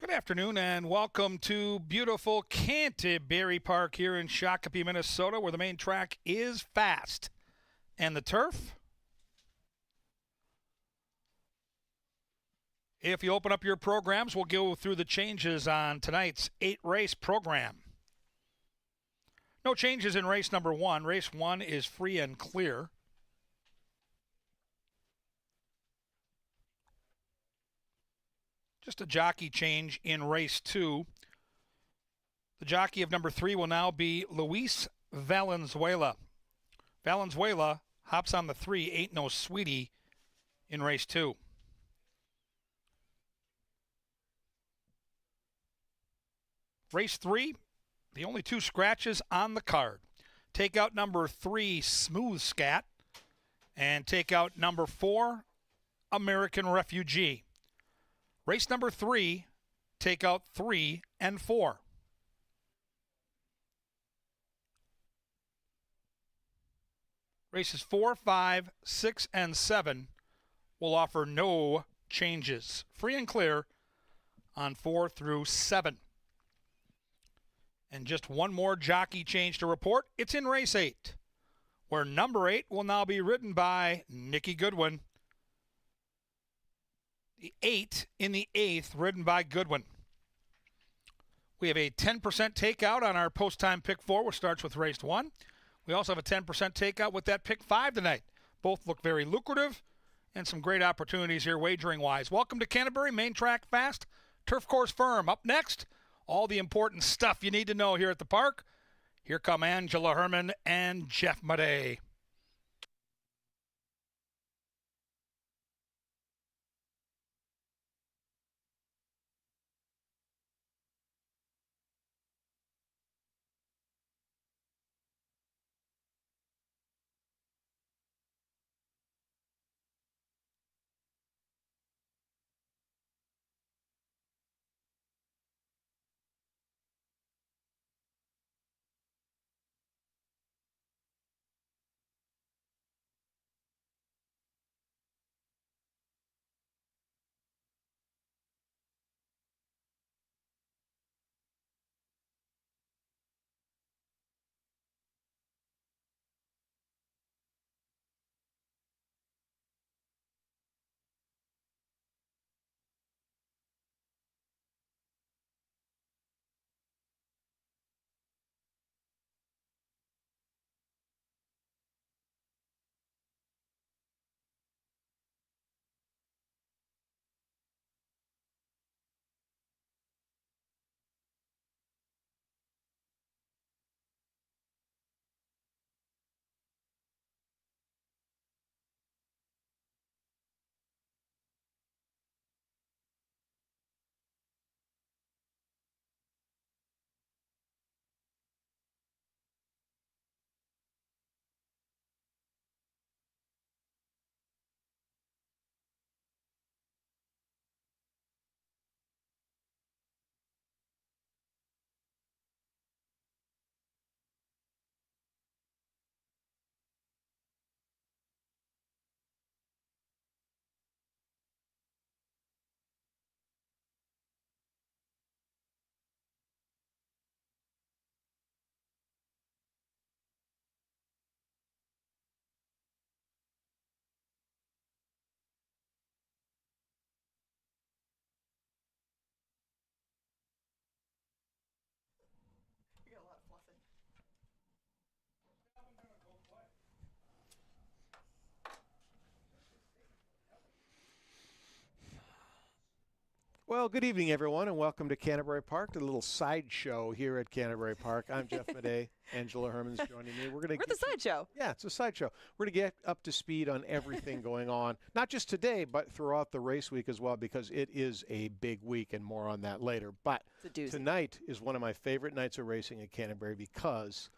Good afternoon and welcome to beautiful Canterbury Park here in Shakopee, Minnesota, where the main track is fast. And the turf? If you open up your programs, we'll go through the changes on tonight's 8-race program. No changes in race number 1. Race 1 is free and clear. Just a jockey change in race 2. The jockey of number 3 will now be Luis Valenzuela. Valenzuela hops on the 3, Ain't No Sweetie, in race 2. Race 3, the only 2 scratches on the card. Take out number 3, Smooth Scat, and take out number 4, American Refugee. Race number 3, take out 3 and 4. Races 4, 5, 6, and 7 will offer no changes. Free and clear on 4 through 7. And just one more jockey change to report. It's in race 8, where number 8 will now be ridden by Nicky Goodwin. The 8 in the 8th, ridden by Goodwin. We have a 10% takeout on our post-time pick 4, which starts with race 1. We also have a 10% takeout with that pick 5 tonight. Both look very lucrative and some great opportunities here wagering-wise. Welcome to Canterbury, main track fast, turf course firm. Up next, all the important stuff you need to know here at the park. Here come Angela Herman and Jeff Madej. Well, good evening, everyone, and welcome to Canterbury Park, a little sideshow here at Canterbury Park. I'm Jeff Madej. Angela Herman's joining me. We're the sideshow. Yeah, it's a sideshow. We're going to get up to speed on everything going on, not just today, but throughout the race week as well, because it is a big week, and more on that later. But tonight is one of my favorite nights of racing at Canterbury because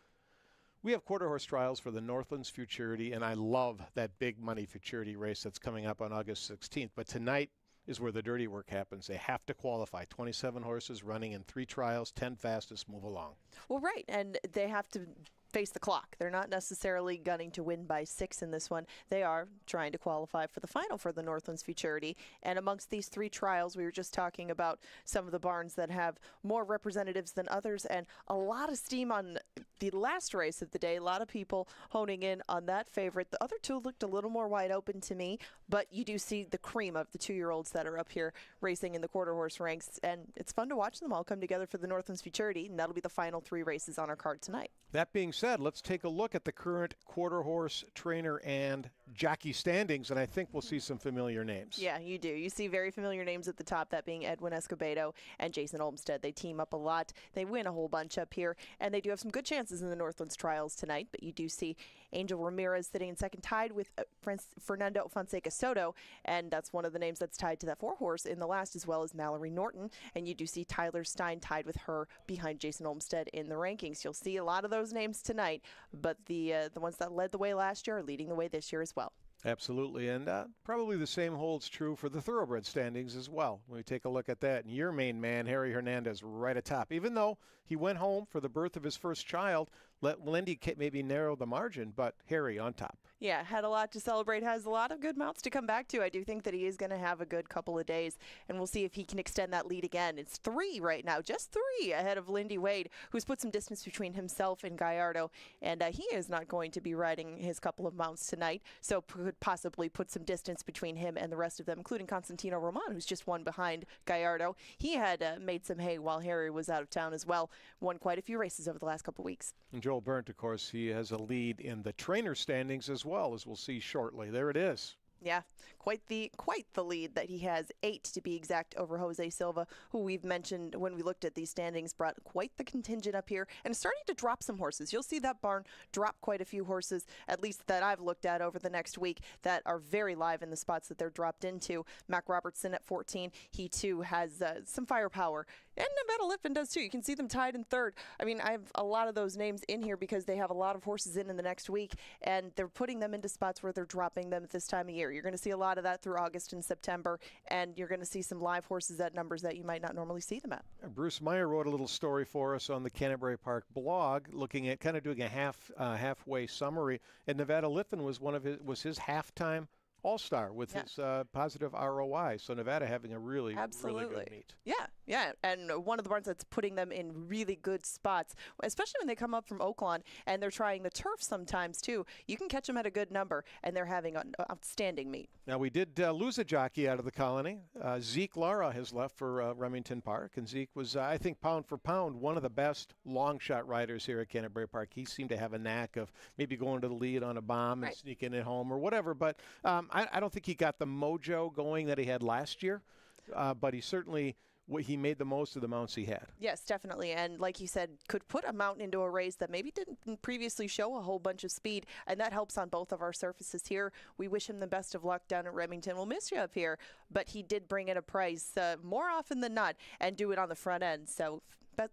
we have quarter horse trials for the Northlands Futurity, and I love that big money Futurity race that's coming up on August 16th. But tonight is where the dirty work happens. They have to qualify. 27 horses running in 3 trials, 10 fastest, move along. Well, right, and they have to face the clock. They're not necessarily gunning to win by 6 in this one. They are trying to qualify for the final for the Northlands Futurity. And amongst these 3 trials, we were just talking about some of the barns that have more representatives than others, and a lot of steam on the last race of the day. A lot of people honing in on that favorite. The other 2 looked a little more wide open to me, but you do see the cream of the 2-year-olds that are up here racing in the quarter horse ranks, and it's fun to watch them all come together for the Northlands Futurity, and that'll be the final 3 races on our card tonight. That being said, let's take a look at the current quarter horse trainer and jockey standings, and I think we'll see some familiar names. Yeah, you do. You see very familiar names at the top, that being Edwin Escobedo and Jason Olmstead. They team up a lot. They win a whole bunch up here, and they do have some good chances in the Northlands trials tonight, but you do see Angel Ramirez sitting in second, tied with Fernando Fonseca Soto, and that's one of the names that's tied to that 4-horse in the last, as well as Mallory Norton, and you do see Tyler Stein tied with her behind Jason Olmstead in the rankings. You'll see a lot of those names tonight, but the ones that led the way last year are leading the way this year as well. Absolutely, and probably the same holds true for the thoroughbred standings as well. When we take a look at that, and your main man, Harry Hernandez, right atop. Even though he went home for the birth of his first child, let Lindy maybe narrow the margin, but Harry on top. Yeah, had a lot to celebrate, has a lot of good mounts to come back to. I do think that he is going to have a good couple of days, and we'll see if he can extend that lead again. It's 3 right now, just 3 ahead of Lindy Wade, who's put some distance between himself and Gallardo, and he is not going to be riding his couple of mounts tonight, so could possibly put some distance between him and the rest of them, including Constantino Roman, who's just one behind Gallardo. He had made some hay while Harry was out of town as well, won quite a few races over the last couple of weeks. And Joel Burnt, of course, he has a lead in the trainer standings as well, as we'll see shortly. There it is. Yeah, quite the lead that he has, 8 to be exact, over Jose Silva, who we've mentioned when we looked at these standings, brought quite the contingent up here and starting to drop some horses. You'll see that barn drop quite a few horses, at least that I've looked at over the next week, that are very live in the spots that they're dropped into. Mac Robertson at 14, he too has some firepower. And Nevada Lippin does too. You can see them tied in 3rd. I mean, I have a lot of those names in here because they have a lot of horses in the next week, and they're putting them into spots where they're dropping them at this time of year. You're going to see a lot of that through August and September, and you're going to see some live horses at numbers that you might not normally see them at. Bruce Meyer wrote a little story for us on the Canterbury Park blog, looking at kind of doing a halfway summary. And Nevada Lippin was his halftime all-star with his positive ROI. So Nevada having a really good meet. Yeah, and one of the barns that's putting them in really good spots, especially when they come up from Oaklawn and they're trying the turf sometimes too. You can catch them at a good number, and they're having an outstanding meet. Now, we did lose a jockey out of the colony. Zeke Lara has left for Remington Park, and Zeke was, I think, pound for pound, one of the best long shot riders here at Canterbury Park. He seemed to have a knack of maybe going to the lead on a bomb and sneaking it home or whatever, but I don't think he got the mojo going that he had last year, but he certainly he made the most of the mounts he had. Yes, definitely. And like you said, could put a mount into a race that maybe didn't previously show a whole bunch of speed, and that helps on both of our surfaces here. We wish him the best of luck down at Remington. We'll miss you up here, but he did bring in a price more often than not and do it on the front end. So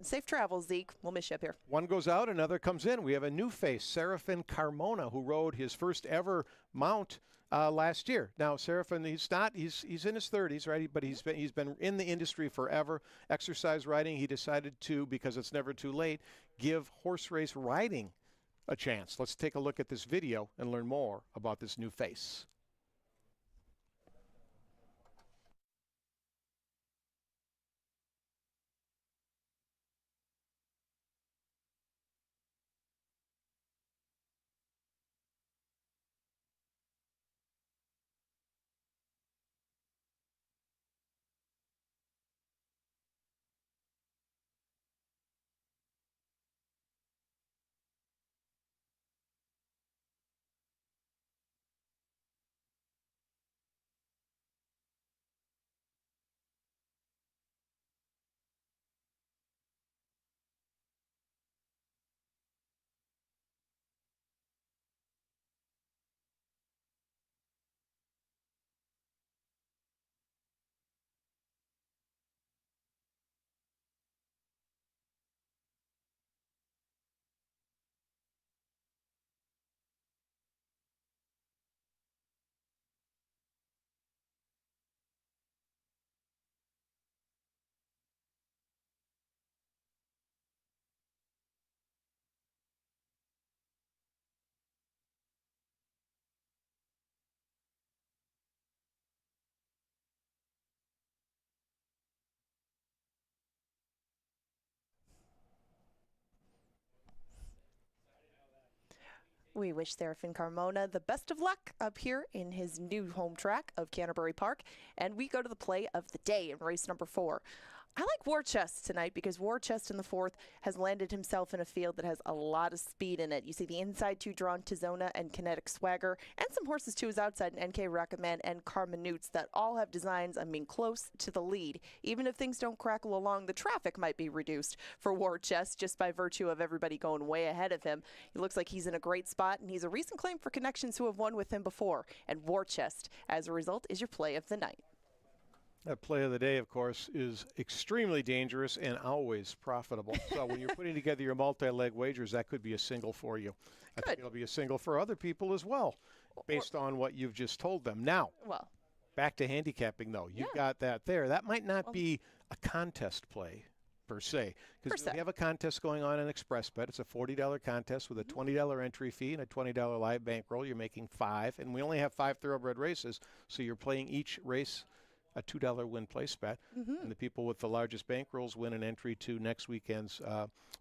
safe travels, Zeke. We'll miss you up here. One goes out, another comes in. We have a new face, Serafin Carmona, who rode his first ever mount last year. Now, Serafin, he's in his 30s, right? But he's been in the industry forever. Exercise riding, he decided to, because it's never too late, give horse race riding a chance. Let's take a look at this video and learn more about this new face. We wish Serafin Carmona the best of luck up here in his new home track of Canterbury Park. And we go to the play of the day in race number 4. I like Warchest tonight because Warchest in the 4th has landed himself in a field that has a lot of speed in it. You see the inside 2 drawn Tizona and Kinetic Swagger, and some horses to his outside, NK Rocketman and Carmenutes, that all have designs, close to the lead. Even if things don't crackle along, the traffic might be reduced for Warchest just by virtue of everybody going way ahead of him. He looks like he's in a great spot, and he's a recent claim for connections who have won with him before. And Warchest, as a result, is your play of the night. That play of the day, of course, is extremely dangerous and always profitable. So when you're putting together your multi-leg wagers, that could be a single for you. I think it'll be a single for other people as well, based on what you've just told them. Now, back to handicapping, though. You've got that there. That might not be a contest play, per se, because we have a contest going on in Express Bet. It's a $40 contest with a $20 entry fee and a $20 live bankroll. You're making 5, and we only have 5 thoroughbred races, so you're playing each race a $2 win place bet, and the people with the largest bankrolls win an entry to next weekend's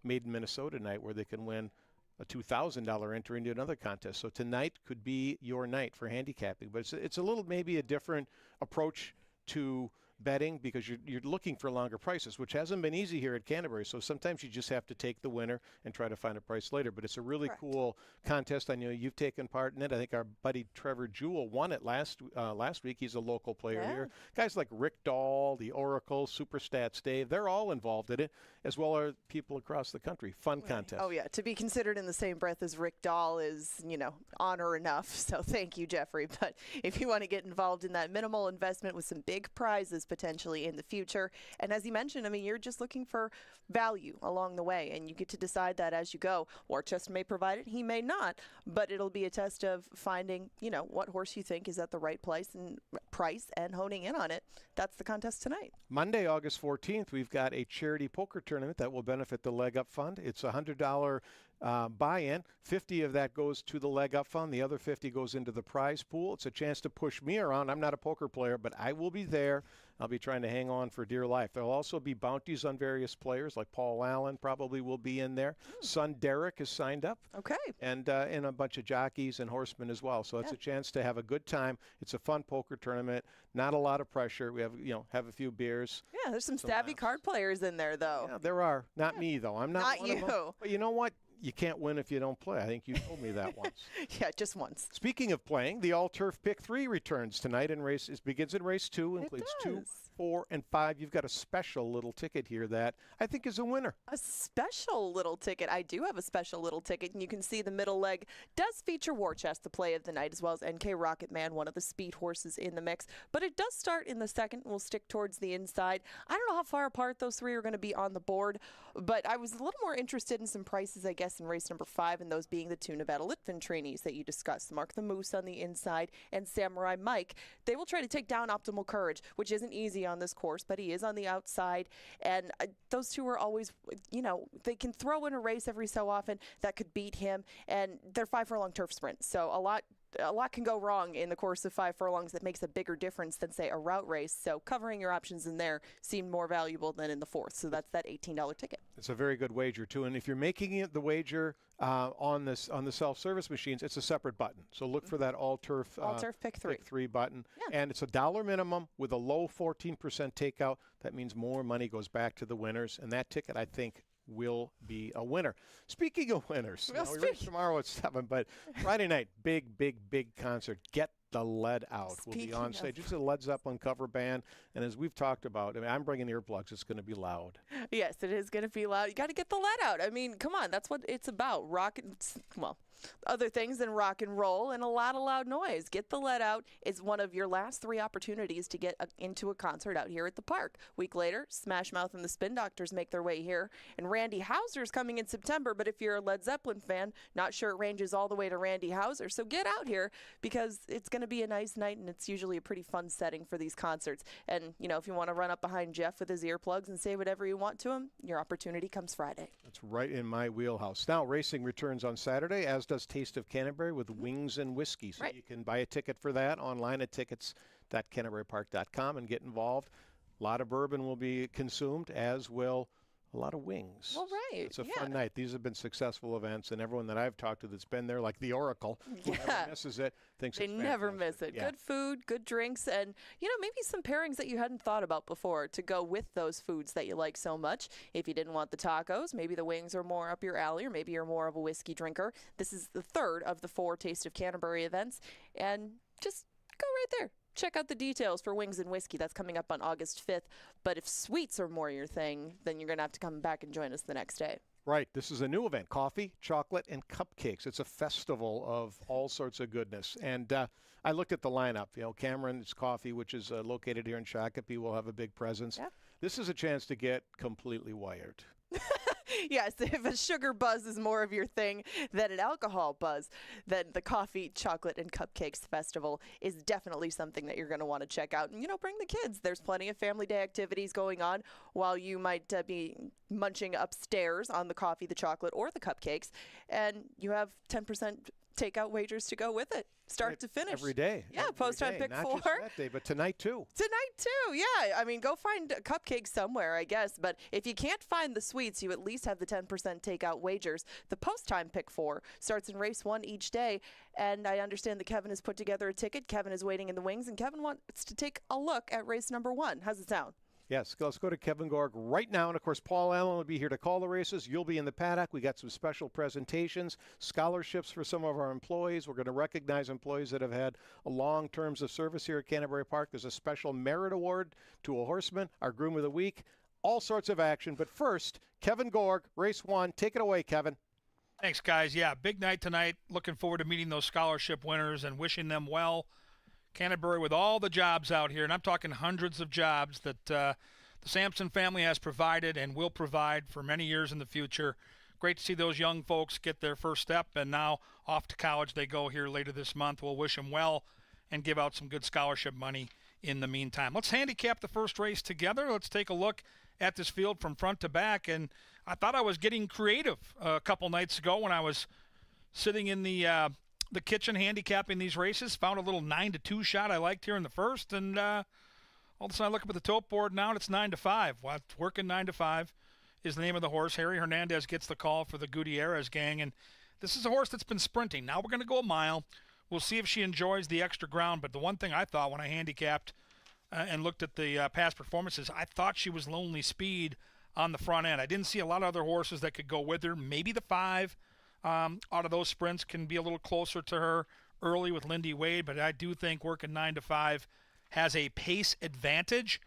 Made in Minnesota night, where they can win a $2,000 entry into another contest. So tonight could be your night for handicapping, but it's a little maybe a different approach to betting because you're looking for longer prices, which hasn't been easy here at Canterbury. So sometimes you just have to take the winner and try to find a price later. But it's a really cool contest. I know you've taken part in it. I think our buddy Trevor Jewell won it last week. He's a local player here. Guys like Rick Dahl, the Oracle, Superstats Dave, they're all involved in it, as well as people across the country. Fun contest. Oh, yeah. To be considered in the same breath as Rick Dahl is, honor enough. So thank you, Jeffrey. But if you want to get involved in that minimal investment with some big prizes potentially in the future, and as you mentioned, you're just looking for value along the way, and you get to decide that as you go. Warchest may provide it, he may not, but it'll be a test of finding, what horse you think is at the right price and honing in on it. That's the contest tonight. Monday, August 14th, we've got a charity poker tournament that will benefit the Leg Up Fund. It's a $100 buy-in. 50 of that goes to the Leg Up Fund. The other 50 goes into the prize pool. It's a chance to push me around. I'm not a poker player, but I will be there. I'll be trying to hang on for dear life. There'll also be bounties on various players, like Paul Allen probably will be in there. Son Derek is signed up. Okay. And a bunch of jockeys and horsemen as well. So it's a chance to have a good time. It's a fun poker tournament. Not a lot of pressure. We have, have a few beers. Yeah, there's some savvy card players in there, though. Yeah, there are. Not me, though. I'm not one of them. You. But you know what? You can't win if you don't play. I think you told me that once. Yeah, just once. Speaking of playing, the All-Turf Pick 3 returns tonight and begins in race 2, includes 2, 4, and 5. You've got a special little ticket here that I think is a winner. A special little ticket. I do have a special little ticket, and you can see the middle leg does feature Warchest, the play of the night, as well as NK Rocketman, one of the speed horses in the mix. But it does start in the second. We'll stick towards the inside. I don't know how far apart those 3 are going to be on the board, but I was a little more interested in some prices, I guess, in race number 5, and those being the 2 Nevada Litvin trainees that you discussed, Mark the Moose on the inside and Samurai Mike. They will try to take down Optimal Courage, which isn't easy on this course, but he is on the outside, and those 2 are always, they can throw in a race every so often that could beat him, and they're 5 furlong turf sprints, so a lot can go wrong in the course of 5 furlongs that makes a bigger difference than, say, a route race. So covering your options in there seemed more valuable than in the 4th. So that's that $18 ticket. It's a very good wager, too. And if you're making it the wager on the self-service machines, it's a separate button. So look for that All-Turf Pick 3 button. Yeah. And it's $1 minimum with a low 14% takeout. That means more money goes back to the winners. And that ticket, I think, will be a winner. Speaking of winners, we race tomorrow at 7, but Friday night, big concert. Get the Lead Out. We'll be on stage. It's a Led Zeppelin cover band, and as we've talked about, I'm bringing earplugs. It's going to be loud. Yes, it is going to be loud. You got to get the lead out. Come on, that's what it's about. Other things than rock and roll and a lot of loud noise. Get the lead out. It's one of your last 3 opportunities to get into a concert out here at the park. Week later, Smash Mouth and the Spin Doctors make their way here, and Randy Houser's coming in September, but if you're a Led Zeppelin fan, not sure it ranges all the way to Randy Houser, so get out here because it's going to be a nice night, and it's usually a pretty fun setting for these concerts. And, if you want to run up behind Jeff with his earplugs and say whatever you want to him, your opportunity comes Friday. That's right in my wheelhouse. Now, racing returns on Saturday, as does Taste of Canterbury with Wings and Whiskey. So you can buy a ticket for that online at tickets.canterburypark.com and get involved. A lot of bourbon will be consumed, as will a lot of wings. Well, right. It's a fun night. These have been successful events, and everyone that I've talked to that's been there, like the Oracle, who never misses it, thinks they it's never fantastic. miss it. Yeah. Good food, good drinks, and maybe some pairings that you hadn't thought about before to go with those foods that you like so much. If you didn't want the tacos, maybe the wings are more up your alley, or maybe you're more of a whiskey drinker. This is the third of the 4 Taste of Canterbury events, and just go right there. Check out the details for Wings and Whiskey. That's coming up on August 5th. But if sweets are more your thing, then you're going to have to come back and join us the next day. Right. This is a new event, coffee, chocolate, and cupcakes. It's a festival of all sorts of goodness. And I looked at the lineup. Cameron's Coffee, which is located here in Shakopee, will have a big presence. Yeah. This is a chance to get completely wired. Yes, if a sugar buzz is more of your thing than an alcohol buzz, then the Coffee, Chocolate, and Cupcakes Festival is definitely something that you're going to want to check out. And, bring the kids. There's plenty of family day activities going on while you might be munching upstairs on the coffee, the chocolate, or the cupcakes. And you have 10% takeout wagers to go with it, start to finish. Every day. Yeah, every post time day. pick Not 4. Not just that day, but tonight too. Tonight too, yeah. I mean, go find cupcakes somewhere, I guess. But if you can't find the sweets, you at least have the 10% takeout wagers. The post time pick 4 starts in race 1 each day. And I understand that Kevin has put together a ticket. Kevin is waiting in the wings, and Kevin wants to take a look at race number 1. How's it sound? Yes, let's go to Kevin Gorg right now. And, of course, Paul Allen will be here to call the races. You'll be in the paddock. We got some special presentations, scholarships for some of our employees. We're going to recognize employees that have had long terms of service here at Canterbury Park. There's a special merit award to a horseman, our Groom of the Week, all sorts of action. But first, Kevin Gorg, race 1. Take it away, Kevin. Thanks, guys. Yeah, big night tonight. Looking forward to meeting those scholarship winners and wishing them well. Canterbury with all the jobs out here, and I'm talking hundreds of jobs that the Sampson family has provided and will provide for many years in the future. Great to see those young folks get their first step, and now off to college they go here later this month. We'll wish them well and give out some good scholarship money in the meantime. Let's handicap the first race together. Let's take a look at this field from front to back, and I thought I was getting creative a couple nights ago when I was sitting in the kitchen handicapping these races. Found a little 9-2 shot I liked here in the first, and all of a sudden I look up at the tote board now and it's 9-5. Well, it's working 9-5 is the name of the horse. Harry Hernandez gets the call for the Gutierrez gang, and this is a horse that's been sprinting. Now we're going to go a mile. We'll see if she enjoys the extra ground, but the one thing I thought when I handicapped and looked at the past performances, I thought she was lonely speed on the front end. I didn't see a lot of other horses that could go with her. Maybe the 5 out of those sprints can be a little closer to her early with Lindy Wade, but I do think working 9-5 has a pace advantage.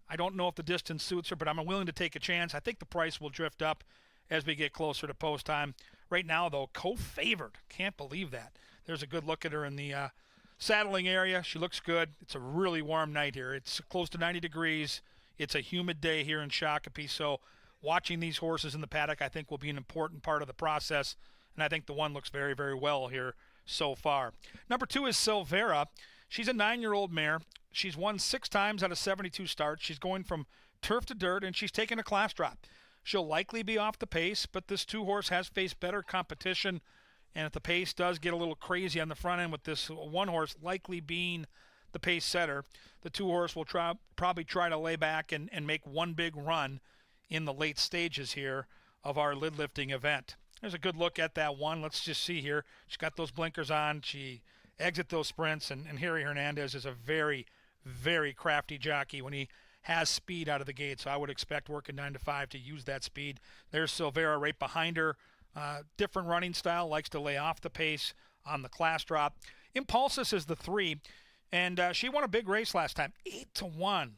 I don't know if the distance suits her, but I'm willing to take a chance. I think the price will drift up as we get closer to post time. Right now, though, co-favored. Can't believe that. There's a good look at her in the saddling area. She looks good. It's a really warm night here. It's close to 90 degrees. It's a humid day here in Shakopee, so watching these horses in the paddock I think will be an important part of the process, and I think the one looks very, very well here so far. Number 2 is Silvera. She's a 9-year-old mare. She's won 6 times out of 72 starts. She's going from turf to dirt, and she's taking a class drop. She'll likely be off the pace, but this 2-horse has faced better competition, and if the pace does get a little crazy on the front end with this 1-horse likely being the pace setter, the 2-horse will probably try to lay back and make one big run in the late stages here of our lid lifting event. There's a good look at that one. Let's just see here. She's got those blinkers on. She exits those sprints, and Harry Hernandez is a very, very crafty jockey when he has speed out of the gate, so I would expect working 9-5 to use that speed. There's Silvera right behind her. Different running style, likes to lay off the pace on the class drop. Impulsus is the 3, and she won a big race last time. 8-1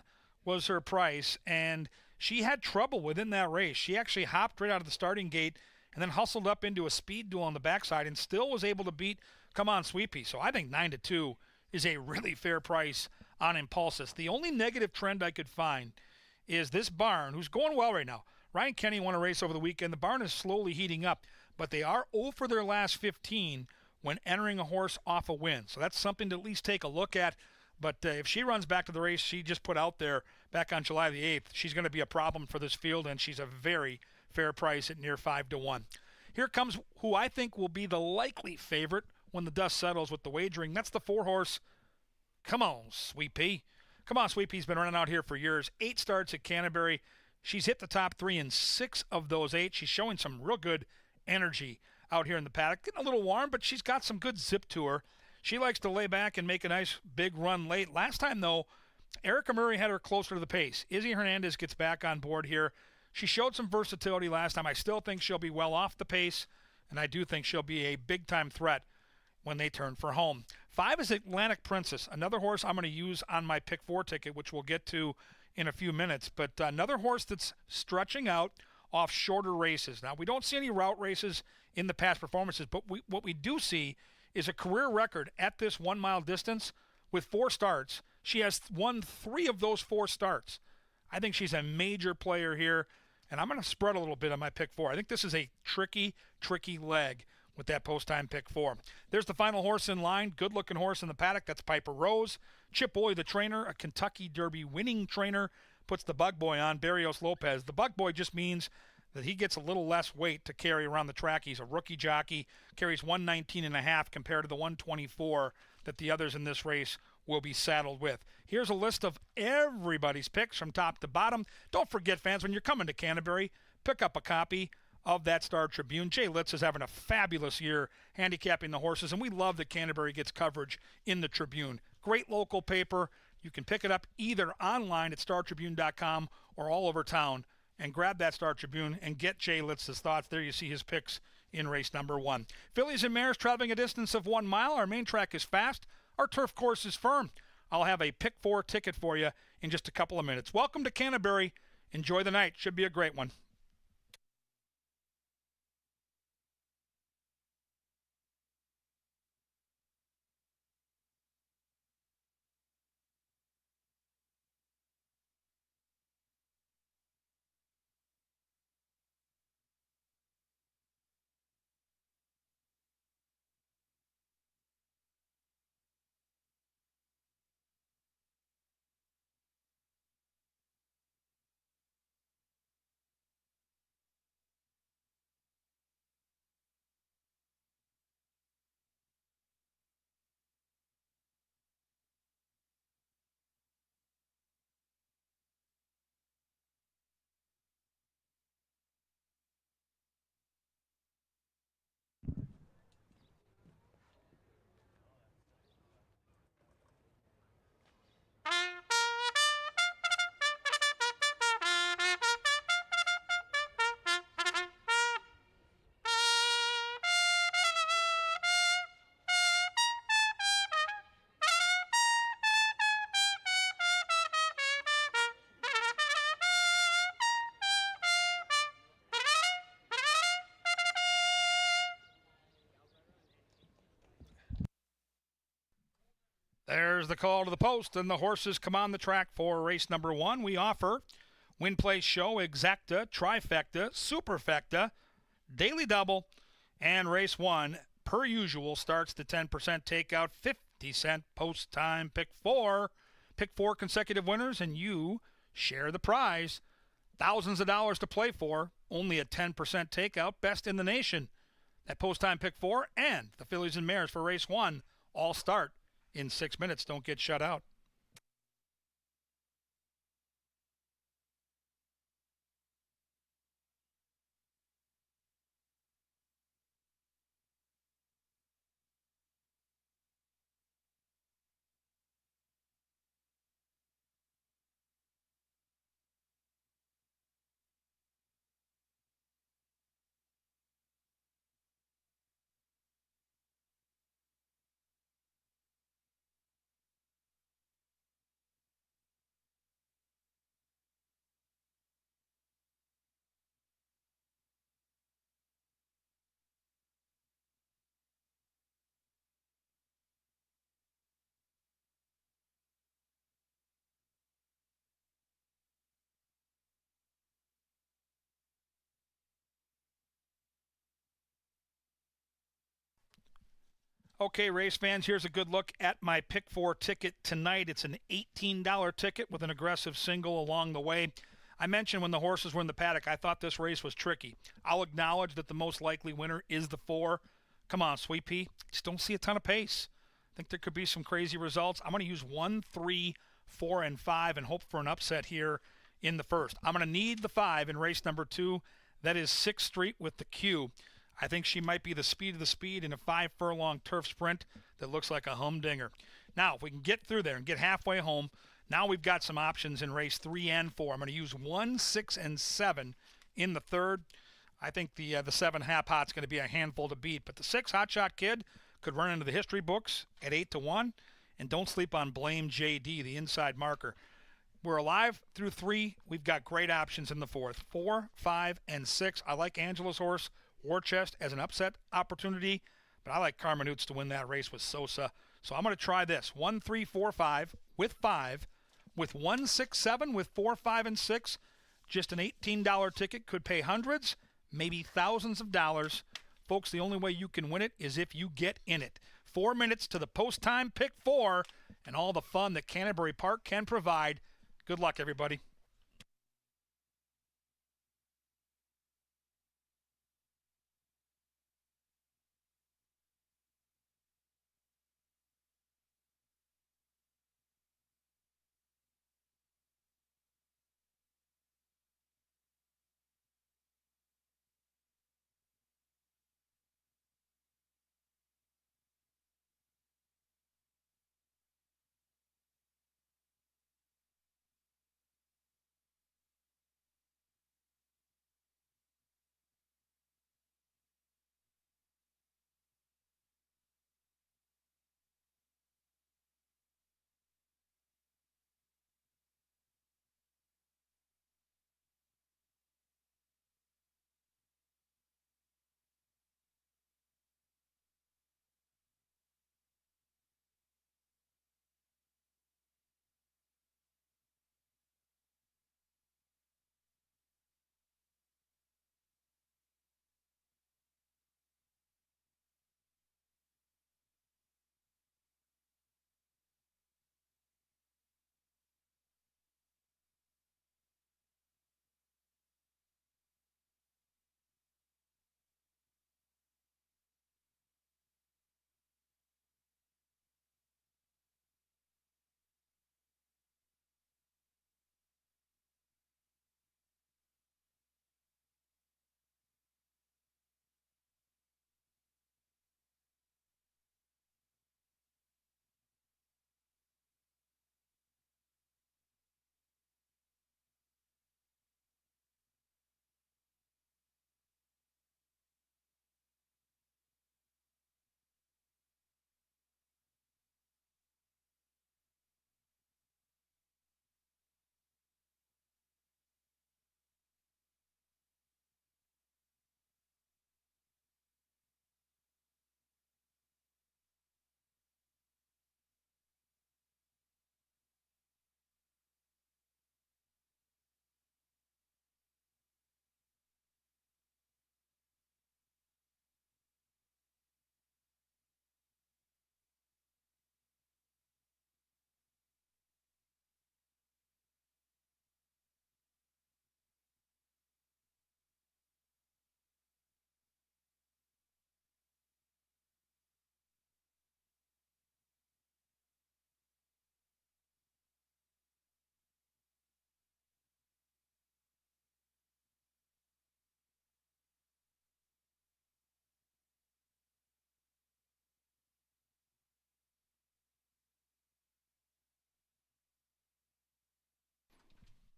was her price, and she had trouble within that race. She actually hopped right out of the starting gate and then hustled up into a speed duel on the backside and still was able to beat Come On Sweepy. So I think 9-2 is a really fair price on Impulsus. The only negative trend I could find is this barn, who's going well right now. Ryan Kenny won a race over the weekend. The barn is slowly heating up, but they are 0 for their last 15 when entering a horse off a win. So that's something to at least take a look at. But if she runs back to the race she just put out there back on July the 8th, she's going to be a problem for this field, and she's a very fair price at near 5-1. Here comes who I think will be the likely favorite when the dust settles with the wagering. That's the 4-horse. Come on, Sweet Pea. Come on, Sweet Pea's been running out here for years. 8 starts at Canterbury. She's hit the top 3 in 6 of those 8. She's showing some real good energy out here in the paddock. Getting a little warm, but she's got some good zip to her. She likes to lay back and make a nice big run late. Last time, though, Erica Murray had her closer to the pace. Izzy Hernandez gets back on board here. She showed some versatility last time. I still think she'll be well off the pace, and I do think she'll be a big-time threat when they turn for home. 5 is Atlantic Princess, another horse I'm going to use on my Pick 4 ticket, which we'll get to in a few minutes. But another horse that's stretching out off shorter races. Now, we don't see any route races in the past performances, but what we do see is a career record at this 1 mile distance with 4 starts. She has won 3 of those 4 starts. I think she's a major player here, and I'm going to spread a little bit on my Pick 4. I think this is a tricky leg with that post-time Pick 4. There's the final horse in line. Good-looking horse in the paddock. That's Piper Rose. Chip Boy, the trainer, a Kentucky Derby winning trainer, puts the Bug Boy on, Barrios Lopez. The Bug Boy just means that he gets a little less weight to carry around the track. He's a rookie jockey, carries 119.5 compared to the 124 that the others in this race will be saddled with. Here's a list of everybody's picks from top to bottom. Don't forget, fans, when you're coming to Canterbury, pick up a copy of that Star Tribune. Jay Litz is having a fabulous year handicapping the horses, and we love that Canterbury gets coverage in the Tribune. Great local paper. You can pick it up either online at startribune.com or all over town and grab that Star Tribune and get Jay Litz's thoughts. There you see his picks in race number 1. Fillies and mares traveling a distance of 1 mile. Our main track is fast. Our turf course is firm. I'll have a Pick 4 ticket for you in just a couple of minutes. Welcome to Canterbury. Enjoy the night. Should be a great one. There's the call to the post, and the horses come on the track for race number 1. We offer Win Play Show, Exacta, Trifecta, Superfecta, Daily Double, and race 1, per usual, starts the 10% takeout, 50-cent post-time Pick 4. Pick 4 consecutive winners, and you share the prize. Thousands of dollars to play for, only a 10% takeout, best in the nation. That post-time Pick 4 and the Fillies and Mares for race 1 all start in 6 minutes. Don't get shut out. Okay, race fans, here's a good look at my Pick 4 ticket tonight. It's an $18 ticket with an aggressive single along the way. I mentioned when the horses were in the paddock, I thought this race was tricky. I'll acknowledge that the most likely winner is the 4. Come on, Sweet Pea. Just don't see a ton of pace. I think there could be some crazy results. I'm going to use 1, 3, 4, and 5 and hope for an upset here in the first. I'm going to need the 5 in race number 2. That is 6th Street with the Q. I think she might be the speed of the speed in a 5-furlong turf sprint that looks like a humdinger. Now, if we can get through there and get halfway home, now we've got some options in race 3 and 4. I'm going to use 1, 6, and 7 in the third. I think the 7 Hap Hot's going to be a handful to beat, but the 6 Hot Shot Kid could run into the history books at 8-1, and don't sleep on Blame JD, the inside marker. We're alive through 3. We've got great options in the fourth. 4, 5, and 6. I like Angela's horse, Warchest, as an upset opportunity, but I like Carmenutes to win that race with Sosa. So I'm going to try this. 1, 3, 4, 5 with 5, with 1, 6, 7 with 4, 5, and 6. Just an $18 ticket could pay hundreds, maybe thousands of dollars. Folks, the only way you can win it is if you get in it. 4 minutes to the post-time pick 4 and all the fun that Canterbury Park can provide. Good luck, everybody.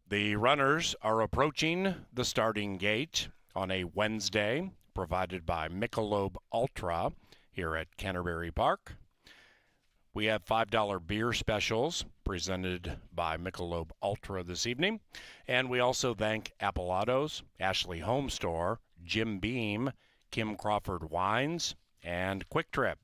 The runners are approaching the starting gate on a Wednesday, provided by Michelob Ultra here at Canterbury Park. We have $5 beer specials presented by Michelob Ultra this evening. And we also thank Appalatos, Ashley Home Store, Jim Beam, Kim Crawford Wines, and Quick Trip.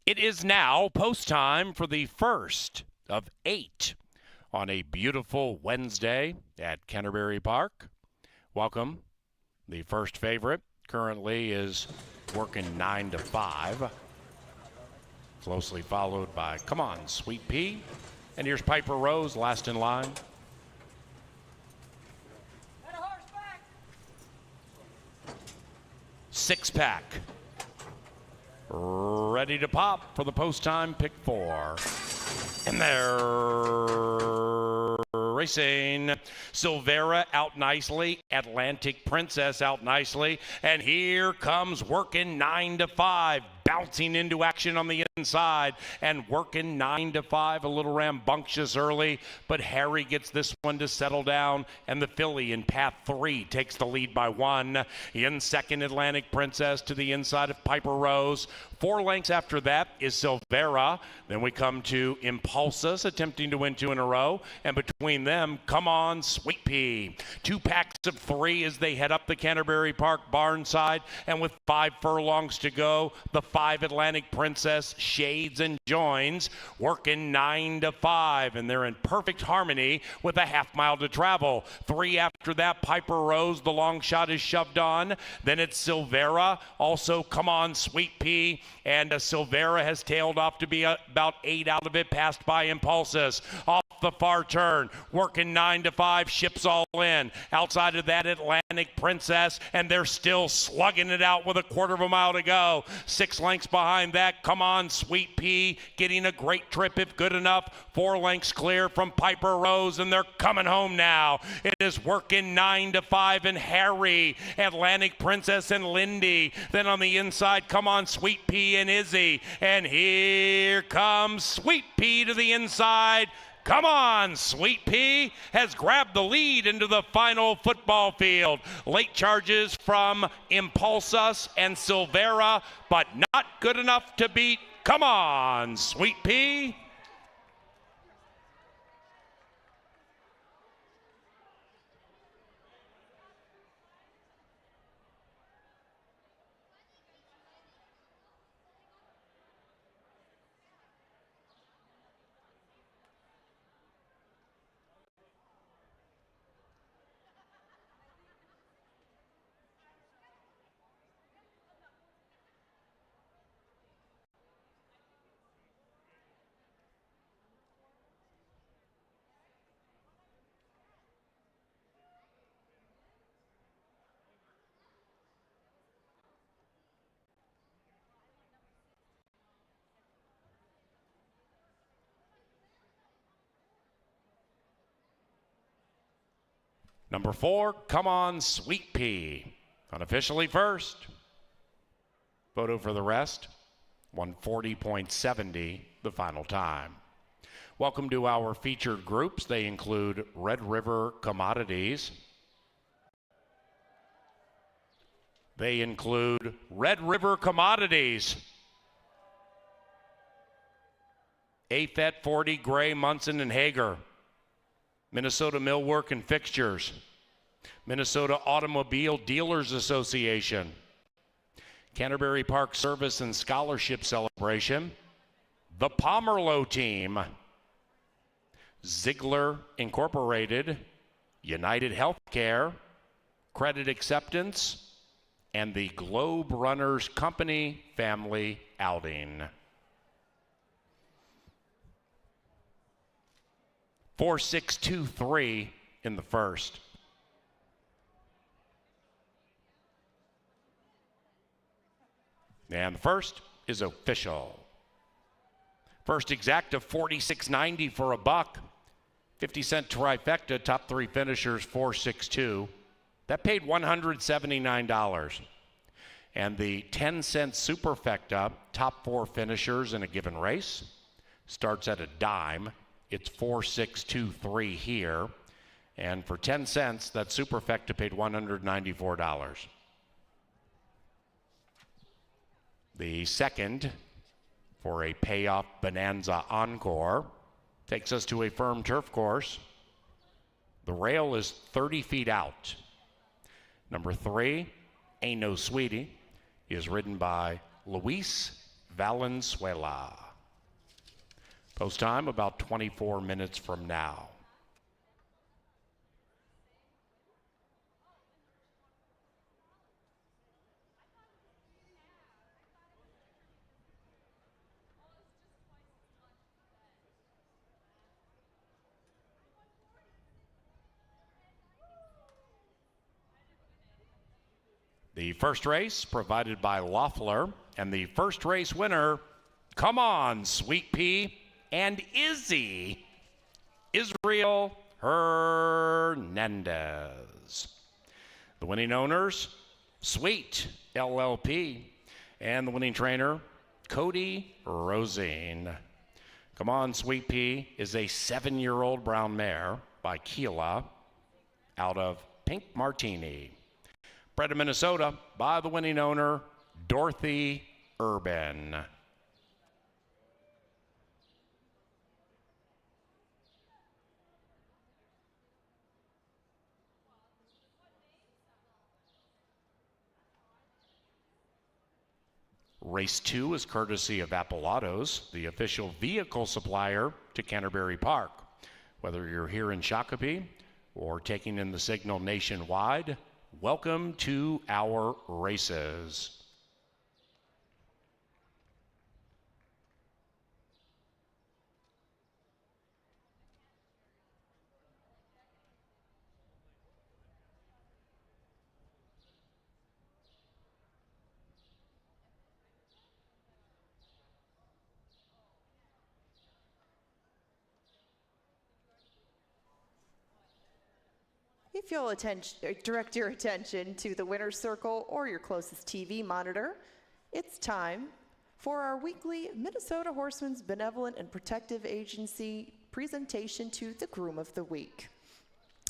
It is now post time for the first of 8 on a beautiful Wednesday at Canterbury Park. Welcome. The first favorite currently is working 9 to 5. Closely followed by Come On, Sweet Pea. And here's Piper Rose, last in line. Six pack. Ready to pop for the post time pick 4. And they're racing. Silvera out nicely. Atlantic Princess out nicely. And here comes working 9 to 5. Bouncing into action on the inside and working 9 to 5. A little rambunctious early, but Harry gets this one to settle down, and the filly in path 3 takes the lead by 1. In second, Atlantic Princess to the inside of Piper Rose. 4 lengths after that is Silvera. Then we come to Impulsus attempting to win 2 in a row, and between them, Come On, Sweet Pea. 2 packs of 3 as they head up the Canterbury Park barn side, and with 5 furlongs to go, the 5 Atlantic Princess shades and joins, working 9 to 5, and they're in perfect harmony with a half mile to travel. 3 after that, Piper Rose, the long shot is shoved on. Then it's Silvera, also Come On, Sweet Pea, and Silvera has tailed off to be about 8 out of it, passed by Impulsus. Off the far turn, working 9 to 5, ships all in. Outside of that, Atlantic Princess, and they're still slugging it out with a quarter of a mile to go. 6 lengths behind that, Come On, Sweet Pea, getting a great trip if good enough. 4 lengths clear from Piper Rose, and they're coming home now. It is working 9 to 5, and Harry, Atlantic Princess, and Lindy. Then on the inside, Come On, Sweet Pea and Izzy. And here comes Sweet Pea to the inside. Come On, Sweet Pea has grabbed the lead into the final football field. Late charges from Impulsus and Silvera, but not good enough to beat Come On, Sweet Pea. Number 4, Come On, Sweet Pea. Unofficially first. Photo for the rest, 140.70 the final time. Welcome to our featured groups. They include Red River Commodities. They include Red River Commodities. AFET 40, Gray, Munson, and Hager. Minnesota Millwork and Fixtures, Minnesota Automobile Dealers Association, Canterbury Park Service and Scholarship Celebration, the Pomerleau Team, Ziegler Incorporated, United Healthcare, Credit Acceptance, and the Globe Runners Company Family Outing. 4-6-2-3 in the first. And the first is official. First exacta $46.90 for a buck. 50-cent trifecta, top 3 finishers, 4-6-2. That paid $179. And the 10-cent superfecta, top 4 finishers in a given race, starts at a dime. It's 4-6-2-3 here. And for 10 cents, that superfecta paid $194. The second, for a payoff bonanza encore, takes us to a firm turf course. The rail is 30 feet out. Number 3, Ain't No Sweetie, is ridden by Luis Valenzuela. Post time about 24 minutes from now. The first race provided by Loeffler, and the first race winner, come on, Sweet Pea and Izzy, Israel Hernandez. The winning owners, Sweet LLP, and the winning trainer, Cody Rosine. Come on, Sweet Pea is a 7-year-old brown mare by Keela out of Pink Martini. Bred in Minnesota by the winning owner, Dorothy Urban. Race 2 is courtesy of Appellados, the official vehicle supplier to Canterbury Park. Whether you're here in Shakopee or taking in the signal nationwide, welcome to our races. If you'll direct your attention to the winner's circle or your closest TV monitor, it's time for our weekly Minnesota Horsemen's Benevolent and Protective Agency presentation to the Groom of the Week.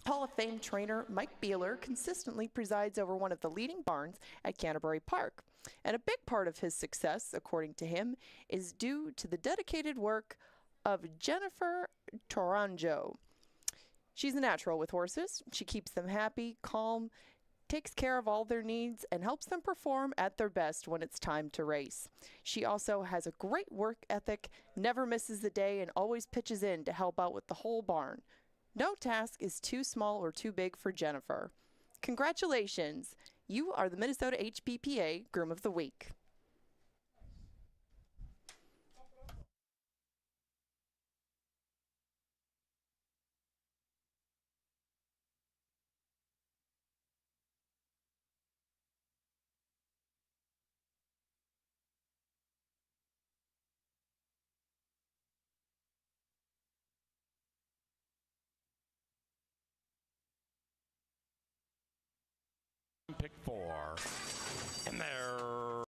Hall of Fame trainer Mike Beeler consistently presides over one of the leading barns at Canterbury Park. And a big part of his success, according to him, is due to the dedicated work of Jennifer Toranjo. She's a natural with horses. She keeps them happy, calm, takes care of all their needs, and helps them perform at their best when it's time to race. She also has a great work ethic, never misses a day, and always pitches in to help out with the whole barn. No task is too small or too big for Jennifer. Congratulations! You are the Minnesota HPPA Groom of the Week. Pick 4. And they're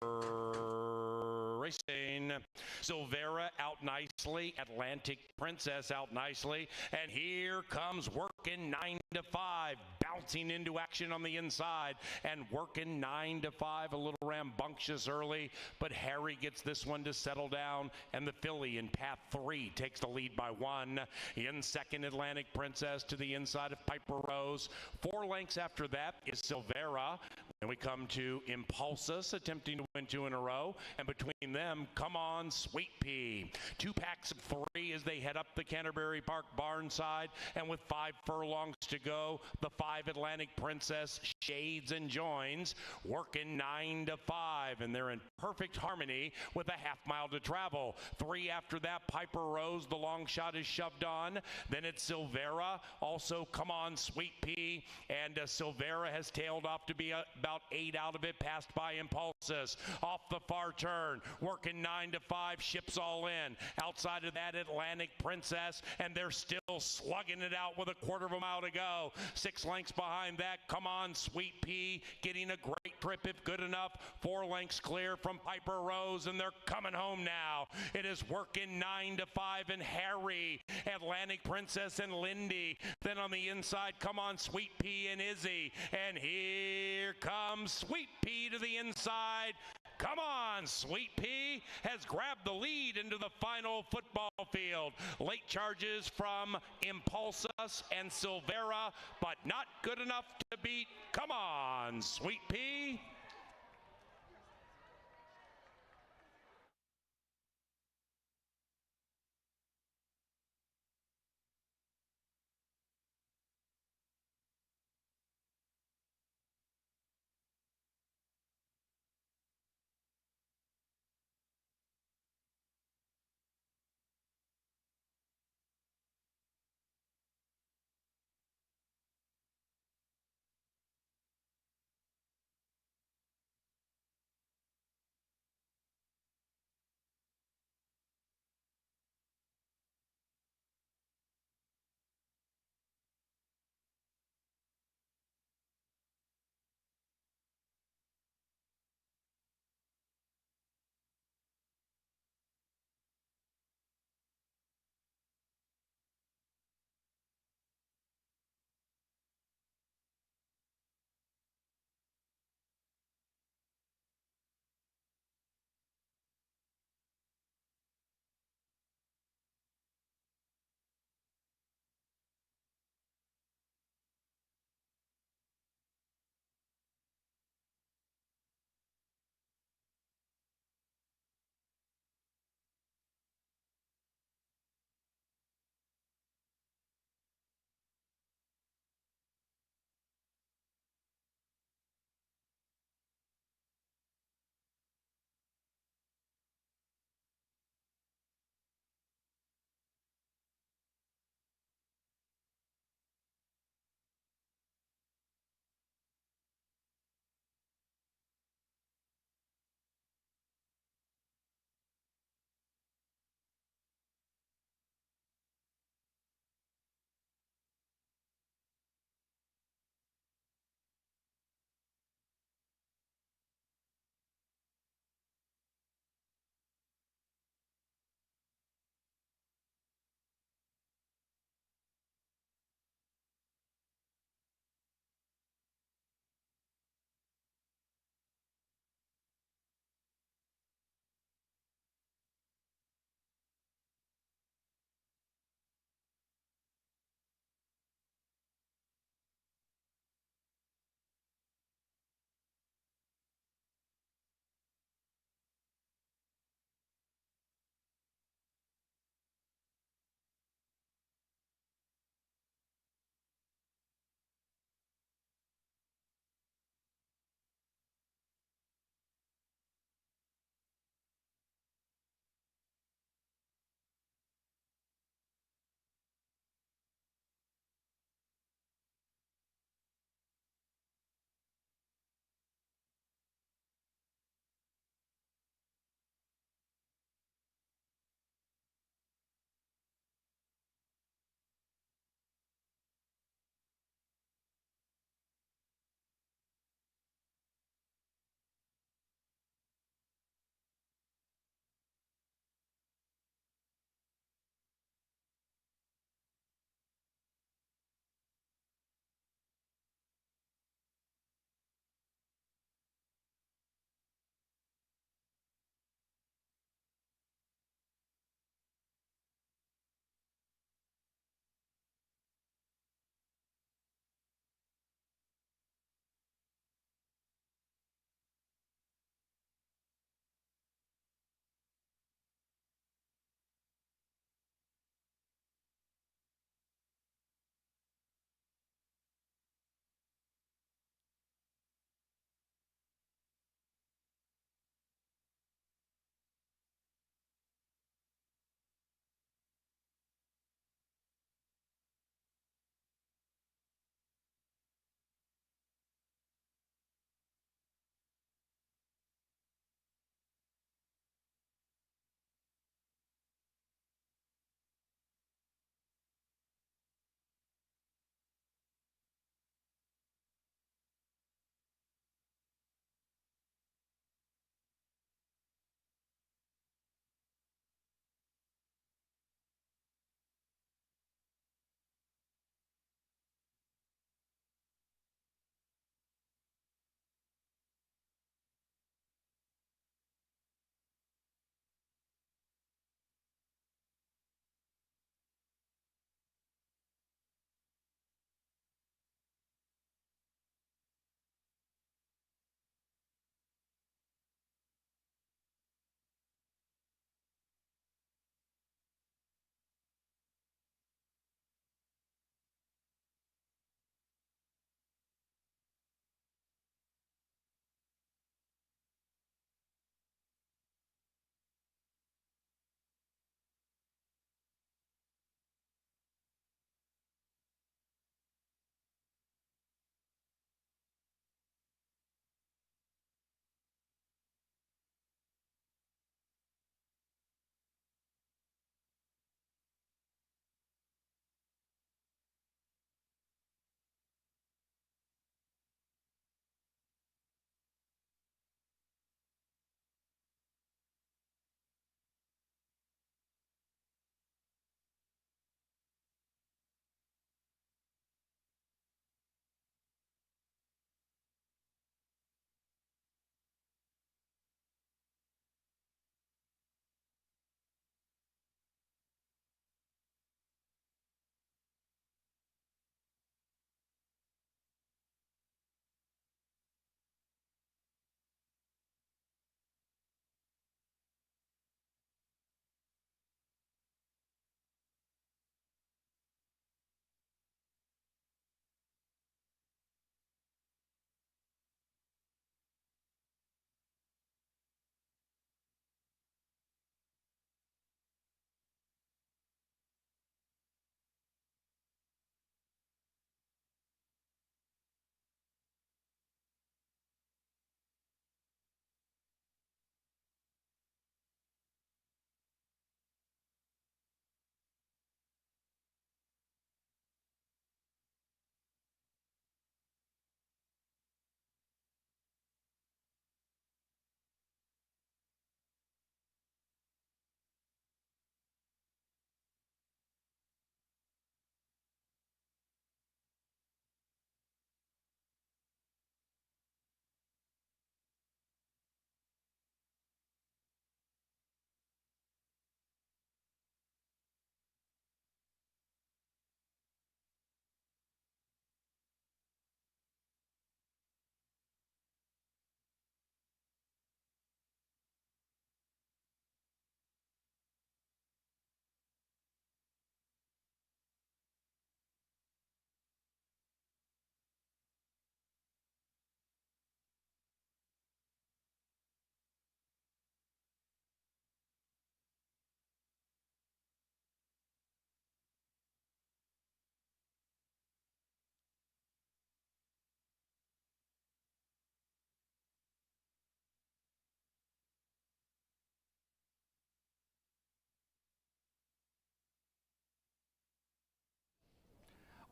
racing. Silvera out nicely. Atlantic Princess out nicely. And here comes working 9 to 5. Bouncing into action on the inside. And working 9 to 5. A little rambunctious early. But Harry gets this one to settle down. And the filly in path 3 takes the lead by 1. In second, Atlantic Princess to the inside of Piper Rose. 4 lengths after that is Silvera. And we come to Impulsus attempting to win 2 in a row. And between them, come on, Sweet Pea. 2 packs of 3 as they head up the Canterbury Park barn side. And with 5 furlongs to go, the 5 Atlantic Princess shades and joins, working 9 to 5. And they're in perfect harmony with a half-mile to travel. 3 after that, Piper Rose, the long shot is shoved on. Then it's Silvera, also come on, Sweet Pea. And Silvera has tailed off to be about 8 out of it, passed by Impulsus. Off the far turn, working 9 to 5, ships all in. Outside of that, Atlantic Princess, and they're still slugging it out with a quarter of a mile to go. 6 lengths behind that, come on, Sweet Pea, getting a great trip if good enough. 4 lengths clear from Piper Rose, and they're coming home now. It is working 9 to 5, and Harry, Atlantic Princess, and Lindy. Then on the inside, come on, Sweet Pea and Izzy. And here comes Sweet Pea to the inside. Come on, Sweet Pea has grabbed the lead into the final football field. Late charges from Impulsus and Silvera, but not good enough to beat. Come on, Sweet Pea.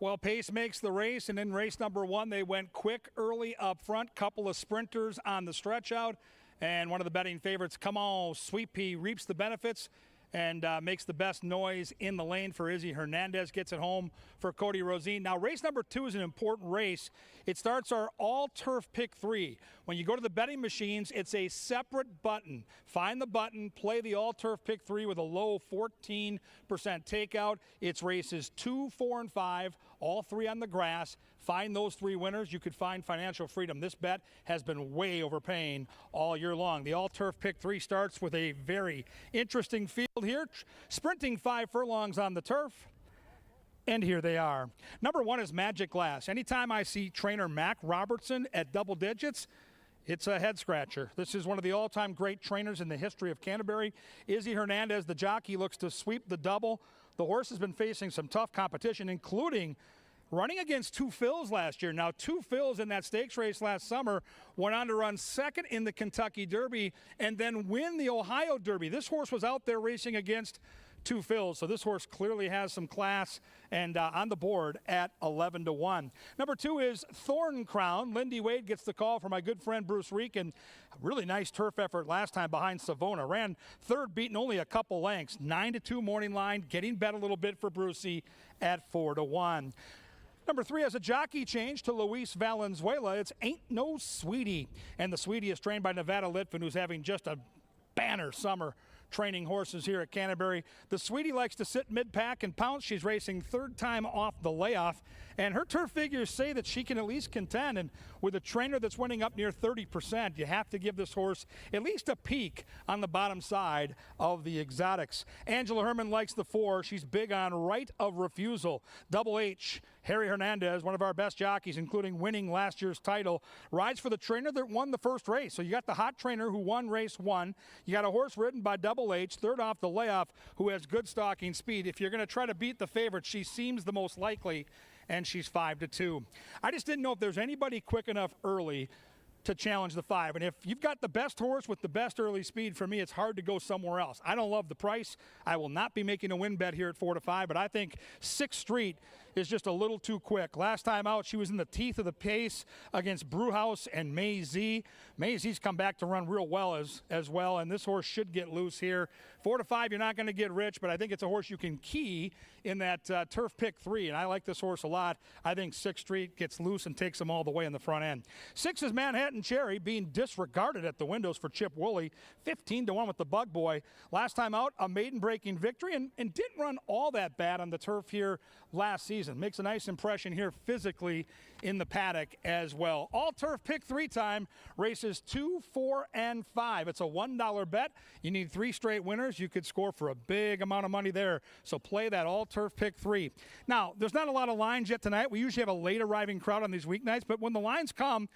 Well, pace makes the race, and in race number 1, they went quick early up front. Couple of sprinters on the stretch out, and one of the betting favorites, Come On, Sweet Pea, reaps the benefits and makes the best noise in the lane for Izzy Hernandez, gets it home for Cody Rosine. Now, race number 2 is an important race. It starts our all-turf pick 3. When you go to the betting machines, it's a separate button. Find the button, play the all-turf pick 3 with a low 14% takeout. It's races 2, 4, and 5, all 3 on the grass. Find those 3 winners. You could find financial freedom. This bet has been way overpaying all year long. The all-turf pick 3 starts with a very interesting field here. Sprinting 5 furlongs on the turf. And here they are. Number 1 is Magic Glass. Anytime I see trainer Mac Robertson at double digits, it's a head scratcher. This is one of the all-time great trainers in the history of Canterbury. Izzy Hernandez, the jockey, looks to sweep the double. The horse has been facing some tough competition, including running against 2 Phils last year. Now, 2 Phils in that stakes race last summer went on to run second in the Kentucky Derby and then win the Ohio Derby. This horse was out there racing against 2 Phils, so this horse clearly has some class and on the board at 11-1. Number 2 is Thorn Crown. Lindy Wade gets the call from my good friend Bruce Reek, and a really nice turf effort last time behind Savona. Ran third, beaten only a couple lengths. 9-2 morning line, getting bet a little bit for Brucey at 4-1. Number 3 has a jockey change to Luis Valenzuela. It's Ain't No Sweetie. And the Sweetie is trained by Nevada Litvin, who's having just a banner summer training horses here at Canterbury. The Sweetie likes to sit mid-pack and pounce. She's racing 3rd time off the layoff, and her turf figures say that she can at least contend. And with a trainer that's winning up near 30%, you have to give this horse at least a peek on the bottom side of the exotics. Angela Herman likes the 4. She's big on right of refusal. Double H, Harry Hernandez, one of our best jockeys, including winning last year's title, rides for the trainer that won the first race. So you got the hot trainer who won race 1. You got a horse ridden by Double H, 3rd off the layoff, who has good stalking speed. If you're going to try to beat the favorite, she seems the most likely, and she's 5-2. I just didn't know if there's anybody quick enough early to challenge the 5. And if you've got the best horse with the best early speed, for me, it's hard to go somewhere else. I don't love the price. I will not be making a win bet here at 4-5, but I think 6th Street is just a little too quick. Last time out, she was in the teeth of the pace against Brewhouse and May Z. May Z's come back to run real well as well, and this horse should get loose here. 4-5, you're not going to get rich, but I think it's a horse you can key in that turf pick 3, and I like this horse a lot. I think 6th Street gets loose and takes them all the way in the front end. 6 is Manhattan Cherry, being disregarded at the windows for Chip Woolley. 15-1 with the Bug Boy. Last time out, a maiden-breaking victory, and didn't run all that bad on the turf here last season. Makes a nice impression here physically in the paddock as well. All turf pick 3 time, races 2, 4, and 5. It's a $1 bet. You need 3 straight winners. You could score for a big amount of money there. So play that all turf pick 3. Now, there's not a lot of lines yet tonight. We usually have a late arriving crowd on these weeknights, but when the lines come,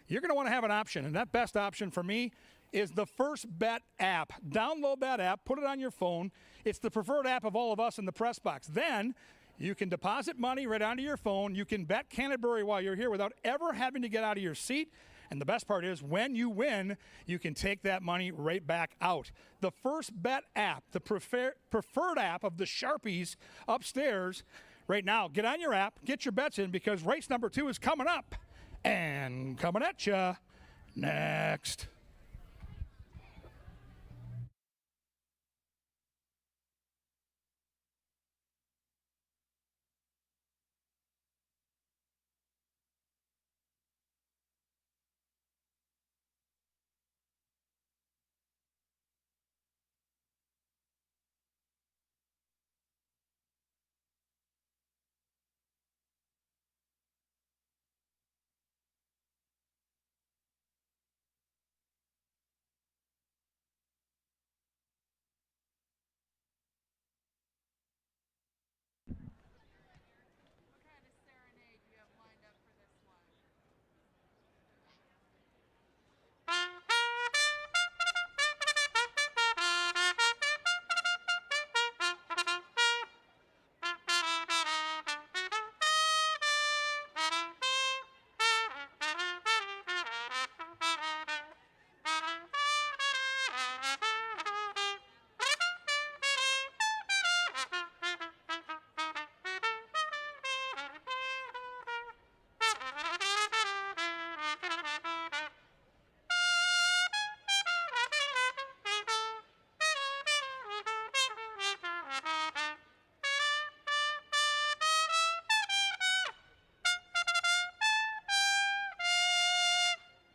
you're going to want to have an option. And that best option for me is the First Bet app. Download that app, put it on your phone. It's the preferred app of all of us in the press box. Then you can deposit money right onto your phone. You can bet Canterbury while you're here without ever having to get out of your seat. And the best part is when you win, you can take that money right back out. The First Bet app, the preferred app of the Sharpies upstairs. Right now, get on your app, get your bets in, because race number 2 is coming up. And coming at you next.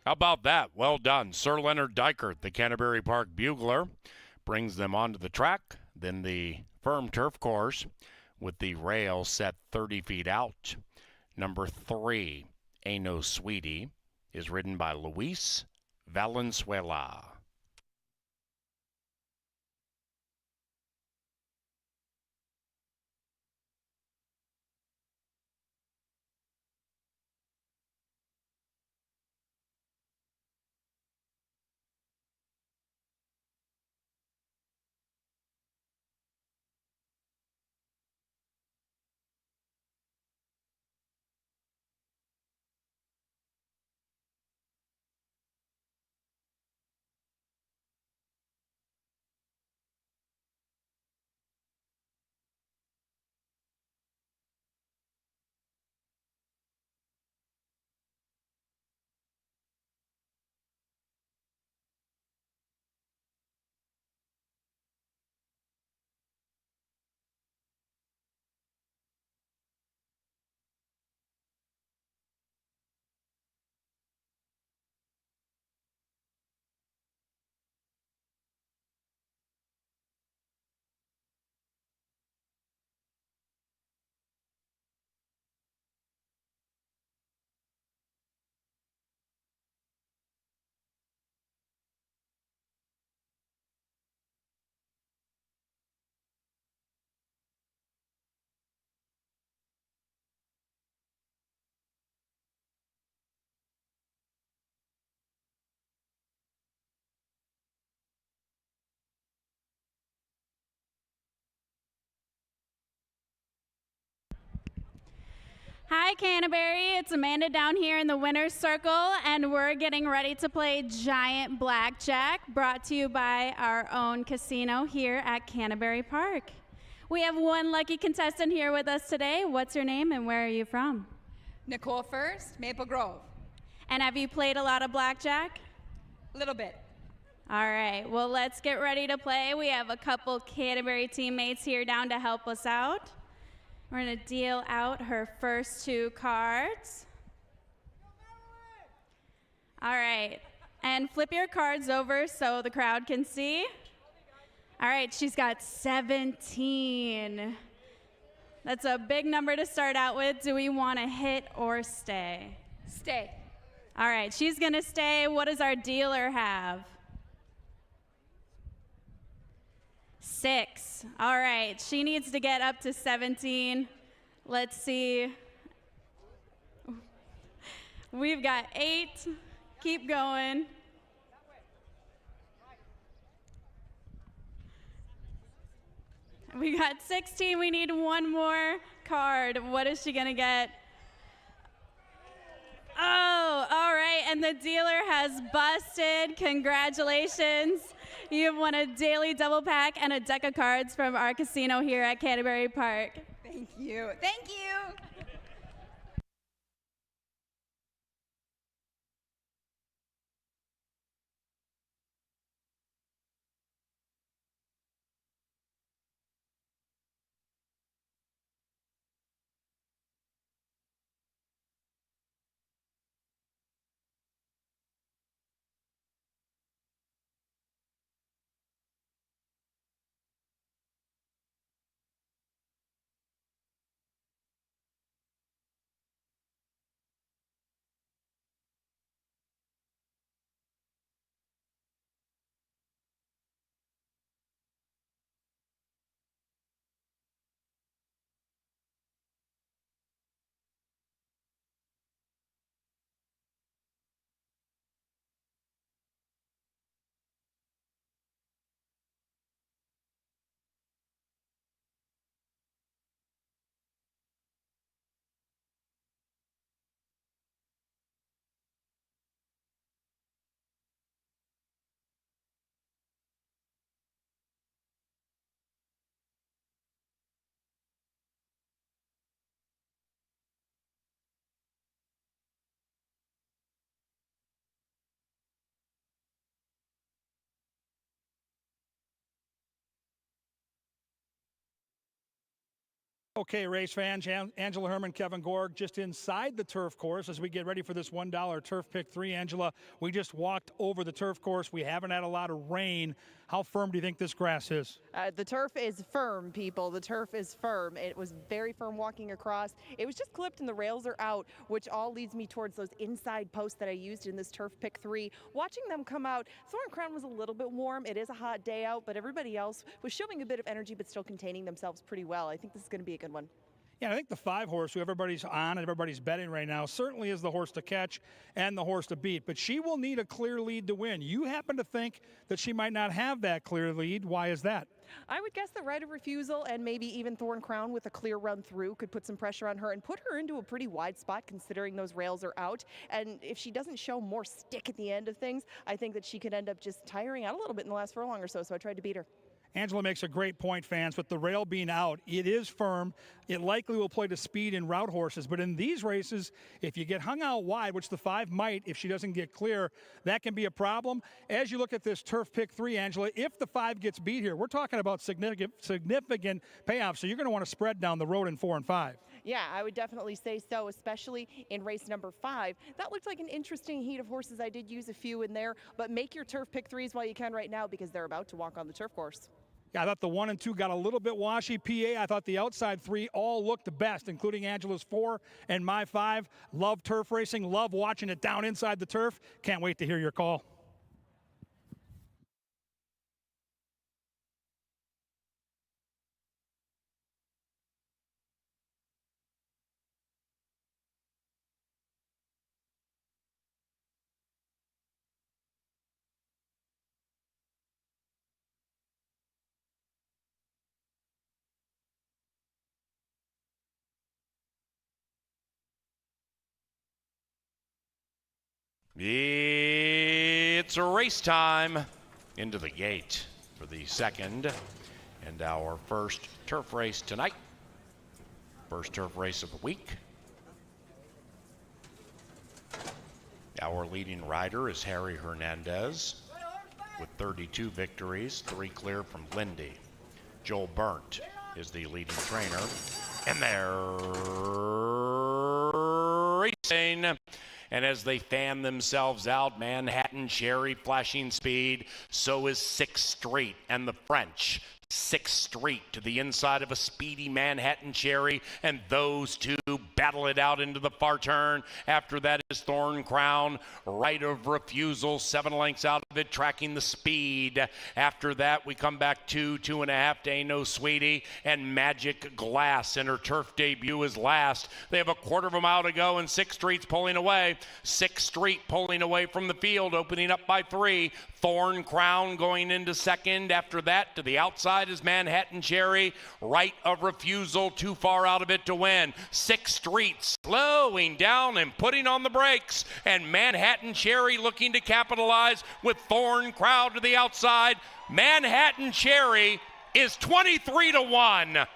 How about that? Well done. Sir Leonard Dykert, the Canterbury Park bugler, brings them onto the track. Then the firm turf course with the rail set 30 feet out. Number 3, Ano Sweetie, is ridden by Luis Valenzuela. Hi, Canterbury. It's Amanda down here in the winner's circle, and we're getting ready to play Giant Blackjack, brought to you by our own casino here at Canterbury Park. We have one lucky contestant here with us today. What's your name and where are you from? Nicole First, Maple Grove. And have you played a lot of blackjack? A little bit. All right, well, let's get ready to play. We have a couple Canterbury teammates here down to help us out. We're going to deal out her first 2 cards. All right, and flip your cards over so the crowd can see. All right, she's got 17. That's a big number to start out with. Do we want to hit or stay? Stay. All right, she's going to stay. What does our dealer have? 6. All right, she needs to get up to 17. Let's see. We've got 8. Keep going. We got 16. We need one more card. What is she going to get? Oh, all right. And the dealer has busted. Congratulations. You've won a daily double pack and a deck of cards from our casino here at Canterbury Park. Thank you. Thank you. Okay, race fans, Angela Herman, Kevin Gorg, just inside the turf course as we get ready for this $1 Turf Pick 3. Angela, we just walked over the turf course. We haven't had a lot of rain. How firm do you think this grass is? The turf is firm, people. The turf is firm. It was very firm walking across. It was just clipped and the rails are out, which all leads me towards those inside posts that I used in this Turf Pick 3. Watching them come out, Thorn Crown was a little bit warm. It is a hot day out, but everybody else was showing a bit of energy but still containing themselves pretty well. I think this is going to be a good one. Yeah, I think the 5 horse, who everybody's on and everybody's betting right now, certainly is the horse to catch and the horse to beat. But she will need a clear lead to win. You happen to think that she might not have that clear lead. Why is that? I would guess the right of refusal and maybe even Thorn Crown with a clear run through could put some pressure on her and put her into a pretty wide spot considering those rails are out. And if she doesn't show more stick at the end of things, I think that she could end up just tiring out a little bit in the last furlong or so. So I tried to beat her. Angela makes a great point, fans. With the rail being out, it is firm. It likely will play to speed in route horses. But in these races, if you get hung out wide, which the 5 might if she doesn't get clear, that can be a problem. As you look at this Turf Pick 3, Angela, if the 5 gets beat here, we're talking about significant payoffs. So you're going to want to spread down the road in 4 and 5. Yeah, I would definitely say so, especially in race number 5. That looked like an interesting heat of horses. I did use a few in there, but make your Turf Pick 3s while you can right now because they're about to walk on the turf course. Yeah, I thought the 1 and 2 got a little bit washy. PA, I thought the outside 3 all looked the best, including Angela's 4 and my 5. Love turf racing, love watching it down inside the turf. Can't wait to hear your call. It's race time into the gate for the second and our first turf race tonight. First turf race of the week. Our leading rider is Harry Hernandez with 32 victories, 3 clear from Lindy. Joel Burnt is the leading trainer, and they're racing. And as they fan themselves out, Manhattan Cherry flashing speed, so is 6th Street and the French. 6th Street to the inside of a speedy Manhattan Cherry, and those two battle it out into the far turn. After that is Thorn Crown, right of refusal, 7 lengths out of it, tracking the speed. After that, we come back to 2.5 to Ain't No Sweetie, and Magic Glass in her turf debut is last. They have a quarter of a mile to go, and 6th Street's pulling away. 6th Street pulling away from the field, opening up by 3. Thorn Crown going into second. After that, to the outside is Manhattan Cherry. Right of refusal, too far out of it to win. 6th Street slowing down and putting on the brakes. And Manhattan Cherry looking to capitalize with Thorn Crown to the outside. Manhattan Cherry is 23-1.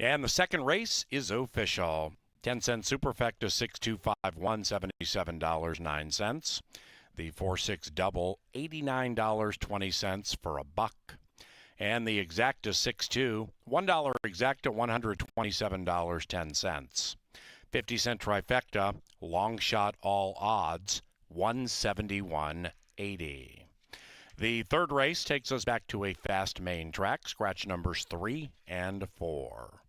And the second race is official. 10-cent superfecta 6251, $77.09. The 4-6 double, $89.20 for a buck. And the exacta 6-2, $1 exacta, $127.10. 50-cent trifecta, long shot all odds, $171.80. The third race takes us back to a fast main track, scratch numbers 3 and 4.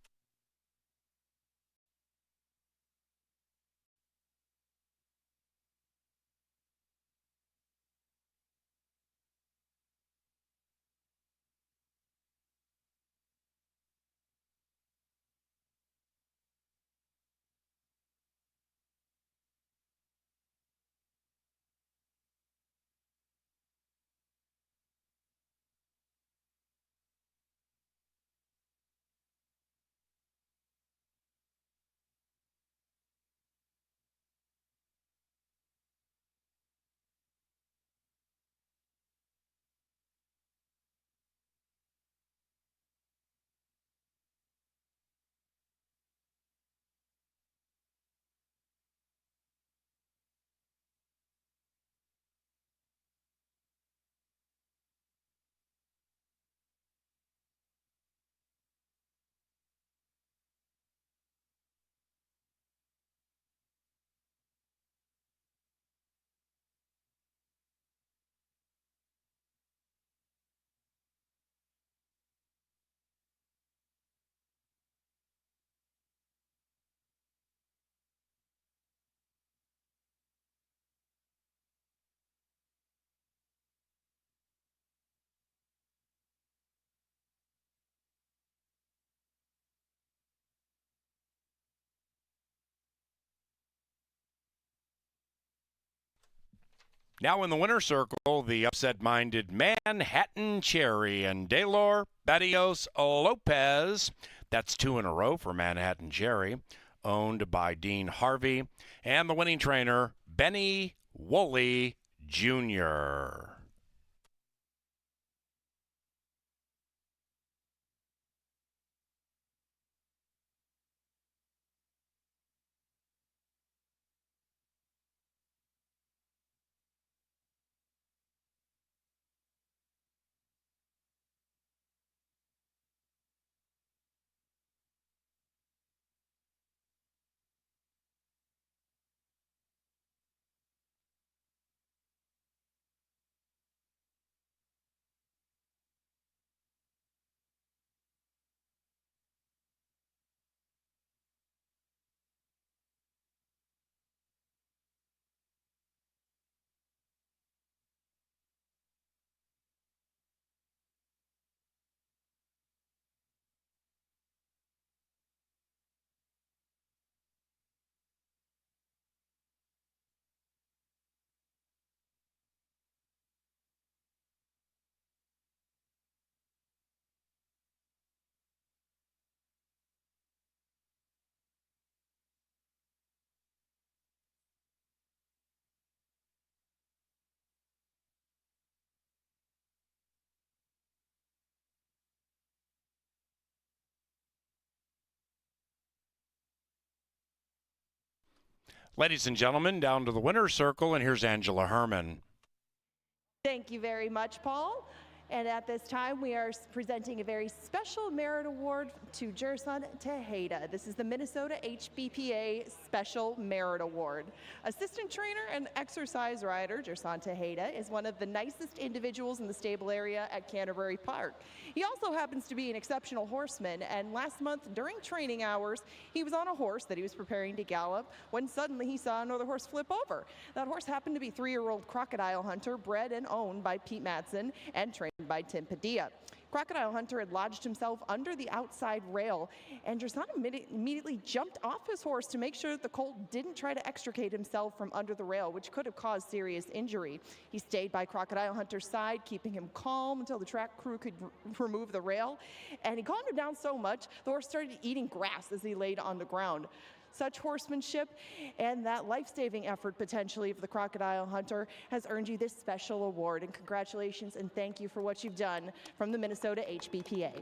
Now in the winner's circle, the upset-minded Manhattan Cherry and Daylor Barrios Lopez. That's 2 in a row for Manhattan Cherry, owned by Dean Harvey, and the winning trainer, Benny Woolley Jr. Ladies and gentlemen, down to the winner's circle, and here's Angela Herman. Thank you very much, Paul. And at this time, we are presenting a very special merit award to Gerson Tejeda. This is the Minnesota HBPA Special Merit Award. Assistant trainer and exercise rider, Gerson Tejeda is one of the nicest individuals in the stable area at Canterbury Park. He also happens to be an exceptional horseman, and last month during training hours, he was on a horse that he was preparing to gallop when suddenly he saw another horse flip over. That horse happened to be 3-year-old Crocodile Hunter, bred and owned by Pete Matson and trained by Tim Padilla. Crocodile Hunter had lodged himself under the outside rail, and Gerson immediately jumped off his horse to make sure that the colt didn't try to extricate himself from under the rail, which could have caused serious injury. He stayed by Crocodile Hunter's side, keeping him calm until the track crew could remove the rail, and he calmed him down so much, the horse started eating grass as he laid on the ground. Such horsemanship and that life-saving effort potentially of the Crocodile Hunter has earned you this special award, and congratulations and thank you for what you've done from the Minnesota HBPA.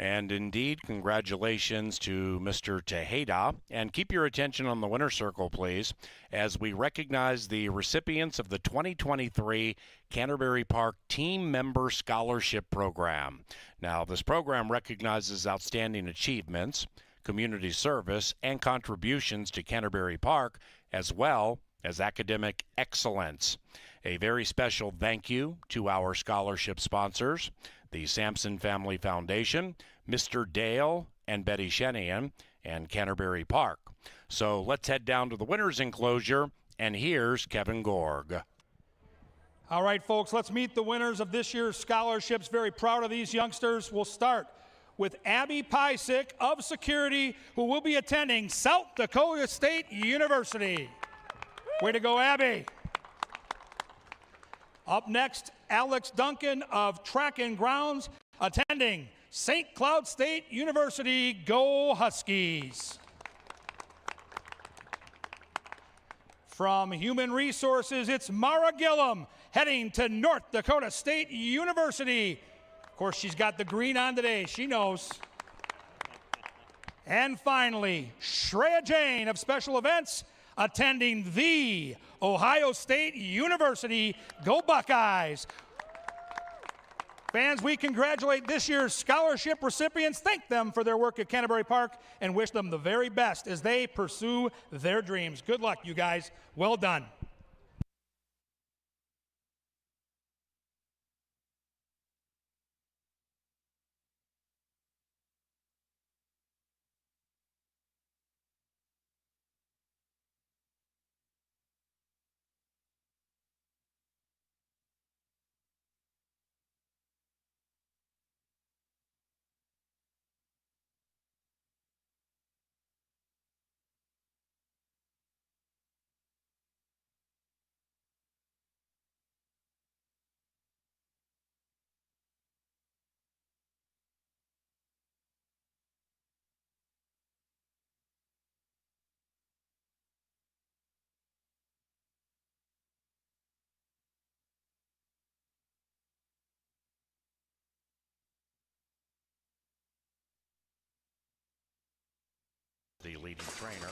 And indeed, congratulations to Mr. Tejeda. And keep your attention on the winner's circle, please, as we recognize the recipients of the 2023 Canterbury Park Team Member Scholarship Program. Now, this program recognizes outstanding achievements, community service, and contributions to Canterbury Park, as well as academic excellence. A very special thank you to our scholarship sponsors, the Sampson Family Foundation, Mr. Dale and Betty Shenian, and Canterbury Park. So let's head down to the winner's enclosure, and here's Kevin Gorg. All right, folks, let's meet the winners of this year's scholarships. Very proud of these youngsters. We'll start with Abby Pysick of Security, who will be attending South Dakota State University. Way to go, Abby. Up next, Alex Duncan of Track and Grounds, attending St. Cloud State University. Go Huskies. From Human Resources, it's Mara Gillum, heading to North Dakota State University. Of course, she's got the green on today. She knows. And finally, Shreya Jain of Special Events, attending the Ohio State University. Go Buckeyes. Fans, we congratulate this year's scholarship recipients, thank them for their work at Canterbury Park, and wish them the very best as they pursue their dreams. Good luck, you guys. Well done. The leading trainer,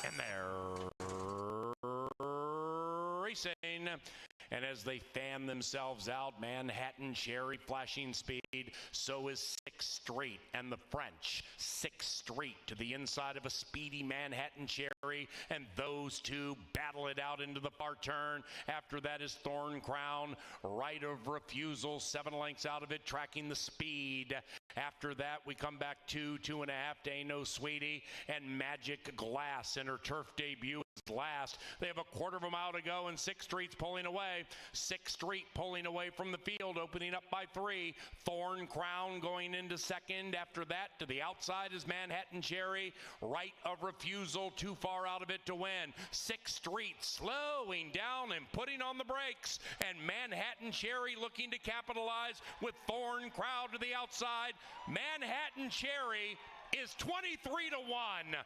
and they're racing. And as they fan themselves out, Manhattan Cherry flashing speed, so is 6th Street and the French. 6th Street to the inside of a speedy Manhattan Cherry, and those two battle it out into the far turn. After that is Thorn Crown, right of refusal, 7 lengths out of it, tracking the speed. After that, we come back to 2.5 to Ain't No Sweetie, and Magic Glass in her turf debut is last. They have a quarter of a mile to go, and 6th Street's pulling away. 6th Street pulling away from the field, opening up by 3. Thorn Crown going into second. After that, to the outside is Manhattan Cherry. Right of refusal, too far out of it to win. 6th Street slowing down and putting on the brakes, and Manhattan Cherry looking to capitalize with Thorn Crown to the outside. Manhattan Cherry is 23 to 1.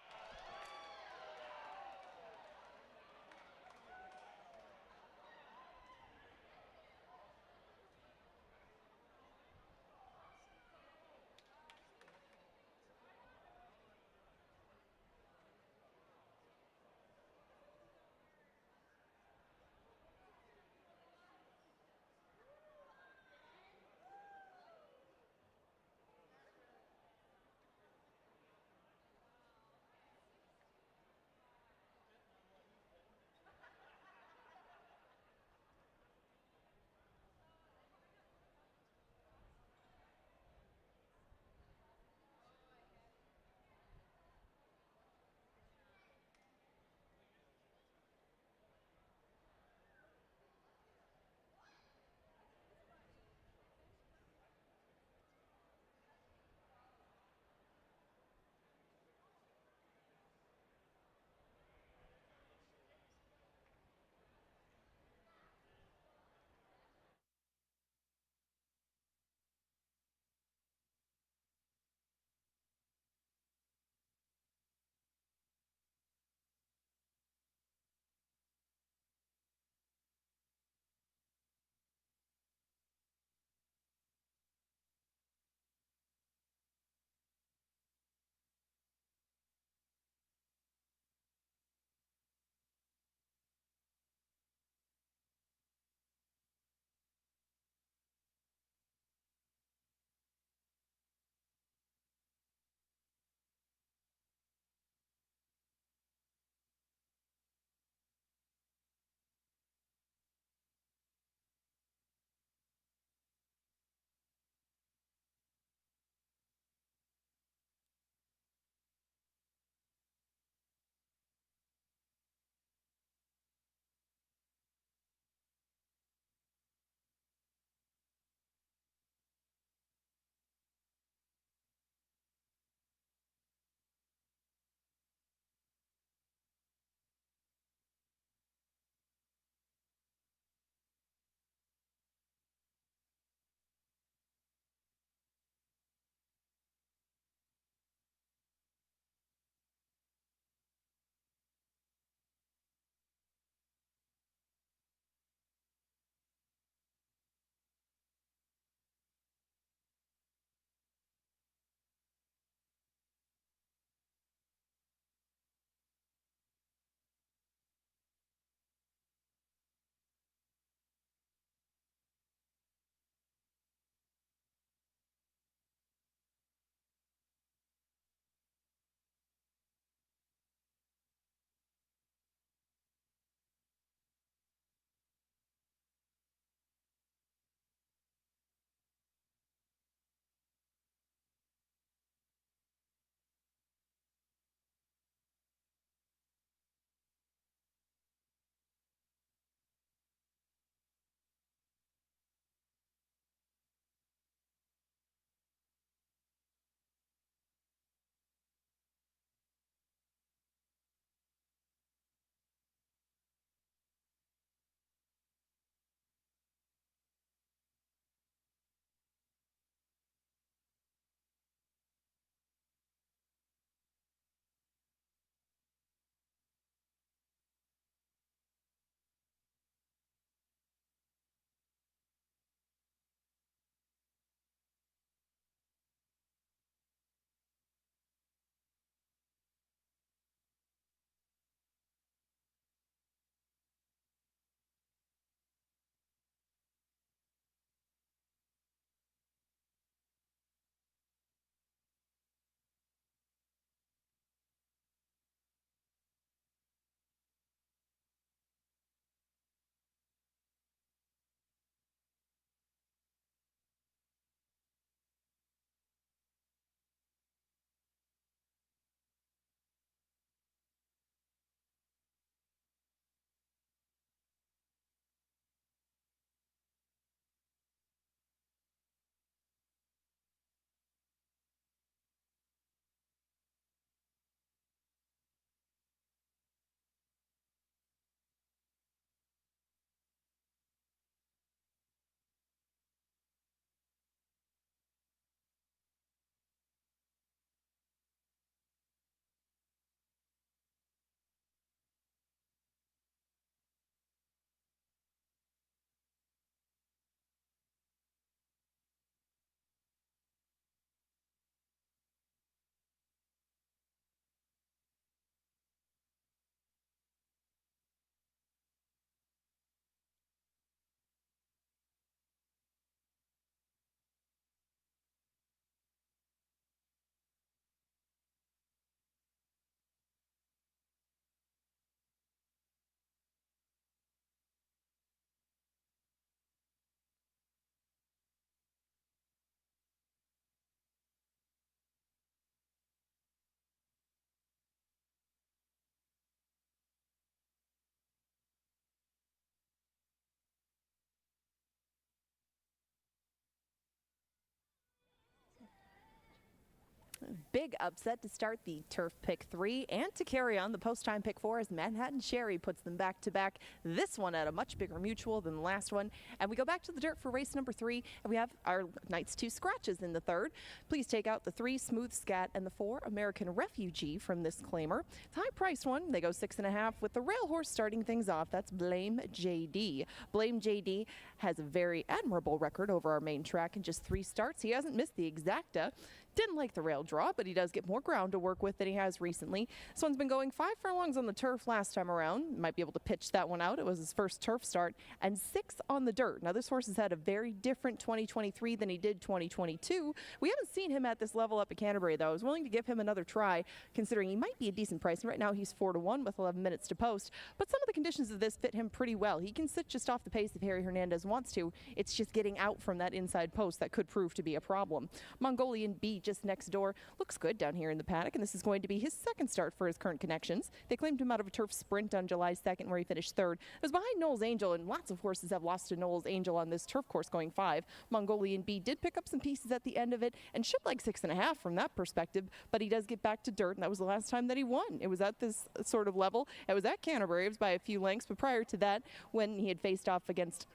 big upset to start the Turf Pick 3 and to carry on the post time Pick 4 as Manhattan Cherry puts them back to back. This one at a much bigger mutual than the last one. And we go back to the dirt for race number 3, and we have our Knight's 2 scratches in the third. Please take out the 3 Smooth Scat and the 4 American Refugee from this claimer. It's a high-priced one. They go 6.5 with the rail horse starting things off. That's Blame JD. Blame JD has a very admirable record over our main track in just 3 starts. He hasn't missed the exacta. Didn't like the rail draw, but he does get more ground to work with than he has recently. This one's been going 5 furlongs on the turf last time around. Might be able to pitch that one out. It was his first turf start, and 6 on the dirt. Now, this horse has had a very different 2023 than he did 2022. We haven't seen him at this level up at Canterbury, though. I was willing to give him another try, considering he might be a decent price. And right now, he's 4-1 with 11 minutes to post. But some of the conditions of this fit him pretty well. He can sit just off the pace if Harry Hernandez wants to. It's just getting out from that inside post that could prove to be a problem. Mongolian B just next door looks good down here in the paddock, and this is going to be his second start for his current connections. They claimed him out of a turf sprint on July 2nd where he finished 3rd. It was behind Knowles Angel, and lots of horses have lost to Knowles Angel on this turf course going 5. Mongolian B did pick up some pieces at the end of it and should like 6.5 from that perspective, but he does get back to dirt, and that was the last time that he won. It was at this sort of level. It was at Canterbury. It was by a few lengths, but prior to that, when he had faced off against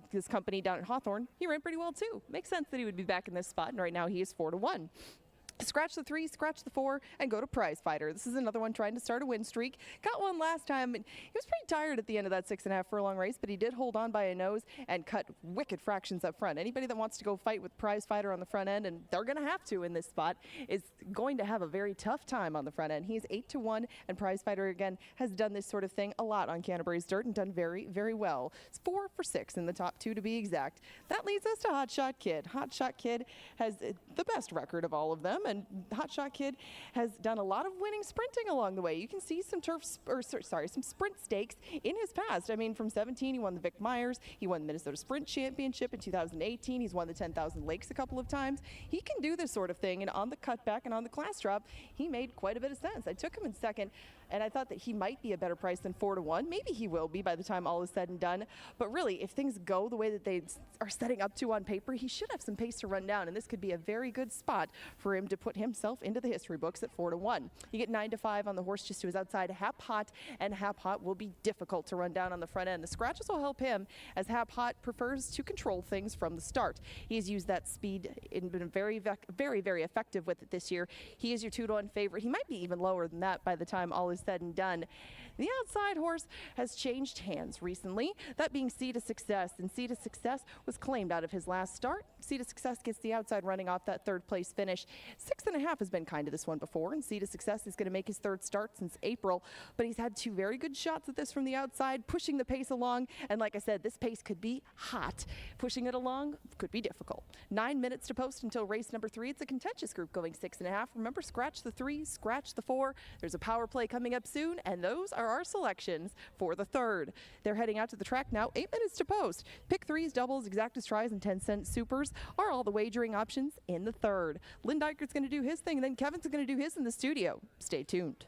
his company down at Hawthorne, he ran pretty well too. Makes sense that he would be back in this spot, and right now he is 4-1. Scratch the 3, scratch the 4, and go to Prize Fighter. This is another one trying to start a win streak. Got one last time, and he was pretty tired at the end of that 6.5 furlong race, but he did hold on by a nose and cut wicked fractions up front. Anybody that wants to go fight with Prize Fighter on the front end, and they're going to have to in this spot, is going to have a very tough time on the front end. He's 8-1, and Prize Fighter, again, has done this sort of thing a lot on Canterbury's dirt and done very, very well. It's 4 for 6 in the top 2 to be exact. That leads us to Hot Shot Kid. Hot Shot Kid has the best record of all of them, and Hot Shot Kid has done a lot of winning sprinting along the way. You can see some some sprint stakes in his past. I mean, from 17, he won the Vic Myers. He won the Minnesota Sprint Championship in 2018. He's won the 10,000 Lakes a couple of times. He can do this sort of thing, and on the cutback and on the class drop, he made quite a bit of sense. I took him in second, and I thought that he might be a better price than 4-1. Maybe he will be by the time all is said and done. But really, if things go the way that they are setting up to on paper, he should have some pace to run down, and this could be a very good spot for him to put himself into the history books at 4-1. You get 9-5 on the horse just to his outside. Hap Hot, and Hap Hot will be difficult to run down on the front end. The scratches will help him, as Hap Hot prefers to control things from the start. He's used that speed and been very, very effective with it this year. He is your 2-1 favorite. He might be even lower than that by the time all is said and done. The outside horse has changed hands recently, that being Sea to Success, and Sea to Success was claimed out of his last start. Sea to Success gets the outside running off that 3rd place finish. 6.5 has been kind of this one before, and Sea to Success is going to make his 3rd start since April, but he's had 2 very good shots at this from the outside, pushing the pace along, and like I said, this pace could be hot. Pushing it along could be difficult. 9 minutes to post until race number 3. It's a contentious group going 6.5. Remember, scratch the 3, scratch the 4. There's a power play coming up soon, and those are our selections for the 3rd. They're heading out to the track now. 8 minutes to post. Pick 3s, doubles, exactas, tries, and 10-cent supers are all the wagering options in the 3rd. Lynn Dykert's going to do his thing, and then Kevin's going to do his in the studio. Stay tuned.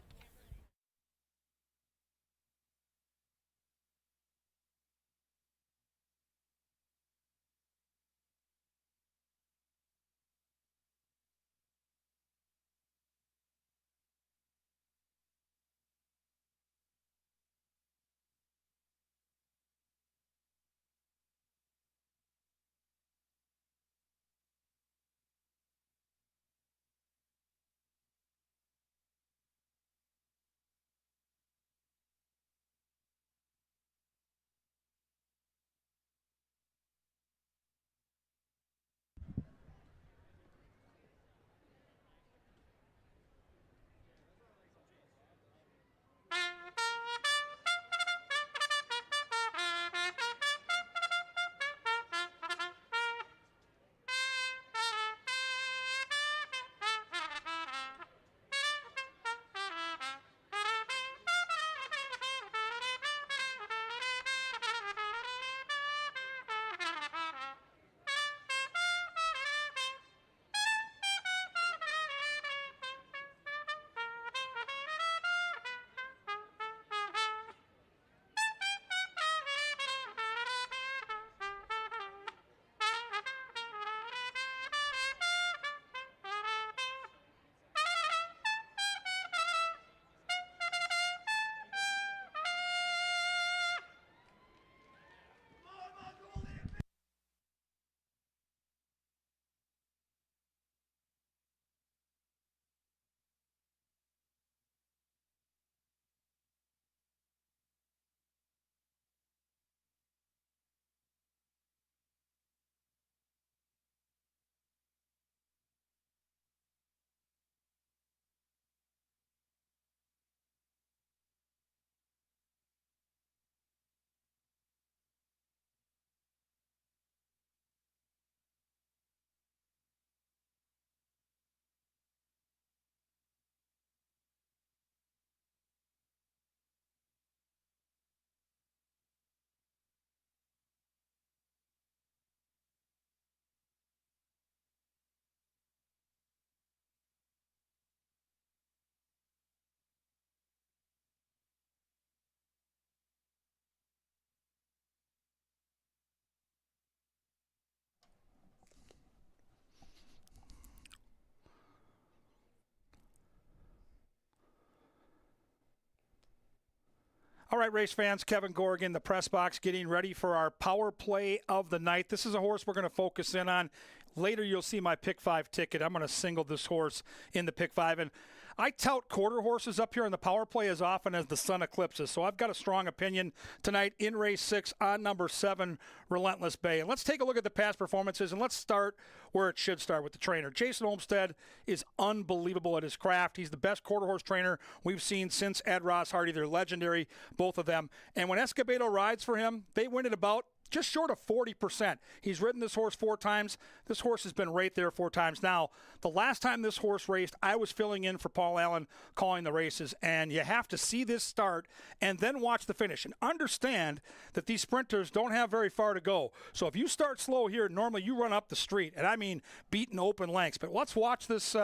All right, race fans, Kevin Gorgan, the press box, getting ready for our power play of the night. This is a horse we're going to focus in on. Later, you'll see my pick 5 ticket. I'm going to single this horse in the pick 5. And I tout quarter horses up here in the power play as often as the sun eclipses. So I've got a strong opinion tonight in race 6 on number 7, Relentless Bay. And let's take a look at the past performances, and let's start where it should start, with the trainer. Jason Olmstead is unbelievable at his craft. He's the best quarter horse trainer we've seen since Ed Ross Hardy. They're legendary, both of them. And when Escobedo rides for him, they win at about just short of 40%. He's ridden this horse 4 times. This horse has been right there 4 times. Now, the last time this horse raced, I was filling in for Paul Allen calling the races, and you have to see this start and then watch the finish and understand that these sprinters don't have very far to go. So if you start slow here, normally you run up the street, and I mean beating open lengths. But let's watch this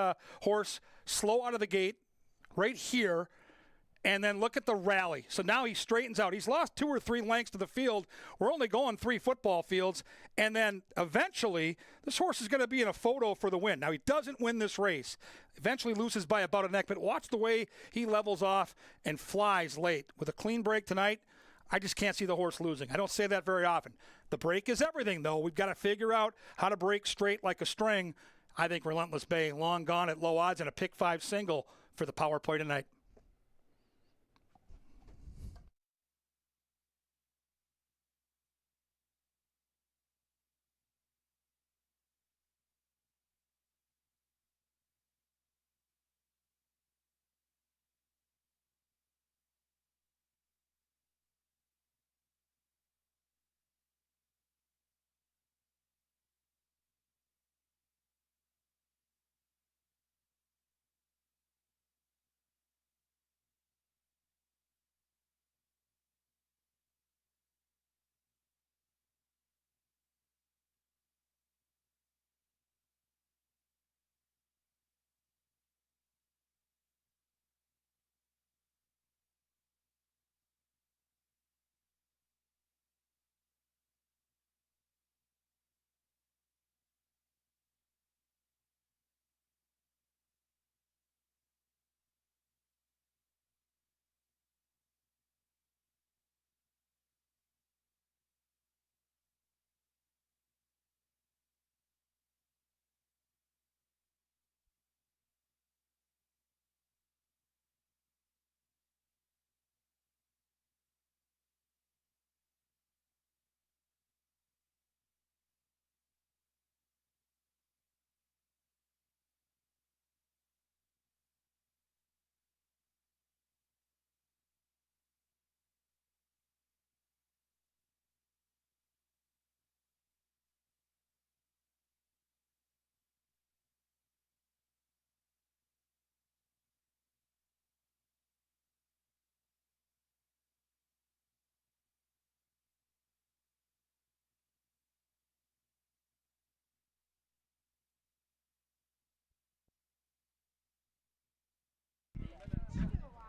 horse slow out of the gate right here, and then look at the rally. So now he straightens out. He's lost 2 or 3 lengths to the field. We're only going 3 football fields. And then eventually, this horse is going to be in a photo for the win. Now, he doesn't win this race. Eventually loses by about a neck. But watch the way he levels off and flies late. With a clean break tonight, I just can't see the horse losing. I don't say that very often. The break is everything, though. We've got to figure out how to break straight like a string. I think Relentless Bay, long gone at low odds, and a pick 5 single for the power play tonight.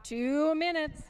Two minutes.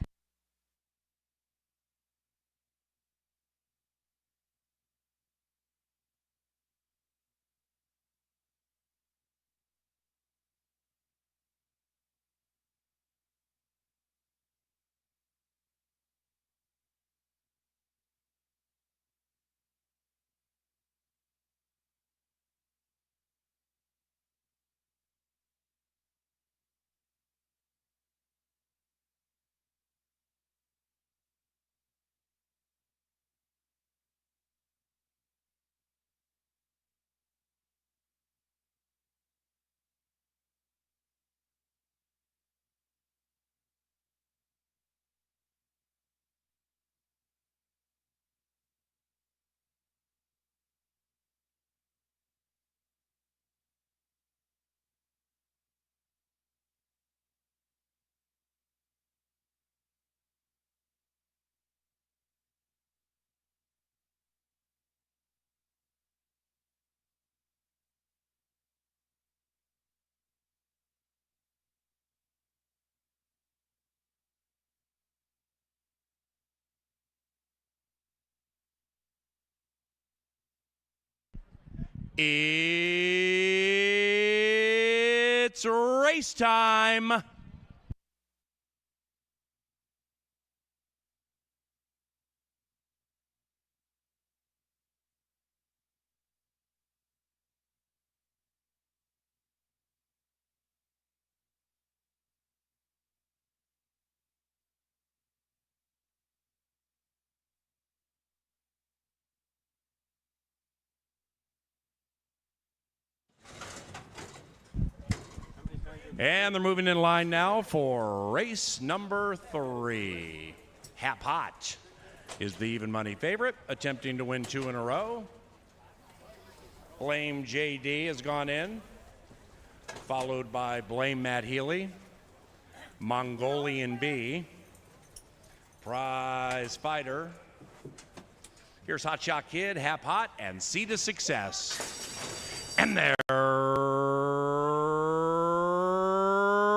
It's race time. And they're moving in line now for race number 3. Hap Hot is the even money favorite, attempting to win 2 in a row. Blame JD has gone in, followed by Blame Matt Healy, Mongolian B, Prize Fighter. Here's Hot Shot Kid, Hap Hot, and See to Success. And they're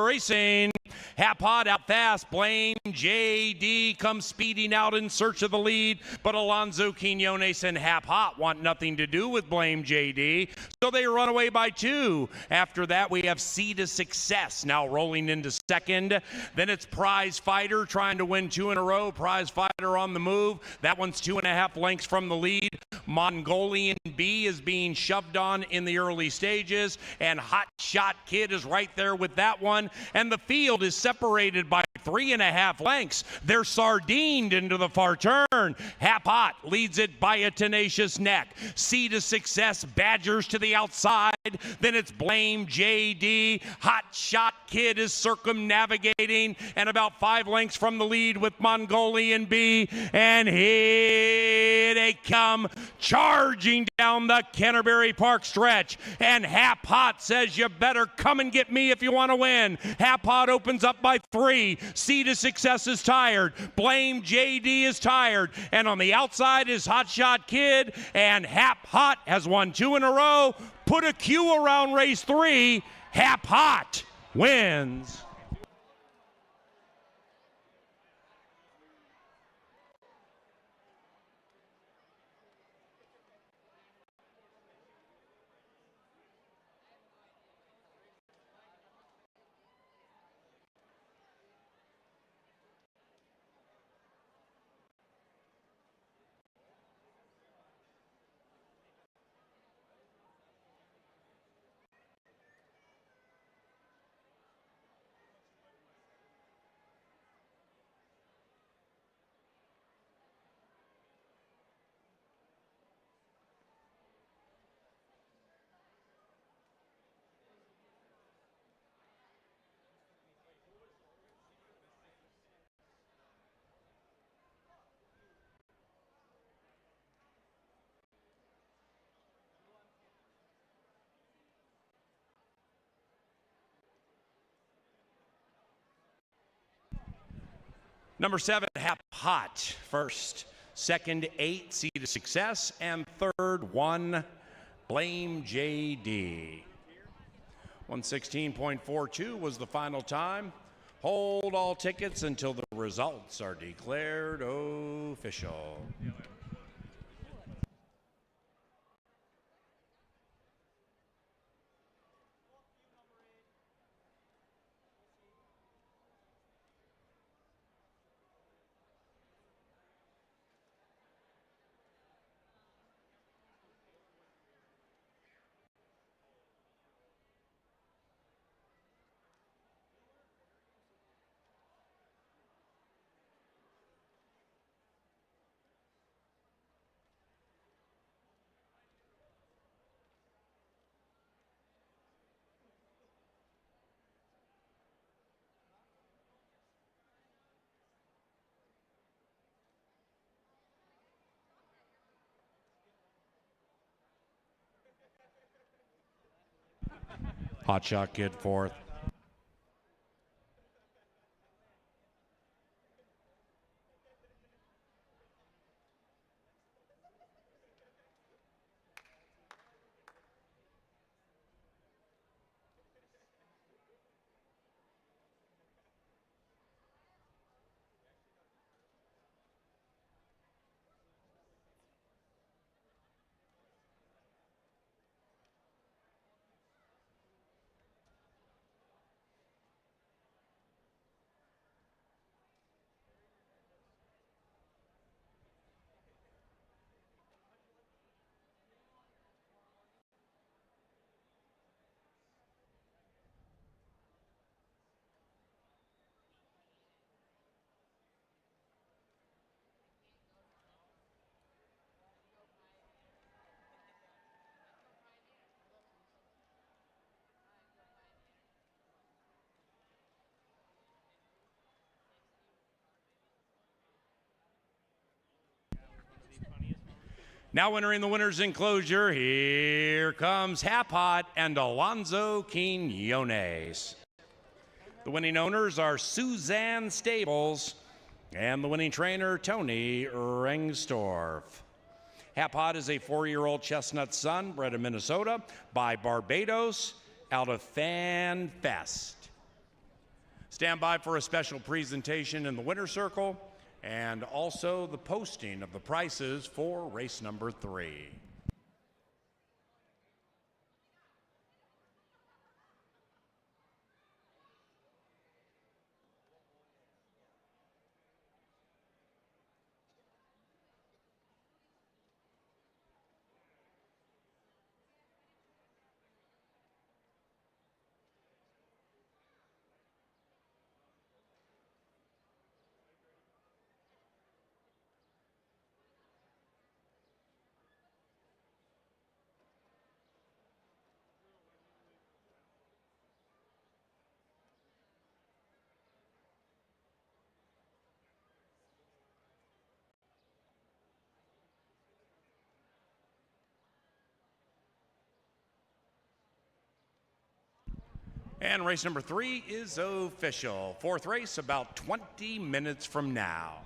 racing. Hap Hot out fast. Blame JD comes speeding out in search of the lead, but Alonzo Quinones and Hap Hot want nothing to do with Blame JD, so they run away by 2. After that, we have See to Success now rolling into second. Then it's Prize Fighter trying to win 2 in a row. Prize Fighter on the move. That one's 2.5 lengths from the lead. Mongolian B is being shoved on in the early stages, and Hot Shot Kid is right there with that one. And the field is separated by 3.5 lengths. They're sardined into the far turn. Hap Hot leads it by a tenacious neck. See to Success, Badgers to the outside. Then it's Blame JD. Hot Shot Kid is circumnavigating and about 5 lengths from the lead with Mongolian B. And here they come, charging down the Canterbury Park stretch. And Hap Hot says, you better come and get me if you want to win. Hap Hot opens up by 3. See to Success is tired. Blame JD is tired. And on the outside is Hot Shot Kid. And Hap Hot has won 2 in a row. Put a Q around race 3. Hap Hot wins. Number 7, Hap Hot. First, second, 8, See to Success. And third, 1, Blame JD. 116.42 was the final time. Hold all tickets until the results are declared official. Hot Shot Kid fourth. Now entering the winner's enclosure, here comes Hap Hot and Alonzo Quinones. The winning owners are Suzanne Stables and the winning trainer, Tony Rengstorff. Hap Hot is a 4-year-old chestnut son bred in Minnesota by Barbados out of Fan Fest. Stand by for a special presentation in the winner's circle and also the posting of the prices for race number 3. And race number 3 is official. 4th race about 20 minutes from now.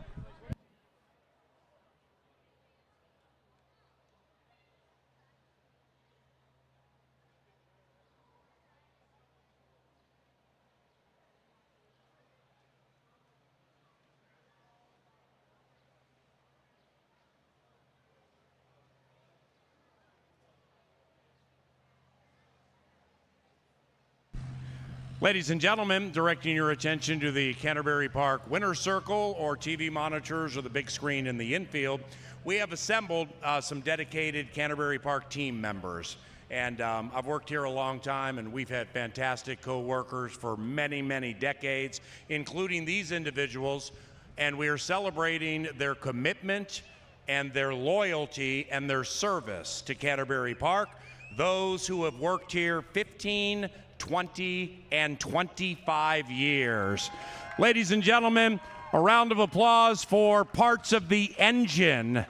Ladies and gentlemen, directing your attention to the Canterbury Park winner's circle or TV monitors or the big screen in the infield, we have assembled some dedicated Canterbury Park team members. And I've worked here a long time, and we've had fantastic co-workers for many, many decades, including these individuals. And we are celebrating their commitment and their loyalty and their service to Canterbury Park. Those who have worked here 15, 20, and 25 years. Ladies and gentlemen, a round of applause for parts of the engine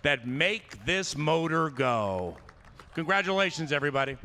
that make this motor go. Congratulations, everybody.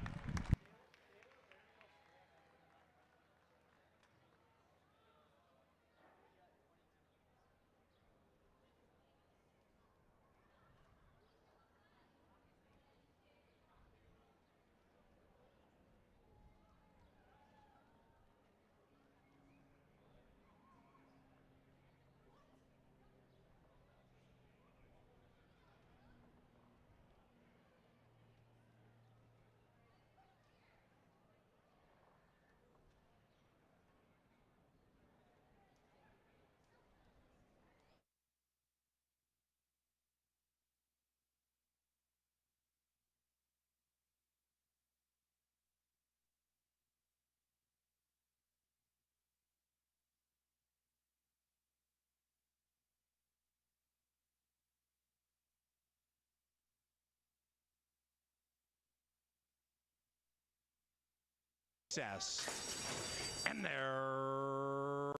And they're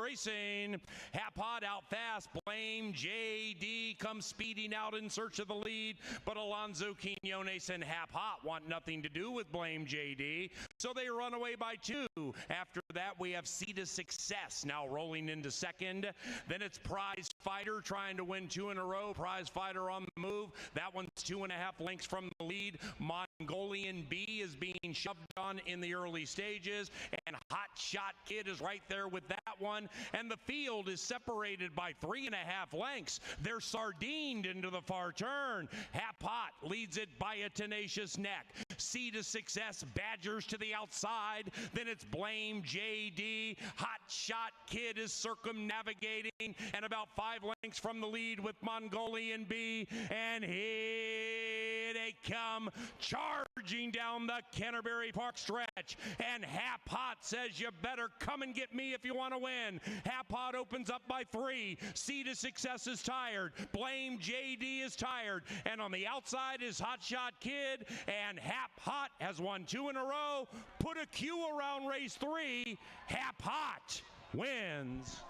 racing. Hap Hot out fast. Blame JD comes speeding out in search of the lead. But Alonzo Quinones and Hap Hot want nothing to do with Blame JD. So they run away by 2. After that, we have C to Success now rolling into second. Then it's Prize Fighter trying to win 2 in a row. Prize Fighter on the move. That one's 2.5 lengths from the lead. Mongolian B is being shoved on in the early stages. And Hot Shot Kid is right there with that one. And the field is separated by 3.5 lengths. They're sardined into the far turn. Hap Hot leads it by a tenacious neck. C to Success, Badgers to the outside. Then it's Blame JD. Hot Shot Kid is circumnavigating and about 5 lengths from the lead with Mongolian B. And here they come, charging down the Canterbury Park stretch. And Hap Hot says, you better come and get me if you want to win. Hap Hot opens up by 3. C to Success is tired. Blame JD is tired. And on the outside is Hot Shot Kid. And Hap Hot has won 2 in a row. Put a Q around race 3. Hap Hot wins.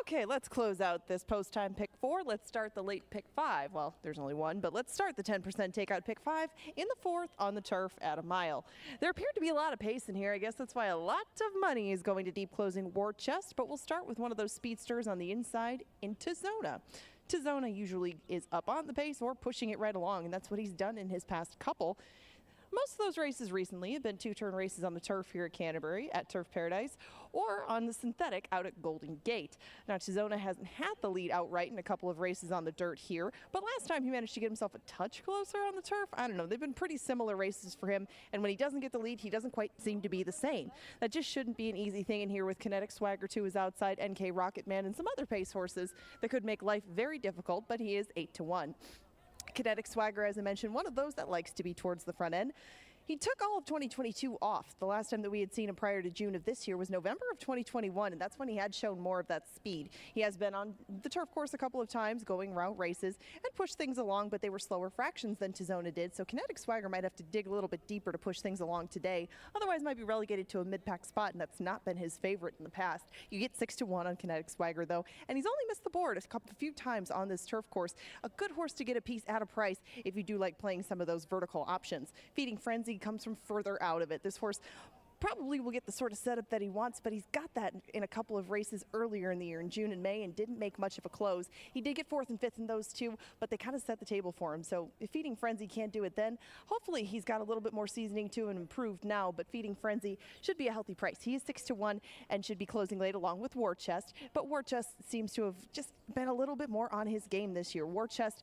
Okay, let's close out this post-time pick 4. Let's start the late pick 5. Well, there's only one, but let's start the 10% takeout pick 5 in the 4th on the turf at a mile. There appeared to be a lot of pace in here. I guess that's why a lot of money is going to deep closing War Chest, but we'll start with one of those speedsters on the inside into Zona. Tizona usually is up on the pace or pushing it right along, and that's what he's done in his past couple. Most of those races recently have been two-turn races on the turf here at Canterbury at Turf Paradise or on the synthetic out at Golden Gate. Now, Tizona hasn't had the lead outright in a couple of races on the dirt here, but last time he managed to get himself a touch closer on the turf. I don't know. They've been pretty similar races for him, and when he doesn't get the lead, he doesn't quite seem to be the same. That just shouldn't be an easy thing in here with Kinetic Swagger to his outside, NK Rocketman, and some other pace horses that could make life very difficult, but he is 8-1. Kinetic Swagger, as I mentioned, one of those that likes to be towards the front end. He took all of 2022 off. The last time that we had seen him prior to June of this year was November of 2021, and that's when he had shown more of that speed. He has been on the turf course a couple of times, going route races, and pushed things along, but they were slower fractions than Tizona did, so Kinetic Swagger might have to dig a little bit deeper to push things along today. Otherwise, might be relegated to a mid-pack spot, and that's not been his favorite in the past. You get 6-1 on Kinetic Swagger, though, and he's only missed the board a few times on this turf course. A good horse to get a piece at a price if you do like playing some of those vertical options. Feeding Frenzy comes from further out of it. This horse probably will get the sort of setup that he wants, but he's got that in a couple of races earlier in the year, in June and May, and didn't make much of a close. He did get 4th and 5th in those two, but they kind of set the table for him. So if Feeding Frenzy can't do it then, hopefully he's got a little bit more seasoning to him, improved now, but Feeding Frenzy should be a healthy price. He is 6-1 and should be closing late along with War Chest, but War Chest seems to have just been a little bit more on his game this year. War Chest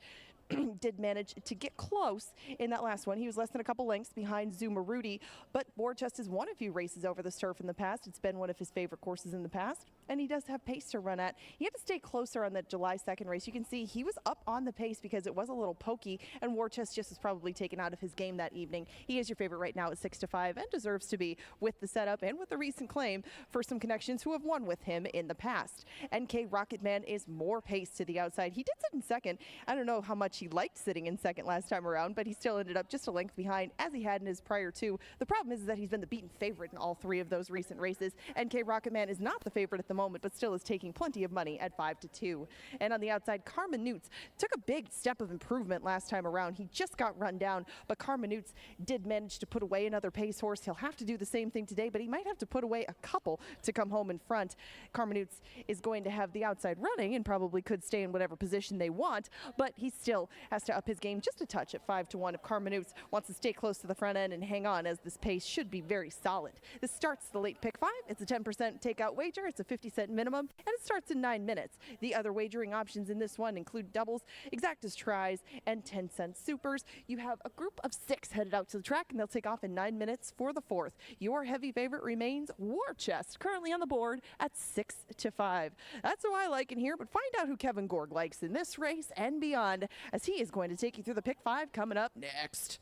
did manage to get close in that last one. He was less than a couple lengths behind Zuma Rudy, but War Chest has won a few races over the turf in the past. It's been one of his favorite courses in the past, and he does have pace to run at. He had to stay closer on that July 2nd race. You can see he was up on the pace because it was a little pokey, and War Chest just was probably taken out of his game that evening. He is your favorite right now at 6-5 and deserves to be with the setup and with the recent claim for some connections who have won with him in the past. NK Rocketman is more pace to the outside. He did sit in second. I don't know how much he liked sitting in second last time around, but he still ended up just a length behind as he had in his prior two. The problem is that he's been the beaten favorite in all three of those recent races. NK Rocketman is not the favorite at the moment, but still is taking plenty of money at 5-2. And on the outside, Karma Newts took a big step of improvement last time around. He just got run down, but Karma Newts did manage to put away another pace horse. He'll have to do the same thing today, but he might have to put away a couple to come home in front. Karma Newts is going to have the outside running and probably could stay in whatever position they want, but he still has to up his game just a touch at 5-1 if Karma Newts wants to stay close to the front end and hang on, as this pace should be very solid. This starts the late pick 5. It's a 10% takeout wager. It's a 50-cent minimum, and it starts in 9 minutes. The other wagering options in this one include doubles, exactas tries, and 10-cent supers. You have a group of 6 headed out to the track, and they'll take off in 9 minutes for the 4th. Your heavy favorite remains War Chest, currently on the board at 6-5. That's who I like in here, but find out who Kevin Gorg likes in this race and beyond, as he is going to take you through the pick 5 coming up next.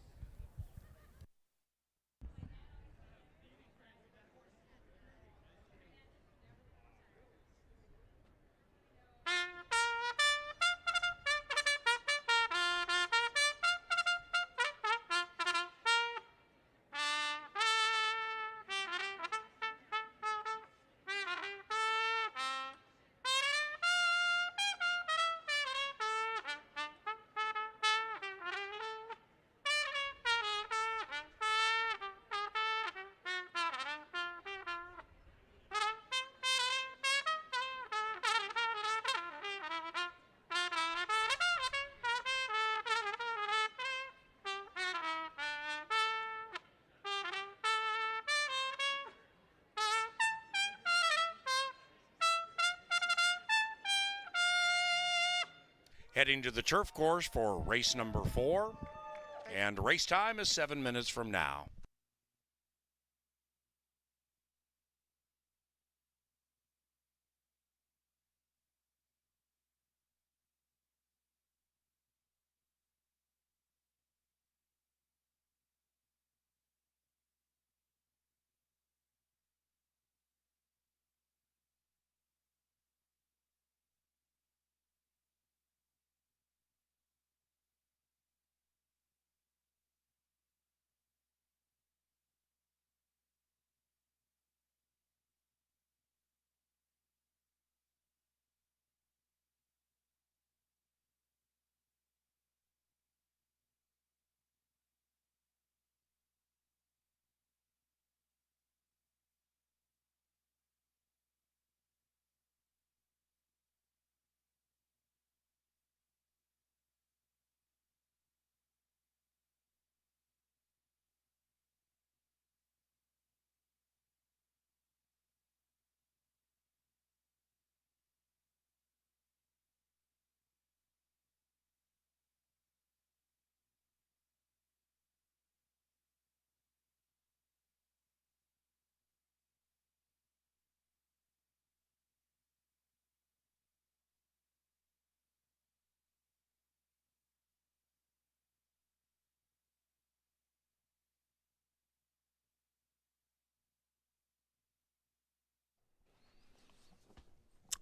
Heading to the turf course for race number 4, and race time is 7 minutes from now.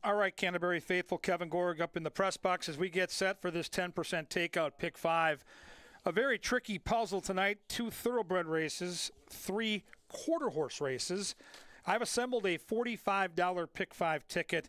All right, Canterbury faithful, Kevin Gorg up in the press box as we get set for this 10% takeout pick 5. A very tricky puzzle tonight. 2 thoroughbred races, 3 quarter horse races. I've assembled a $45 pick 5 ticket.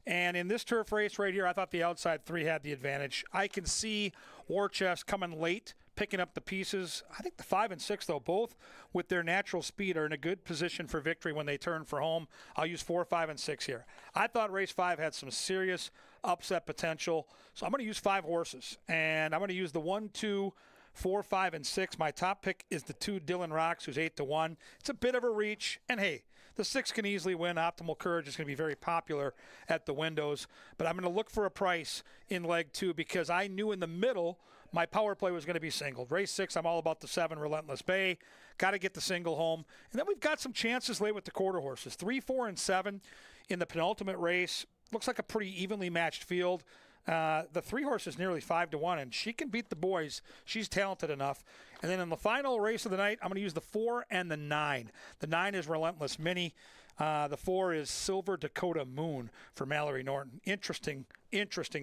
And in this turf race right here, I thought the outside 3 had the advantage. I can see Warchest coming late, picking up the pieces. I think the 5 and 6, though, both with their natural speed are in a good position for victory when they turn for home. I'll use 4, 5, and 6 here. I thought race 5 had some serious upset potential, so I'm going to use 5 horses. And I'm going to use the 1, 2, 4, 5, and 6. My top pick is the 2 Dylan Rocks, who's 8-1. It's a bit of a reach, and hey, the 6 can easily win. Optimal Courage is going to be very popular at the windows, but I'm going to look for a price in leg 2 because I knew in the middle my power play was going to be singled. Race 6, I'm all about the 7 Relentless Bay. Got to get the single home. And then we've got some chances late with the quarter horses. 3, 4, and 7 in the penultimate race. Looks like a pretty evenly matched field. The 3 horse is nearly 5-1, and she can beat the boys. She's talented enough. And then in the final race of the night, I'm going to use the 4 and the 9. The 9 is Relentless Minnie. The 4 is Silver Dakota Moon for Mallory Norton. Interesting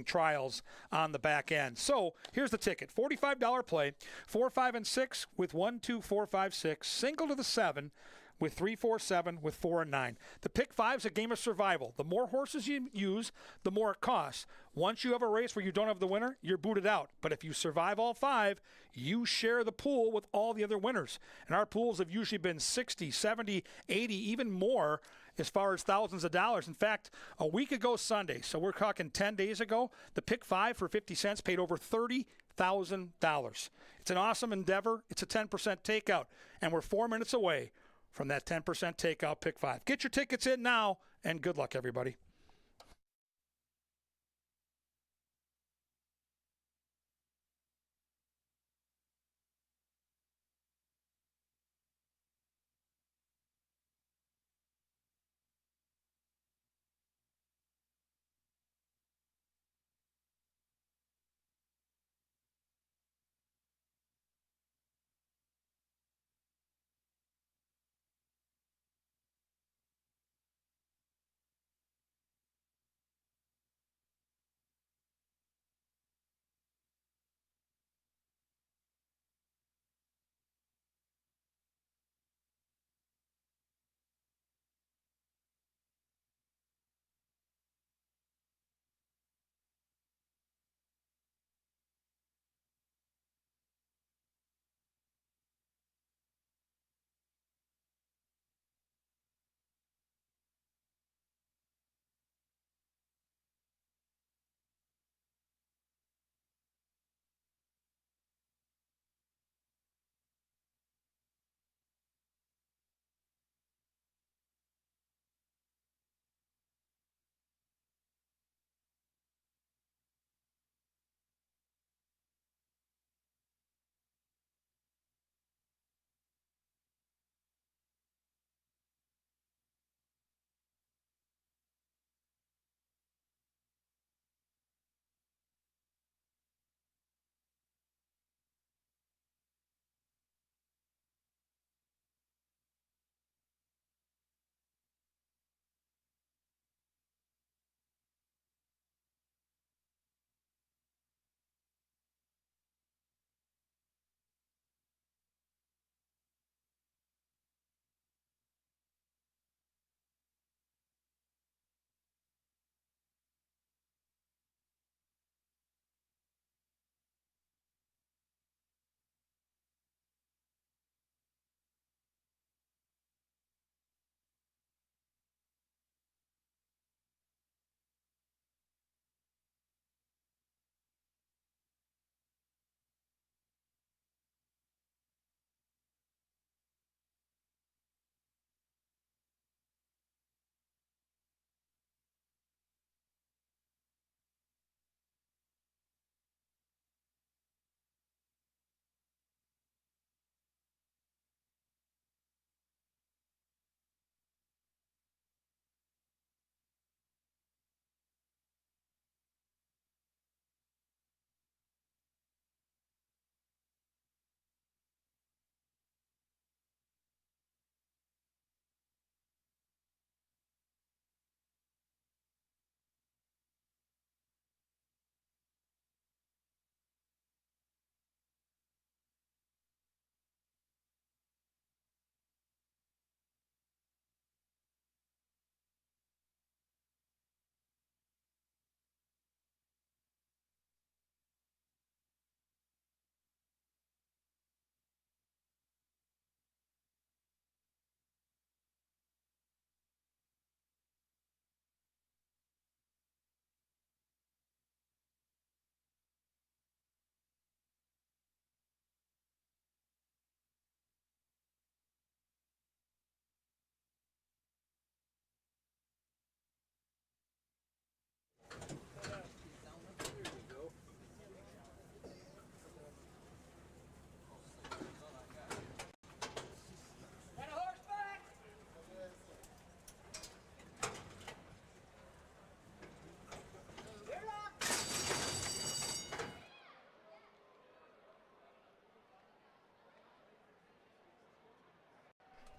trials on the back end. So here's the ticket. $45 play. 4, 5, and 6 with 1, 2, 4, 5, 6. Single to the 7 with 3, 4, 7 with 4 and 9. The pick 5 is a game of survival. The more horses you use, the more it costs. Once you have a race where you don't have the winner, you're booted out. But if you survive all 5, you share the pool with all the other winners. And our pools have usually been 60, 70, 80, even more as far as thousands of dollars. In fact, a week ago Sunday, so we're talking 10 days ago, the pick 5 for 50 cents paid over $30,000. It's an awesome endeavor. It's a 10% takeout. And we're 4 minutes away from that 10% takeout pick 5. Get your tickets in now, and good luck, everybody.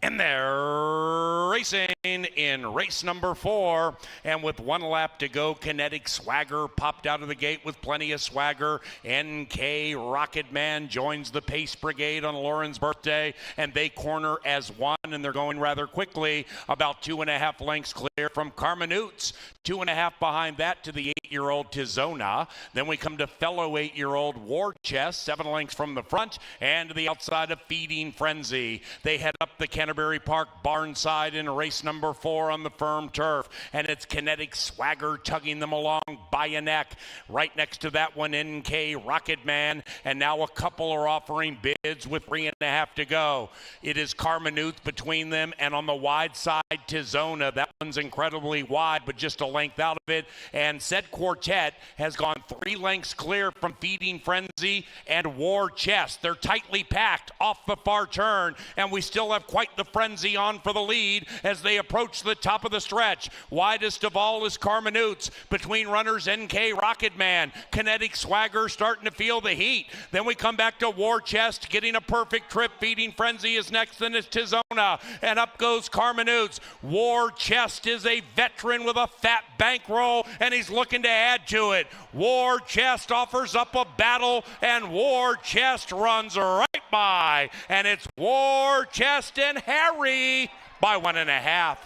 And they're racing in race number 4. And with 1 lap to go, Kinetic Swagger popped out of the gate with plenty of swagger. NK Rocket Man joins the Pace Brigade on Lauren's birthday. And they corner as one, and they're going rather quickly, about 2.5 lengths clear from Carmenutes. 2.5 behind that to the 8-year-old Tizona. Then we come to fellow 8-year-old War Chest, 7 lengths from the front, and to the outside of Feeding Frenzy. They head up the Canterbury Park barnside in race number 4 on the firm turf, and it's Kinetic Swagger tugging them along by a neck. Right next to that one, NK Rocket Man, and now a couple are offering bids with 3.5 to go. It is Carmenute between them, and on the wide side, Tizona. That one's incredibly wide, but just a length out of it, and said Quartet has gone 3 lengths clear from Feeding Frenzy and War Chest. They're tightly packed off the far turn, and we still have quite the frenzy on for the lead as they approach the top of the stretch. Widest of all is Carmenutes. Between runners, NK Rocket Man. Kinetic Swagger starting to feel the heat. Then we come back to War Chest getting a perfect trip. Feeding Frenzy is next, then it's Tizona, and up goes Carmenutes. War Chest is a veteran with a fat bankroll, and he's looking to add to it. War Chest offers up a battle, and War Chest runs right by, and it's War Chest and Harry by 1.5.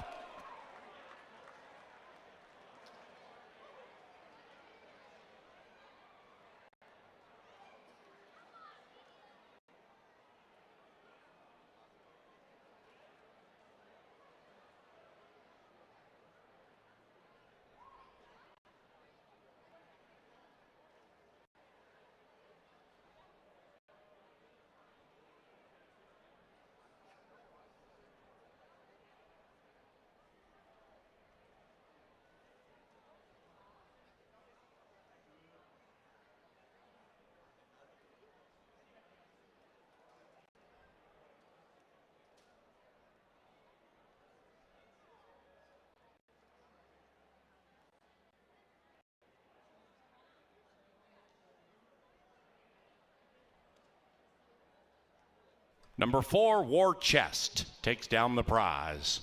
Number 4, War Chest takes down the prize.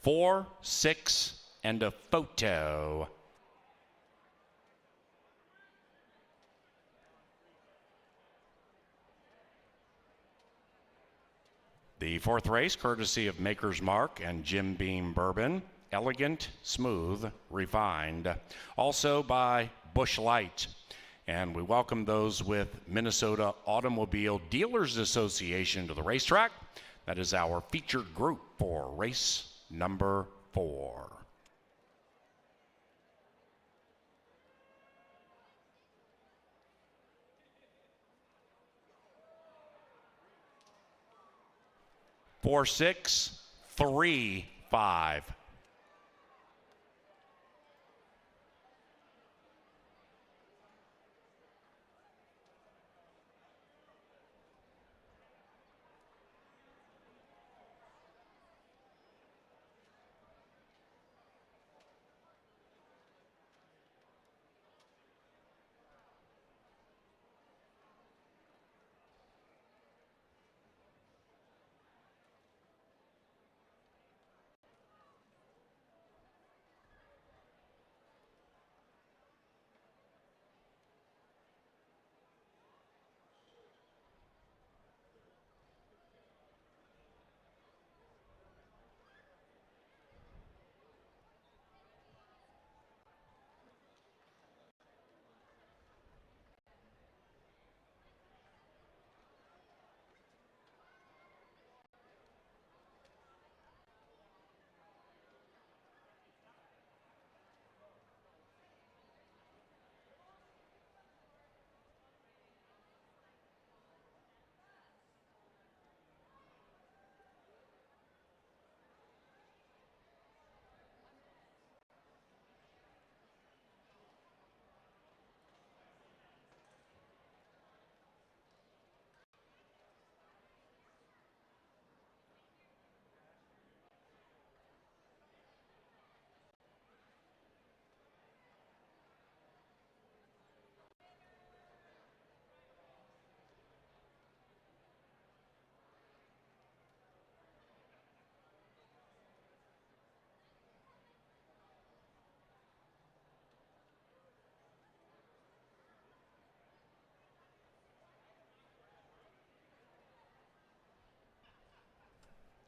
4, 6, and a photo. The 4th race, courtesy of Maker's Mark and Jim Beam Bourbon. Elegant, smooth, refined. Also by Busch Light. And we welcome those with Minnesota Automobile Dealers Association to the racetrack. That is our featured group for race number 4. Four, 6, 3, 5.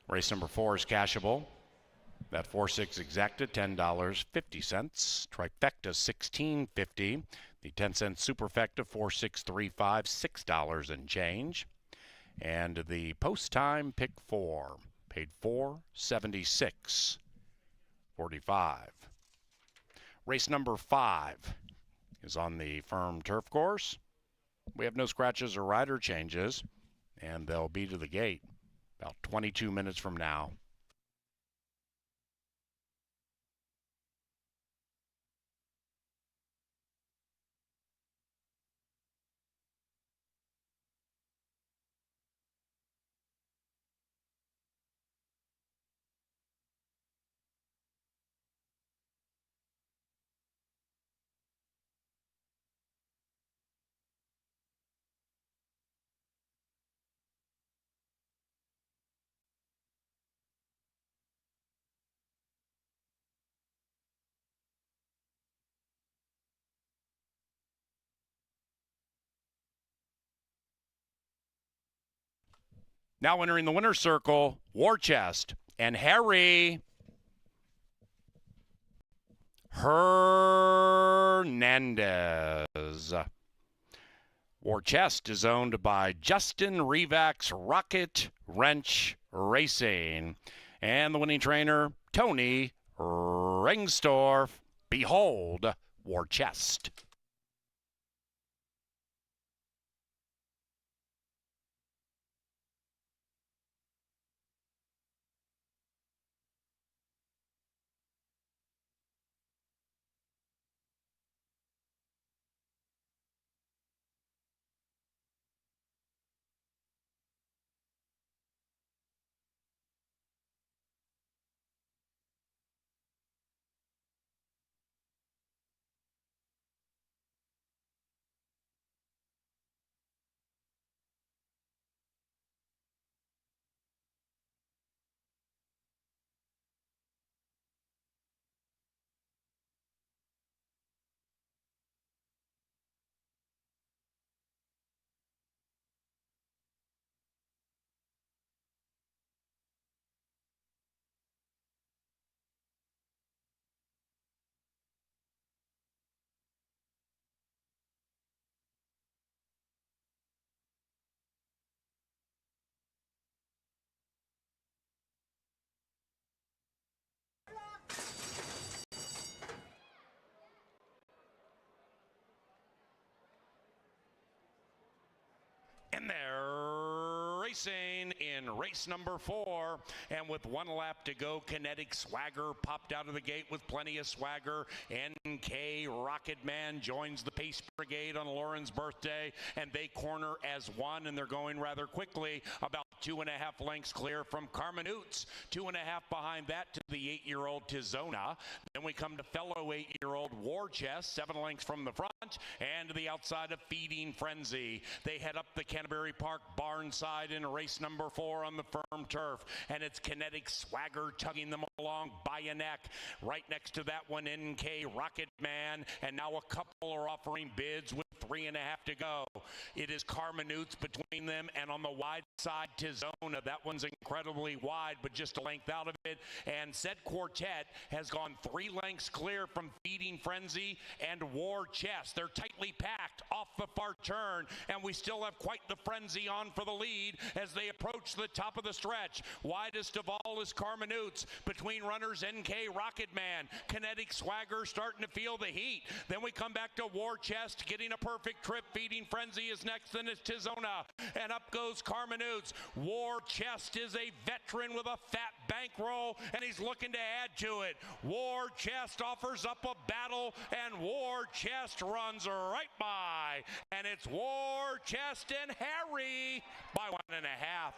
Race number 4 is cashable. That 4-6 exacta, $10.50. Trifecta, $16.50. The 10-cent superfecta, 4-6-3-5, $6 and change. And the post time pick 4 paid $4.76.45. Race number 5 is on the firm turf course. We have no scratches or rider changes, and they'll be to the gate about 22 minutes from now. Now entering the winner's circle, War Chest and Harry Hernandez. War Chest is owned by Justin Revax Rocket Wrench Racing. And the winning trainer, Tony Rengstorff. Behold, War Chest. And they're racing in race number 4, and with 1 lap to go, Kinetic Swagger popped out of the gate with plenty of swagger. NK Rocketman joins the Pace Brigade on Lauren's birthday, and they corner as 1, and they're going rather quickly, about 2.5 lengths clear from Carmen Oots. 2.5 behind that to the 8-year-old Tizona. Then we come to fellow 8-year-old War Chest, 7 lengths from the front, and to the outside of Feeding Frenzy. They head up the Canterbury Park barn side in race number 4 on the firm turf, and it's Kinetic Swagger tugging them along by a neck. Right next to that one, NK Rocketman, and now a couple are offering bids with 3.5 to go. It is Carmen Oots between them, and on the wide side, Tizona. That one's incredibly wide, but just a length out of it. And Said Quartet has gone 3 lengths clear from Feeding Frenzy and War Chest. They're tightly packed off the far turn, and we still have quite the frenzy on for the lead as they approach the top of the stretch. Widest of all is Carmen Oots. Between runners, NK Rocketman. Kinetic Swagger starting to feel the heat. Then we come back to War Chest, getting a perfect trip. Feeding Frenzy is next, then it's Tizona. And up goes Carmen Oots. War Chest is a veteran with a fat bankroll, and he's looking to add to it. War Chest offers up a battle, and War Chest runs right by. And it's War Chest and Harry by 1.5.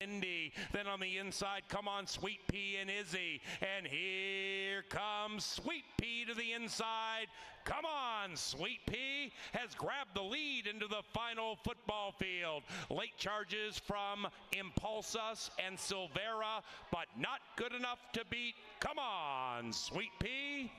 Indy. Then on the inside, come on, Sweet Pea and Izzy. And here comes Sweet Pea to the inside. Come on, Sweet Pea has grabbed the lead into the final football field. Late charges from Impulsus and Silvera, but not good enough to beat. Come on, Sweet Pea.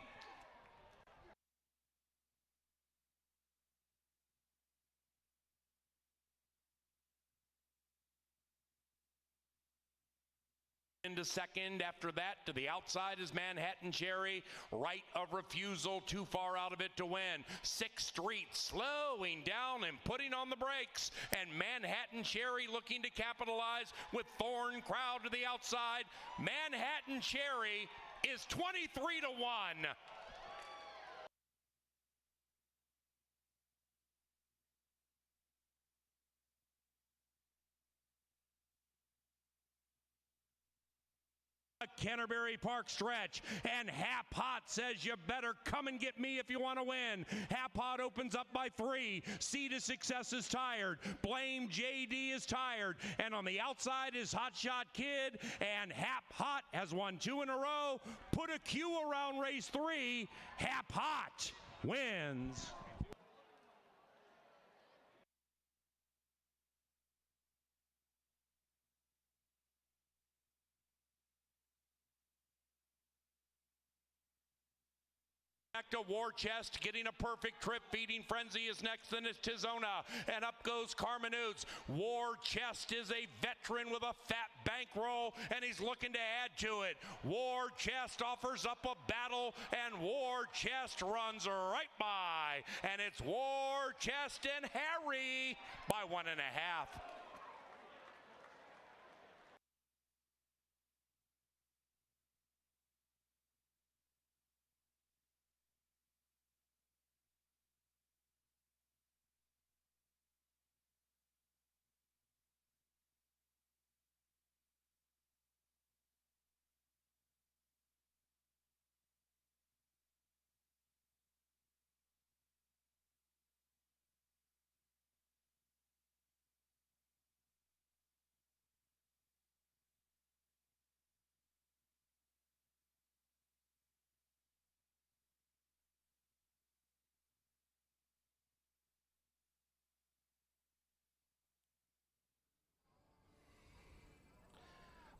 Into second. After that, to the outside is Manhattan Cherry. Right of refusal, too far out of it to win. 6th Street slowing down and putting on the brakes. And Manhattan Cherry looking to capitalize with Thorn Crowd to the outside. Manhattan Cherry is 23 to 1. Canterbury Park stretch, and Hap Hot says you better come and get me if you want to win. Hap Hot opens up by 3. C to Success is tired. Blame JD is tired. And on the outside is Hot Shot Kid, and Hap Hot has won 2 in a row. Put a Q around race 3. Hap Hot wins. Back to War Chest, getting a perfect trip. Feeding Frenzy is next, then it's Tizona, and up goes Carmen Oots. War Chest is a veteran with a fat bankroll, and he's looking to add to it. War Chest offers up a battle, and War Chest runs right by, and it's War Chest and Harry by 1.5.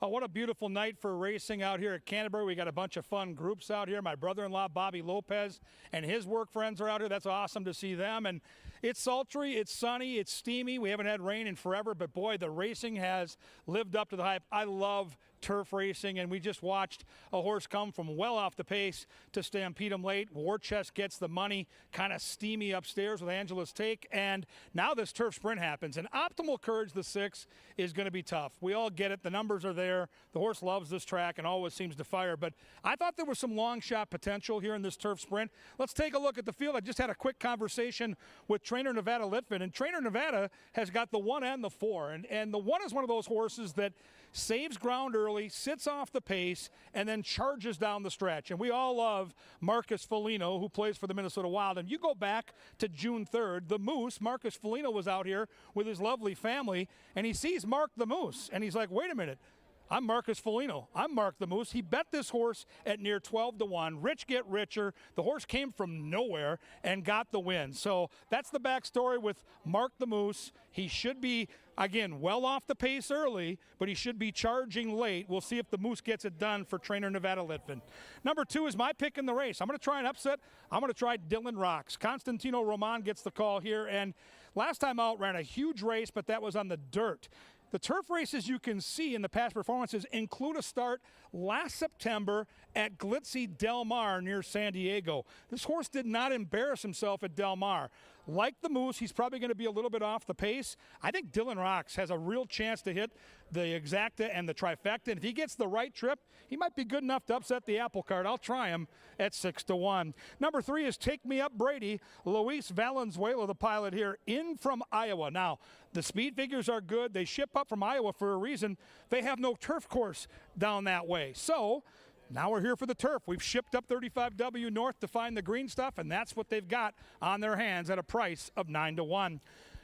Oh, what a beautiful night for racing out here at Canterbury. We got a bunch of fun groups out here. My brother-in-law, Bobby Lopez, and his work friends are out here. That's awesome to see them. And it's sultry, it's sunny, it's steamy. We haven't had rain in forever, but boy, the racing has lived up to the hype. I love turf racing, and we just watched a horse come from well off the pace to stampede him late. War Chest gets the money, kind of steamy upstairs with Angela's Take, and now this turf sprint happens. And Optimal Courage, the 6, is going to be tough. We all get it. The numbers are there. The horse loves this track and always seems to fire, but I thought there was some long shot potential here in this turf sprint. Let's take a look at the field. I just had a quick conversation with trainer Nevada Litvin, and trainer Nevada has got the 1 and the 4, and the 1 is one of those horses that saves ground early, sits off the pace, and then charges down the stretch. And we all love Marcus Foligno, who plays for the Minnesota Wild. And you go back to June 3rd, the Moose, Marcus Foligno was out here with his lovely family, and he sees Mark the Moose, and he's like, wait a minute. I'm Marcus Foligno. I'm Mark the Moose. He bet this horse at near 12 to 1. Rich get richer. The horse came from nowhere and got the win. So that's the backstory with Mark the Moose. He should be, again, well off the pace early, but he should be charging late. We'll see if the Moose gets it done for trainer Nevada Litvin. Number 2 is my pick in the race. I'm going to try an upset. I'm going to try Dylan Rocks. Constantino Roman gets the call here, and last time out ran a huge race, but that was on the dirt. The turf races you can see in the past performances include a start last September at Glitzy Del Mar near San Diego. This horse did not embarrass himself at Del Mar. Like the Moose, he's probably going to be a little bit off the pace. I think Dylan Rocks has a real chance to hit the exacta and the trifecta. And if he gets the right trip, he might be good enough to upset the apple cart. I'll try him at 6 to 1. Number 3 is Take Me Up Brady. Luis Valenzuela, the pilot here, in from Iowa. Now, the speed figures are good. They ship up from Iowa for a reason. They have no turf course down that way. So now we're here for the turf. We've shipped up 35W North to find the green stuff, and that's what they've got on their hands at a price of 9 to 1.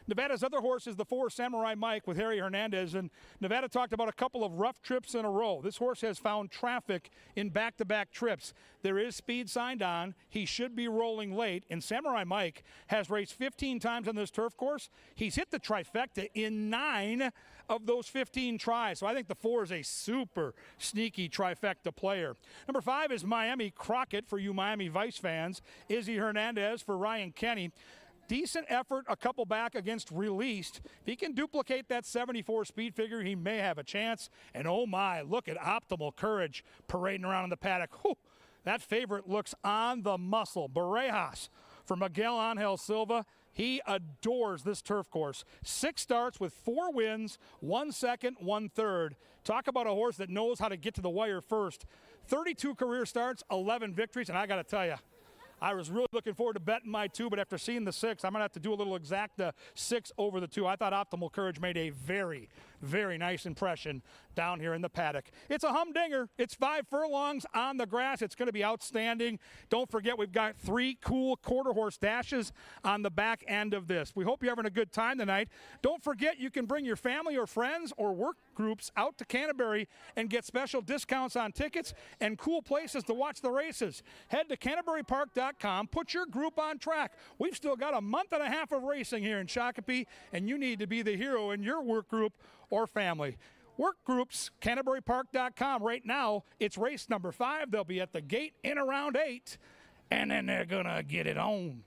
Nevada's other horse is the 4 Samurai Mike with Harry Hernandez, and Nevada talked about a couple of rough trips in a row. This horse has found traffic in back-to-back trips. There is speed signed on. He should be rolling late, and Samurai Mike has raced 15 times on this turf course. He's hit the trifecta in 9 of those 15 tries, so I think the 4 is a super sneaky trifecta player. Number 5 is Miami Crockett for you Miami Vice fans. Izzy Hernandez for Ryan Kenny. Decent effort a couple back against Released. If he can duplicate that 74 speed figure, he may have a chance. And oh my, look at Optimal Courage parading around in the paddock. Whew, that favorite looks on the muscle. Barajas for Miguel Angel Silva. He adores this turf course. 6 starts with 4 wins, 1 second, 1 third. Talk about a horse that knows how to get to the wire first. 32 career starts, 11 victories, and I got to tell you, I was really looking forward to betting my 2, but after seeing the 6, I'm going to have to do a little exacta 6 over the 2. I thought Optimal Courage made a very, very nice impression down here in the paddock. It's a humdinger. It's 5 furlongs on the grass. It's going to be outstanding. Don't forget, we've got 3 cool quarter horse dashes on the back end of this. We hope you're having a good time tonight. Don't forget, you can bring your family or friends or work groups out to Canterbury and get special discounts on tickets and cool places to watch the races. Head to CanterburyPark.com. Put your group on track. We've still got a month and a half of racing here in Shakopee, and you need to be the hero in your work group or family. Work groups, CanterburyPark.com. Right now, it's race number 5. They'll be at the gate in around 8, and then they're going to get it on.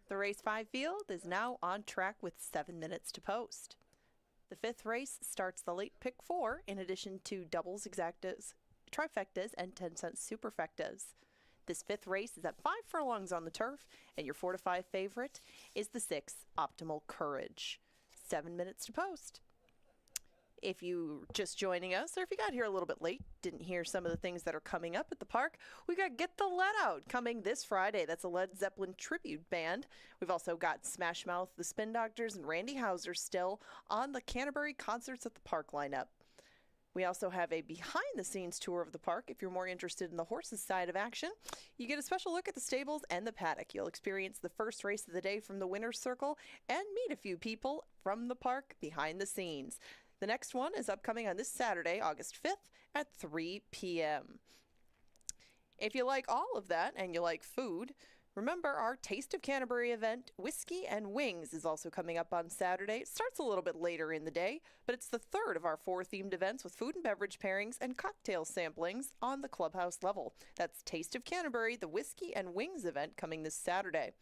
The race 5 field is now on track with 7 minutes to post. The 5th race starts the late pick 4 in addition to doubles, exactas, trifectas, and 10-cent superfectas. This 5th race is at 5 furlongs on the turf, and your 4 to 5 favorite is the 6 Optimal Courage. 7 minutes to post. If you just joining us, or if you got here a little bit late, didn't hear some of the things that are coming up at the park, we got Get the Let Out coming this Friday. That's a Led Zeppelin tribute band. We've also got Smash Mouth, the Spin Doctors, and Randy Houser still on the Canterbury Concerts at the Park lineup. We also have a behind-the-scenes tour of the park. If you're more interested in the horses side of action, you get a special look at the stables and the paddock. You'll experience the first race of the day from the winner's circle and meet a few people from the park behind the scenes. The next one is upcoming on this Saturday, August 5th at 3 p.m. If you like all of that and you like food, remember our Taste of Canterbury event, Whiskey and Wings, is also coming up on Saturday. It starts a little bit later in the day, but it's the 3rd of our 4 themed events with food and beverage pairings and cocktail samplings on the clubhouse level. That's Taste of Canterbury, the Whiskey and Wings event coming this Saturday.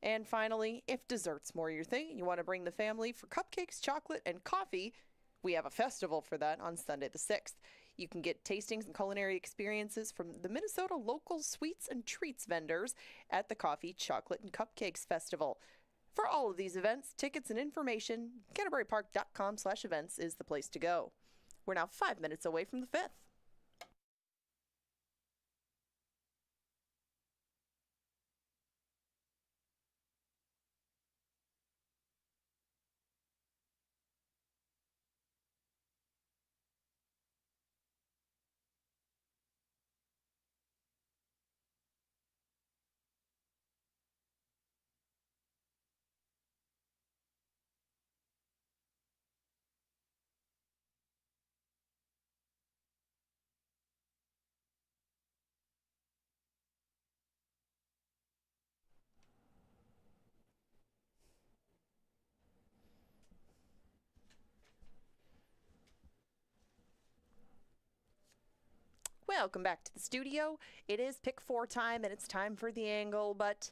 And finally, if dessert's more your thing and you want to bring the family for cupcakes, chocolate, and coffee, we have a festival for that on Sunday the 6th. You can get tastings and culinary experiences from the Minnesota local sweets and treats vendors at the Coffee, Chocolate, and Cupcakes Festival. For all of these events, tickets, and information, CanterburyPark.com/events is the place to go. We're now 5 minutes away from the 5th. Welcome back to the studio. It is pick 4 time, and it's time for the angle, but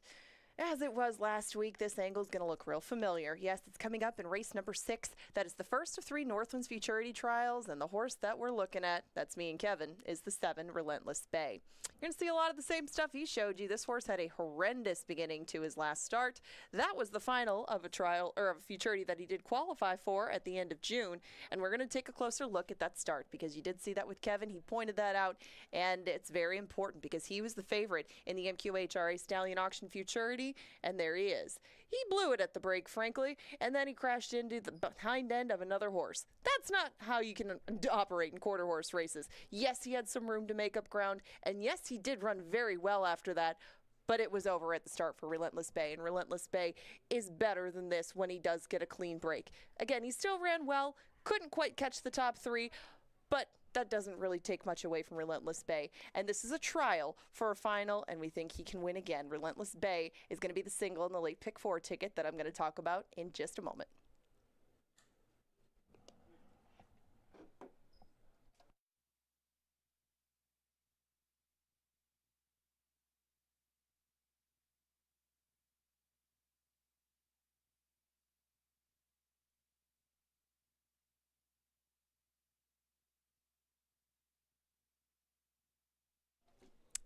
as it was last week, this angle is going to look real familiar. Yes, it's coming up in race number 6. That is the first of 3 Northlands Futurity Trials, and the horse that we're looking at, that's me and Kevin, is the 7 Relentless Bay. You're going to see a lot of the same stuff he showed you. This horse had a horrendous beginning to his last start. That was the final of a trial, or of a futurity that he did qualify for at the end of June, and we're going to take a closer look at that start because you did see that with Kevin. He pointed that out, and it's very important because he was the favorite in the MQHRA Stallion Auction Futurity, and there he is. He blew it at the break, frankly, and then he crashed into the hind end of another horse. That's not how you can operate in quarter horse races. Yes, he had some room to make up ground, and yes, he did run very well after that, but it was over at the start for Relentless Bay, and Relentless Bay is better than this when he does get a clean break. Again, he still ran well, couldn't quite catch the top 3, but that doesn't really take much away from Relentless Bay. And this is a trial for a final, and we think he can win again. Relentless Bay is going to be the single in the late pick 4 ticket that I'm going to talk about in just a moment.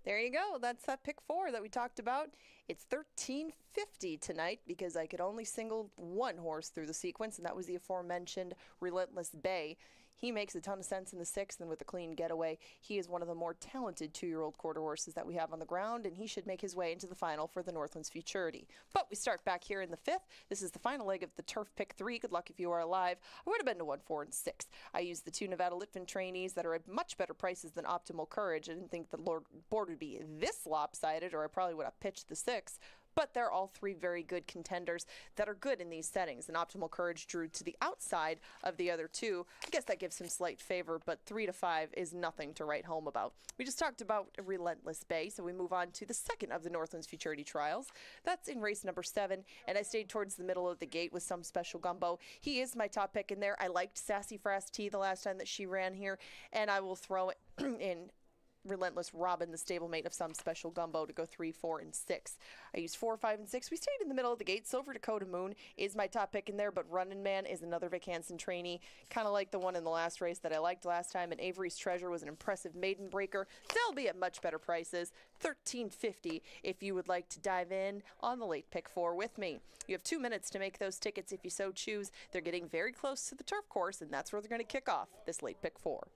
There you go. That's that pick 4 that we talked about. It's $13.50 tonight because I could only single one horse through the sequence, and that was the aforementioned Relentless Bay. He makes a ton of sense in the 6th, and with a clean getaway, he is one of the more talented 2-year-old quarter horses that we have on the ground, and he should make his way into the final for the Northlands Futurity. But we start back here in the 5th. This is the final leg of the Turf Pick 3. Good luck if you are alive. I would have been to 1, 4, and 6. I used the 2 Nevada Litvin trainees that are at much better prices than Optimal Courage. I didn't think the board would be this lopsided, or I probably would have pitched the 6. But they're all 3 very good contenders that are good in these settings. And Optimal Courage drew to the outside of the other 2. I guess that gives him slight favor, but 3 to 5 is nothing to write home about. We just talked about Relentless Bay, so we move on to the 2nd of the Northlands Futurity Trials. That's in race number 7, and I stayed towards the middle of the gate with Some Special Gumbo. He is my top pick in there. I liked Sassy Frast T the last time that she ran here, and I will throw it in Relentless Robin, the stablemate of Some Special Gumbo, to go 3, 4, and 6. I used 4, 5, and 6. We stayed in the middle of the gate. Silver Dakota Moon is my top pick in there, but Runnin' Man is another Vic Hansen trainee, kind of like the one in the last race that I liked last time, and Avery's Treasure was an impressive maiden breaker. They'll be at much better prices, $13.50 if you would like to dive in on the late pick 4 with me. You have 2 minutes to make those tickets if you so choose. They're getting very close to the turf course, and that's where they're going to kick off this late pick 4.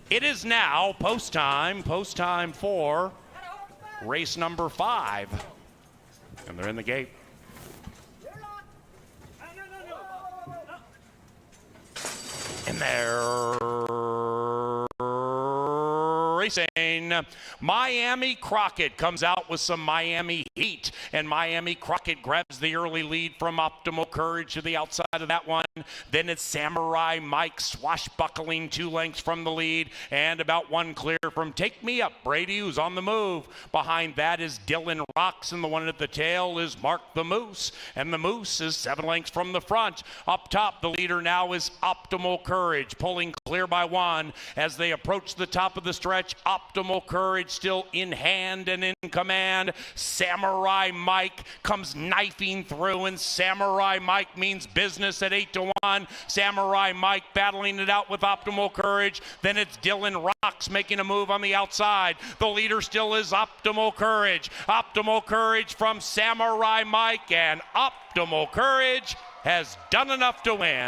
It is now post time for race number 5. And they're in the gate. And they're racing. Miami Crockett comes out with some Miami heat, and Miami Crockett grabs the early lead from Optimal Courage to the outside of that one. Then it's Samurai Mike swashbuckling 2 lengths from the lead and about 1 clear from Take Me Up, Brady, who's on the move. Behind that is Dylan Rocks, and the one at the tail is Mark the Moose. And the Moose is 7 lengths from the front. Up top, the leader now is Optimal Courage, pulling clear by 1 as they approach the top of the stretch. Optimal Courage still in hand and in command. Samurai Mike comes knifing through, and Samurai Mike means business at 8-1. Samurai Mike battling it out with Optimal Courage. Then it's Dylan Rocks making a move on the outside. The leader still is Optimal Courage. Optimal Courage from Samurai Mike, and Optimal Courage has done enough to win.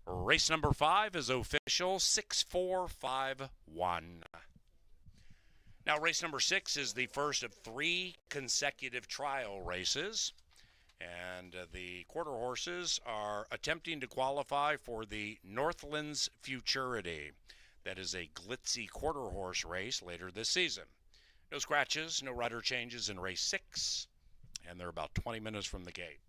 Race number 5 is official, 6-4-5-1. Now, race number 6 is the first of 3 consecutive trial races. And the quarter horses are attempting to qualify for the Northlands Futurity. That is a glitzy quarter horse race later this season. No scratches, no rider changes in race 6. And they're about 20 minutes from the gate.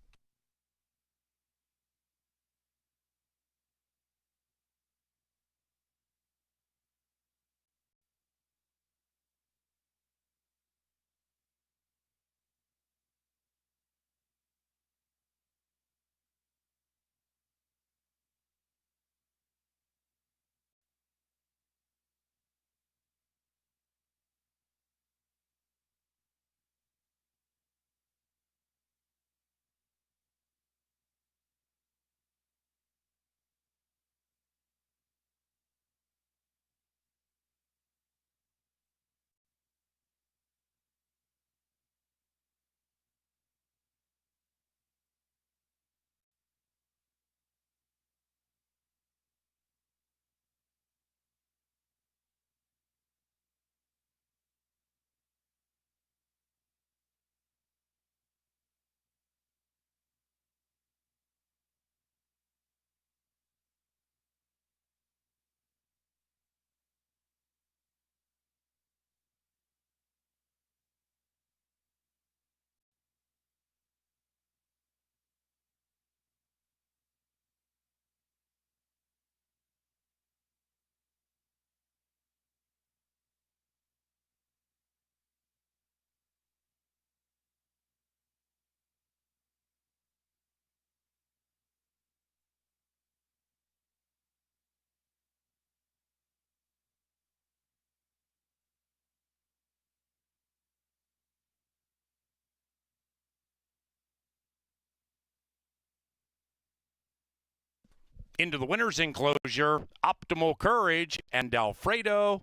Into the winner's enclosure, Optimal Courage and Alfredo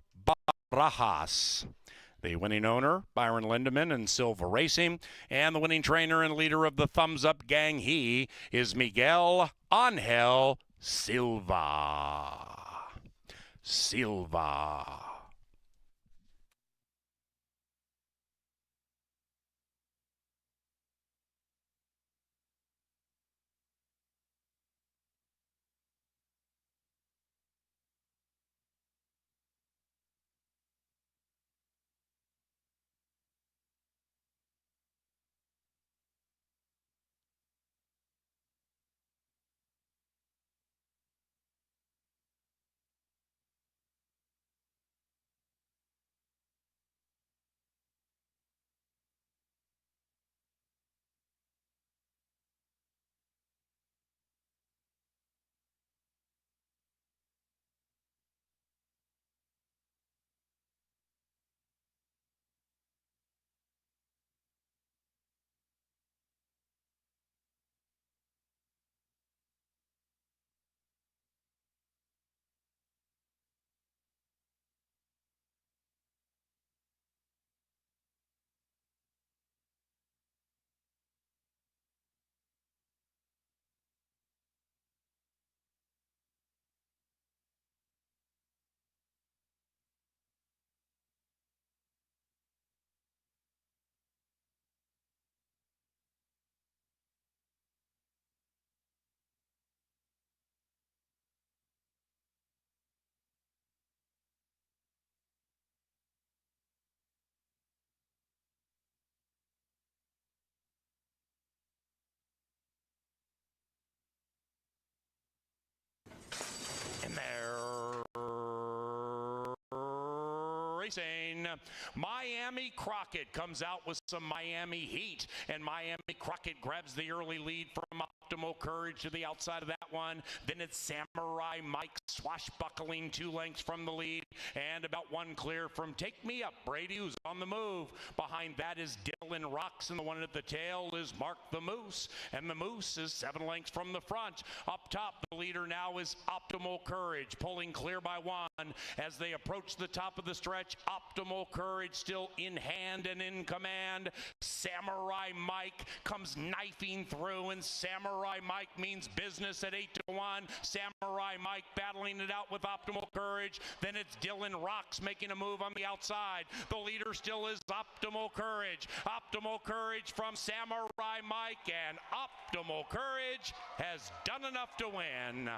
Barajas. The winning owner, Byron Lindemann and Silva Racing, and the winning trainer and leader of the Thumbs Up Gang, he is Miguel Angel Silva. In there, racing. Miami Crockett comes out with some Miami heat, and Miami Crockett grabs the early lead from Optimal Courage to the outside of that one. Then it's Samurai Mike swashbuckling 2 lengths from the lead, and about 1 clear from Take Me Up, Brady, who's on the move. Behind that is Dylan Rocks, and the one at the tail is Mark the Moose, and the Moose is 7 lengths from the front. Up top, the leader now is Optimal Courage, pulling clear by 1 as they approach the top of the stretch. Optimal Courage still in hand and in command. Samurai Mike comes knifing through, and Samurai Mike means business at 8-1. Samurai Mike battling it out with Optimal Courage. Then it's Dylan Rocks making a move on the outside. The leader still is Optimal Courage. Optimal Courage from Samurai Mike, and Optimal Courage has done enough to win.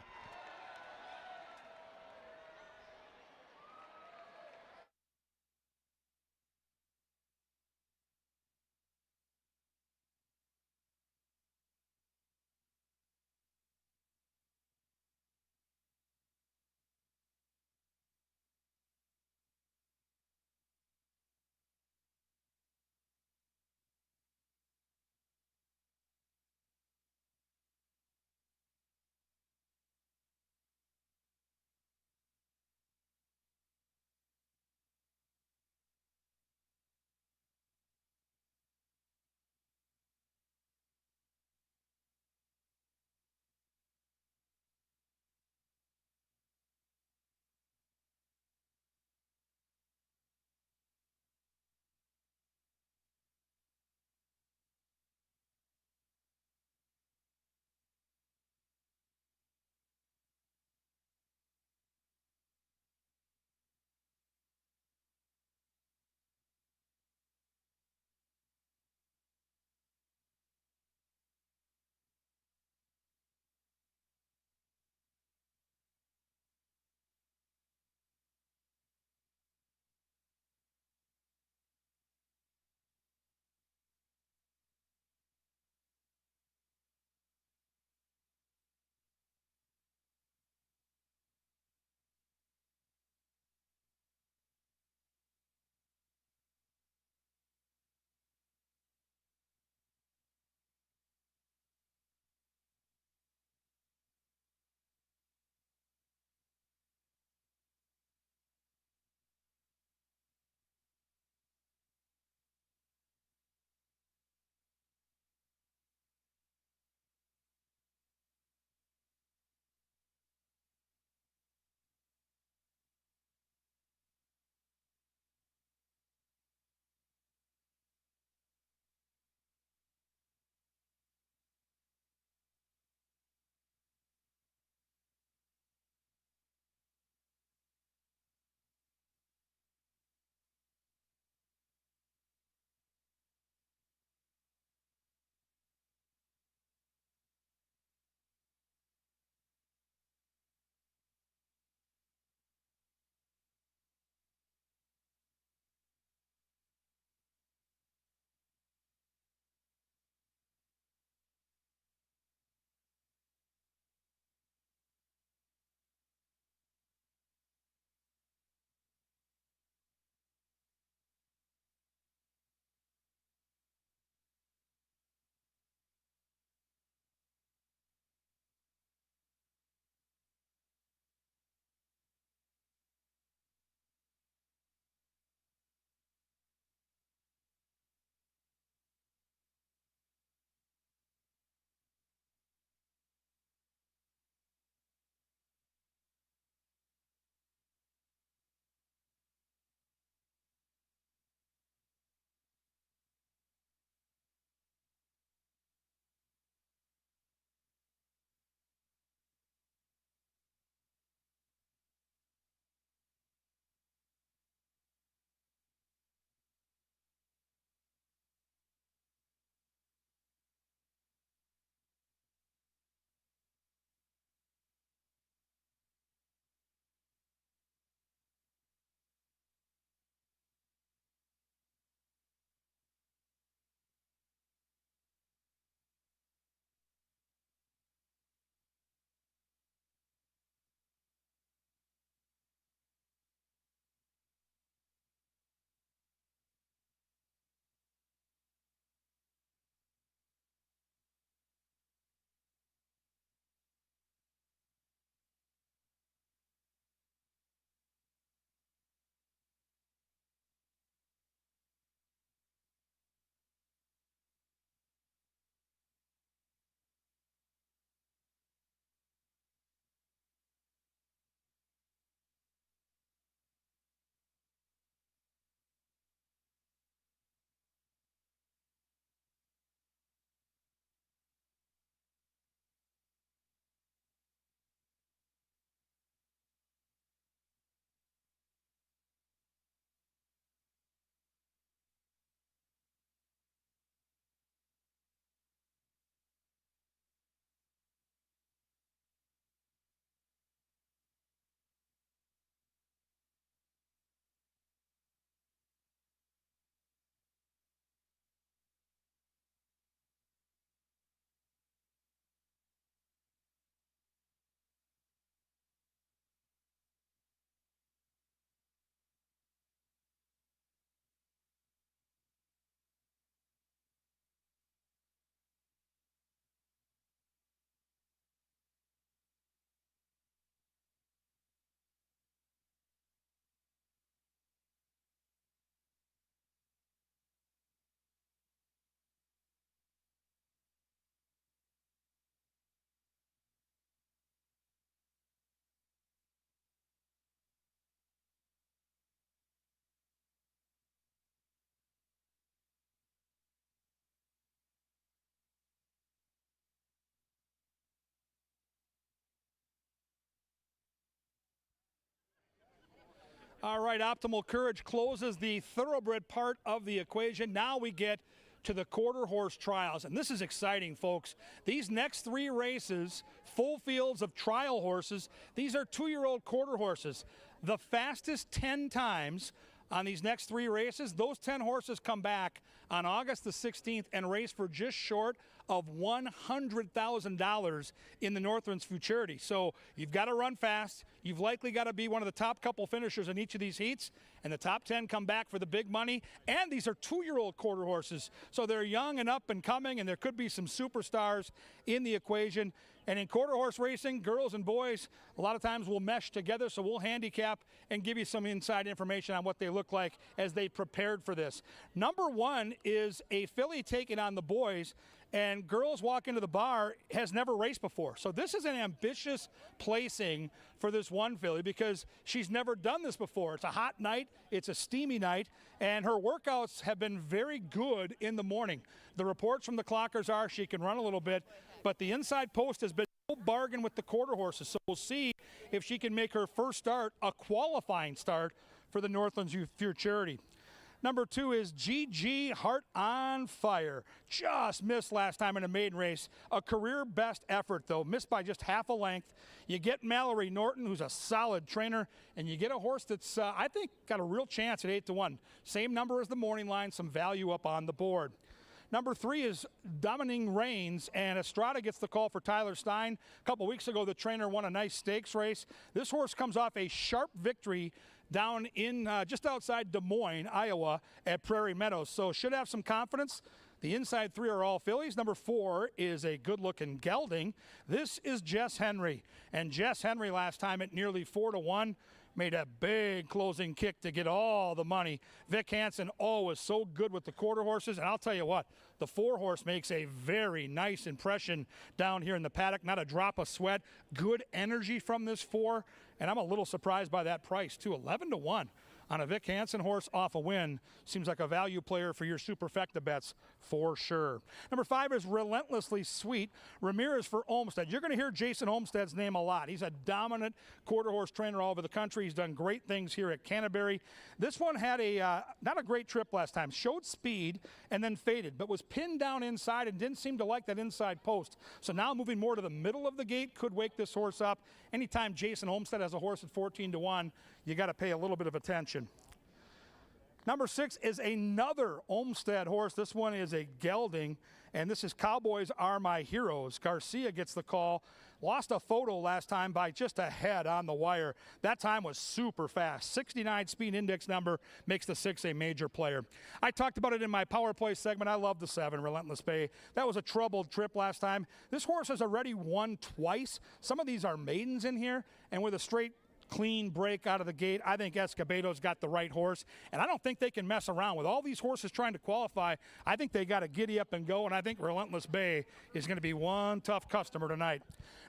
All right, Optimal Courage closes the thoroughbred part of the equation. Now we get to the quarter horse trials, and this is exciting, folks. These next 3 races, full fields of trial horses, these are 2-year-old quarter horses. The fastest 10 times on these next 3 races, those 10 horses come back on August the 16th and race for just short of $100,000 in the Northlands Futurity. So you've got to run fast. You've likely got to be one of the top couple finishers in each of these heats, and the top 10 come back for the big money. And these are 2-year-old quarter horses, so they're young and up and coming, and there could be some superstars in the equation. And in quarter horse racing, girls and boys a lot of times will mesh together, so we'll handicap and give you some inside information on what they look like as they prepared for this. Number 1 is a filly taking on the boys, and girls walk into the bar, has never raced before. So this is an ambitious placing for this one filly because she's never done this before. It's a hot night, it's a steamy night, and her workouts have been very good in the morning. The reports from the clockers are she can run a little bit, but the inside post has been no bargain with the quarter horses. So we'll see if she can make her first start a qualifying start for the Northlands Futurity. Number 2 is GG Heart on Fire. Just missed last time in a maiden race. A career best effort, though. Missed by just half a length. You get Mallory Norton, who's a solid trainer, and you get a horse that's, I think, got a real chance at 8-1. Same number as the morning line, some value up on the board. Number 3 is Dominating Reigns, and Estrada gets the call for Tyler Stein. A couple weeks ago, the trainer won a nice stakes race. This horse comes off a sharp victory down in just outside Des Moines, Iowa at Prairie Meadows. So should have some confidence. The inside 3 are all fillies. Number 4 is a good-looking gelding. This is Jess Henry. And Jess Henry last time at nearly 4-1 made a big closing kick to get all the money. Vic Hansen always so good with the quarter horses. And I'll tell you what, the 4 horse makes a very nice impression down here in the paddock. Not a drop of sweat. Good energy from this 4. And I'm a little surprised by that price, too. 11-1 on a Vic Hansen horse off a win. Seems like a value player for your superfecta bets for sure. Number 5 is Relentlessly Sweet. Ramirez for Olmsted. You're going to hear Jason Olmsted's name a lot. He's a dominant quarter horse trainer all over the country. He's done great things here at Canterbury. This one had a not a great trip last time. Showed speed and then faded, but was pinned down inside and didn't seem to like that inside post. So now moving more to the middle of the gate could wake this horse up. Anytime Jason Olmsted has a horse at 14-1, you got to pay a little bit of attention. Number 6 is another Olmsted horse. This one is a gelding, and this is Cowboys Are My Heroes. Garcia gets the call. Lost a photo last time by just a head on the wire. That time was super fast. 69 speed index number makes the 6 a major player. I talked about it in my power play segment. I love the 7, Relentless Bay. That was a troubled trip last time. This horse has already won twice. Some of these are maidens in here, and with a straight clean break out of the gate, I think Escobedo's got the right horse, and I don't think they can mess around. With all these horses trying to qualify, I think they got to giddy up and go, and I think Relentless Bay is going to be one tough customer tonight.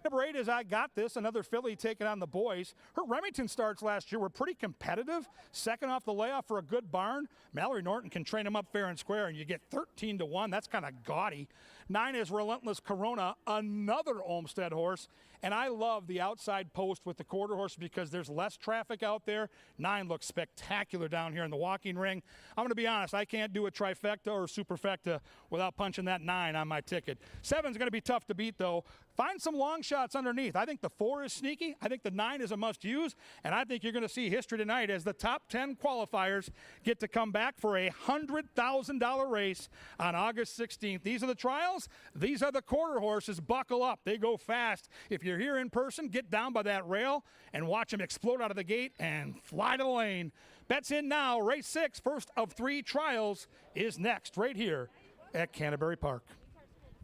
Number 8 is I Got This, another filly taking on the boys. Her Remington starts last year were pretty competitive. Second off the layoff for a good barn. Mallory Norton can train him up fair and square, and you get 13-1. That's kind of gaudy. 9 is Relentless Corona, another Olmsted horse. And I love the outside post with the quarter horse because there's less traffic out there. 9 looks spectacular down here in the walking ring. I'm going to be honest, I can't do a trifecta or superfecta without punching that 9 on my ticket. 7's going to be tough to beat, though. Find some long shots underneath. I think the 4 is sneaky. I think the 9 is a must-use. And I think you're going to see history tonight as the top 10 qualifiers get to come back for a $100,000 race on August 16th. These are the trials. These are the quarter horses. Buckle up. They go fast. If you're here in person, get down by that rail and watch them explode out of the gate and fly to the lane. Bets in now. Race 6, first of 3 trials, is next right here at Canterbury Park.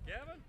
Kevin?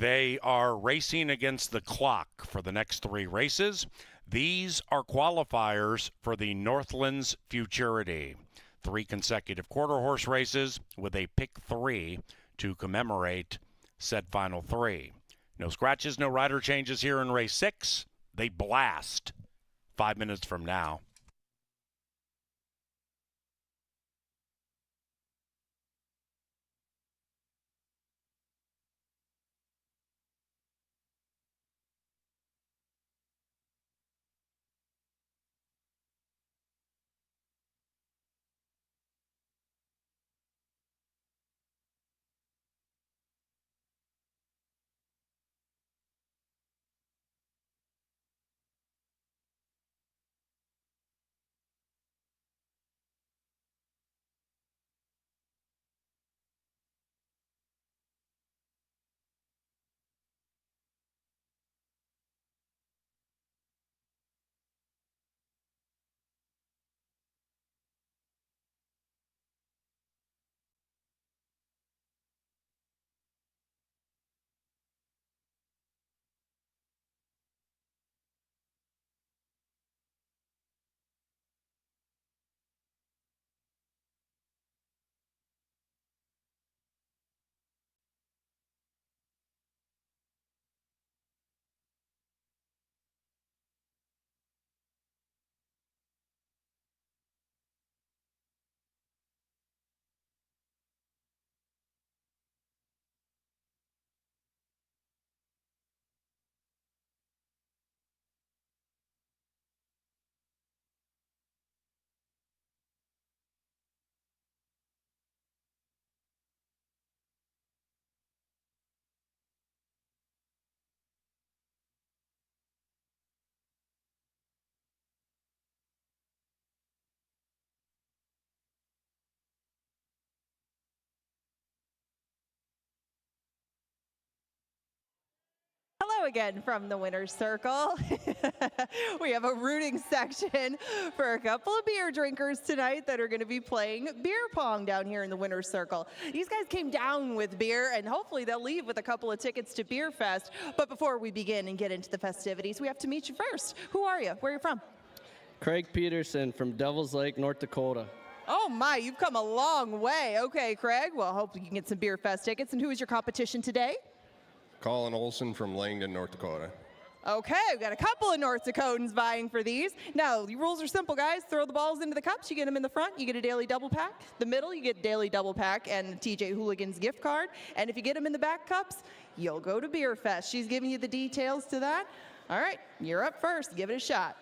They are racing against the clock for the next 3 races. These are qualifiers for the Northlands Futurity. 3 consecutive quarter horse races with a pick 3 to commemorate said final 3. No scratches, no rider changes here in race 6. They blast 5 minutes from now. Hello again from the winner's circle. We have a rooting section for a couple of beer drinkers tonight that are going to be playing beer pong down here in the winner's circle. These guys came down with beer, and hopefully they'll leave with a couple of tickets to Beer Fest. But before we begin and get into the festivities, we have to meet you first. Who are you? Where are you from? Craig Peterson from Devils Lake, North Dakota. Oh my, you've come a long way. Okay, Craig, well, hopefully you can get some Beer Fest tickets. And who is your competition today? Colin Olson from Langdon, North Dakota. Okay, we've got a couple of North Dakotans vying for these. Now, the rules are simple, guys. Throw the balls into the cups. You get them in the front, you get a daily double pack. The middle, you get a daily double pack and the TJ Hooligans gift card. And if you get them in the back cups, you'll go to Beer Fest. She's giving you the details to that. All right, you're up first. Give it a shot.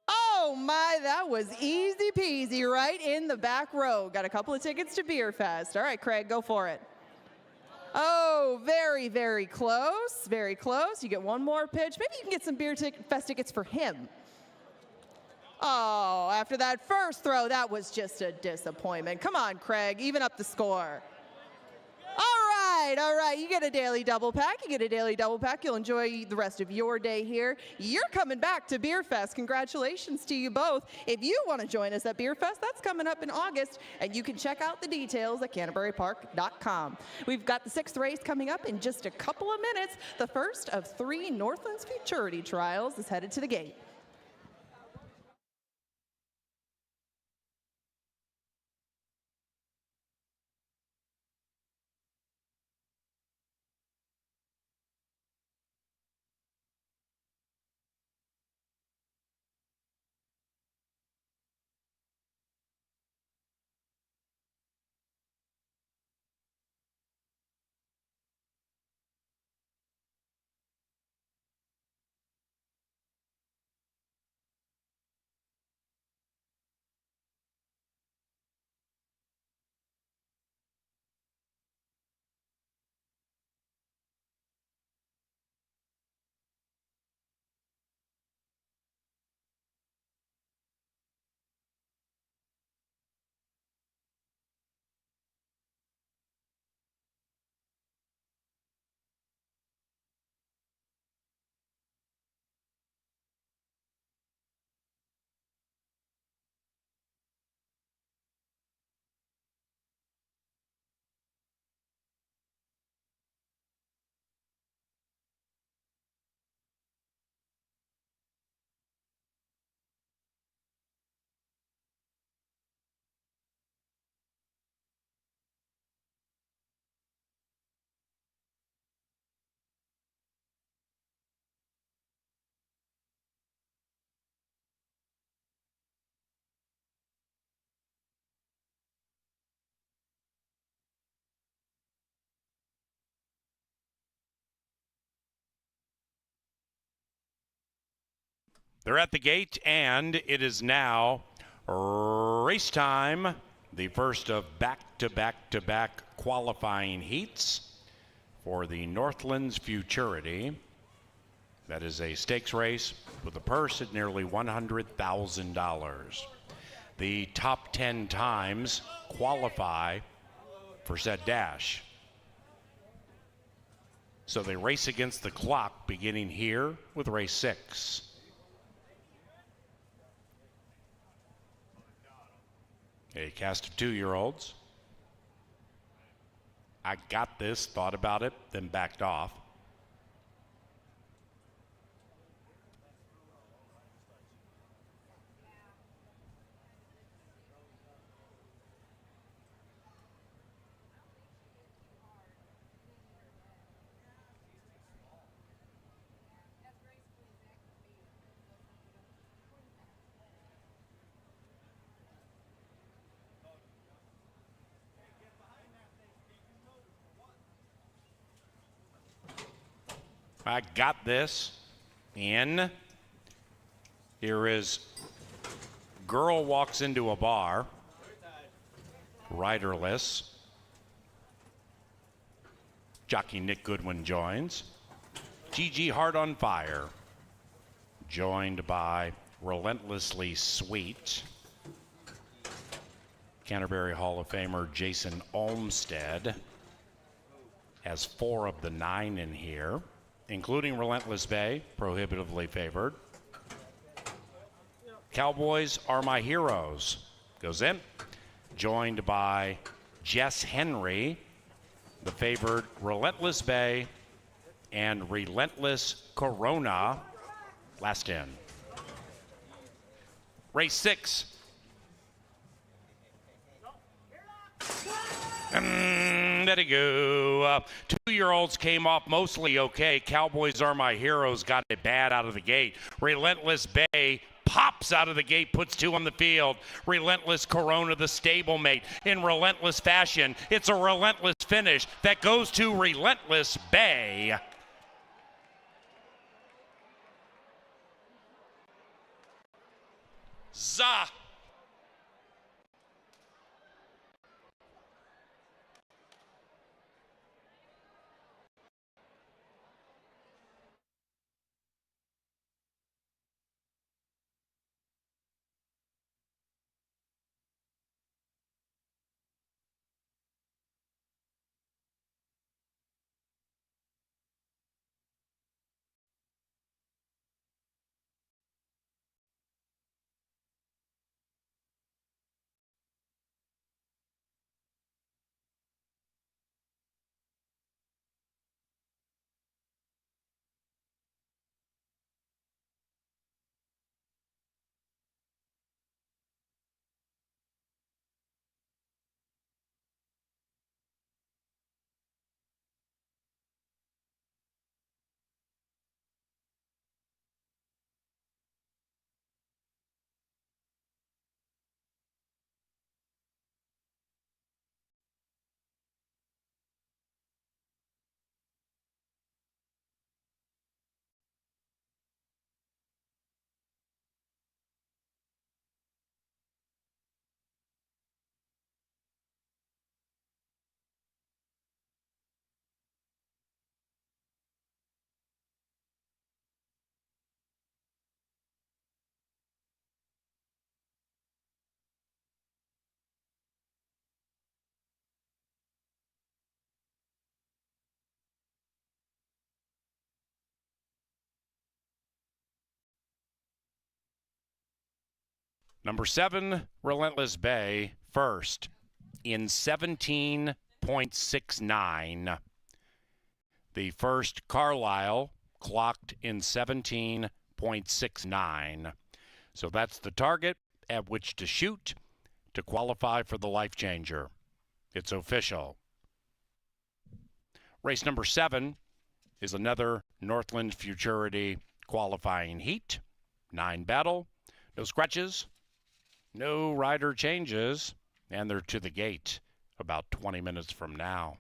Oh my, that was easy peasy right in the back row. Got a couple of tickets to Beer Fest. All right, Craig, go for it. Oh, very, very close. Very close. You get one more pitch. Maybe you can get some Beer Fest tickets for him. Oh, after that first throw, that was just a disappointment. Come on, Craig, even up the score. All right. You get a daily double pack. You get a daily double pack. You'll enjoy the rest of your day here. You're coming back to Beer Fest. Congratulations to you both. If you want to join us at Beer Fest, that's coming up in August, and you can check out the details at CanterburyPark.com. We've got the 6th race coming up in just a couple of minutes. The first of 3 Northlands Futurity trials is headed to the gate. They're at the gate, and it is now race time. The first of back-to-back-to-back qualifying heats for the Northlands Futurity. That is a stakes race with a purse at nearly $100,000. The top 10 times qualify for said dash. So they race against the clock beginning here with race 6. A cast of 2-year-olds. I got this, thought about it, then backed off. I got this. In. Here is girl walks into a bar. Riderless. Jockey Nick Goodwin joins. Gigi Heart on Fire. Joined by Relentlessly Sweet. Canterbury Hall of Famer Jason Olmstead has 4 of the 9 in here, including Relentless Bay, prohibitively favored. Cowboys Are My Heroes goes in, joined by Jess Henry, the favored Relentless Bay, and Relentless Corona last in. Race 6. There you go. 2-year-olds came off mostly okay. Cowboys Are My Heroes got it bad out of the gate. Relentless Bay pops out of the gate, puts 2 on the field. Relentless Corona, the stablemate, in relentless fashion. It's a relentless finish that goes to Relentless Bay. Za. Number 7, Relentless Bay, first in 17.69. The first Carlisle clocked in 17.69. So that's the target at which to shoot to qualify for the Life Changer. It's official. Race number 7 is another Northland Futurity qualifying heat. 9 battle, no scratches, no rider changes, and they're to the gate about 20 minutes from now.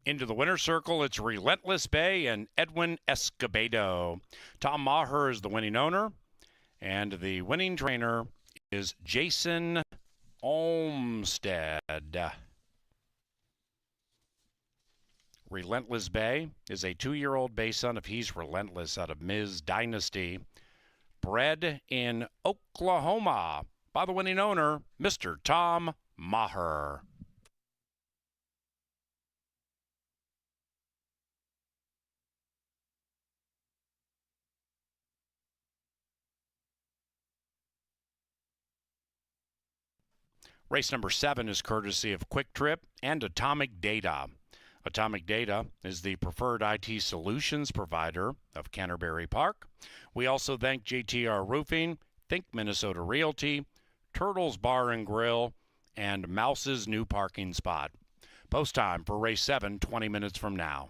Into the winner's circle, it's Relentless Bay and Edwin Escobedo. Tom Maher is the winning owner, and the winning trainer is Jason Olmstead. Relentless Bay is a 2-year-old bay son of He's Relentless out of Ms. Dynasty, bred in Oklahoma by the winning owner, Mr. Tom Maher. Race number 7 is courtesy of Quick Trip and Atomic Data. Atomic Data is the preferred IT solutions provider of Canterbury Park. We also thank JTR Roofing, Think Minnesota Realty, Turtles Bar and Grill, and Mouse's new parking spot. Post time for race 7, 20 minutes from now.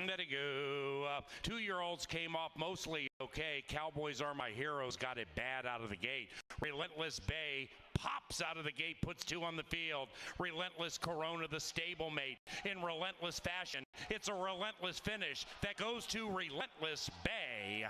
Let it go. 2-year-olds came off mostly okay. Cowboys Are My Heroes got it bad out of the gate. Relentless Bay pops out of the gate, puts 2 on the field. Relentless Corona, the stablemate, in relentless fashion. It's a relentless finish that goes to Relentless Bay.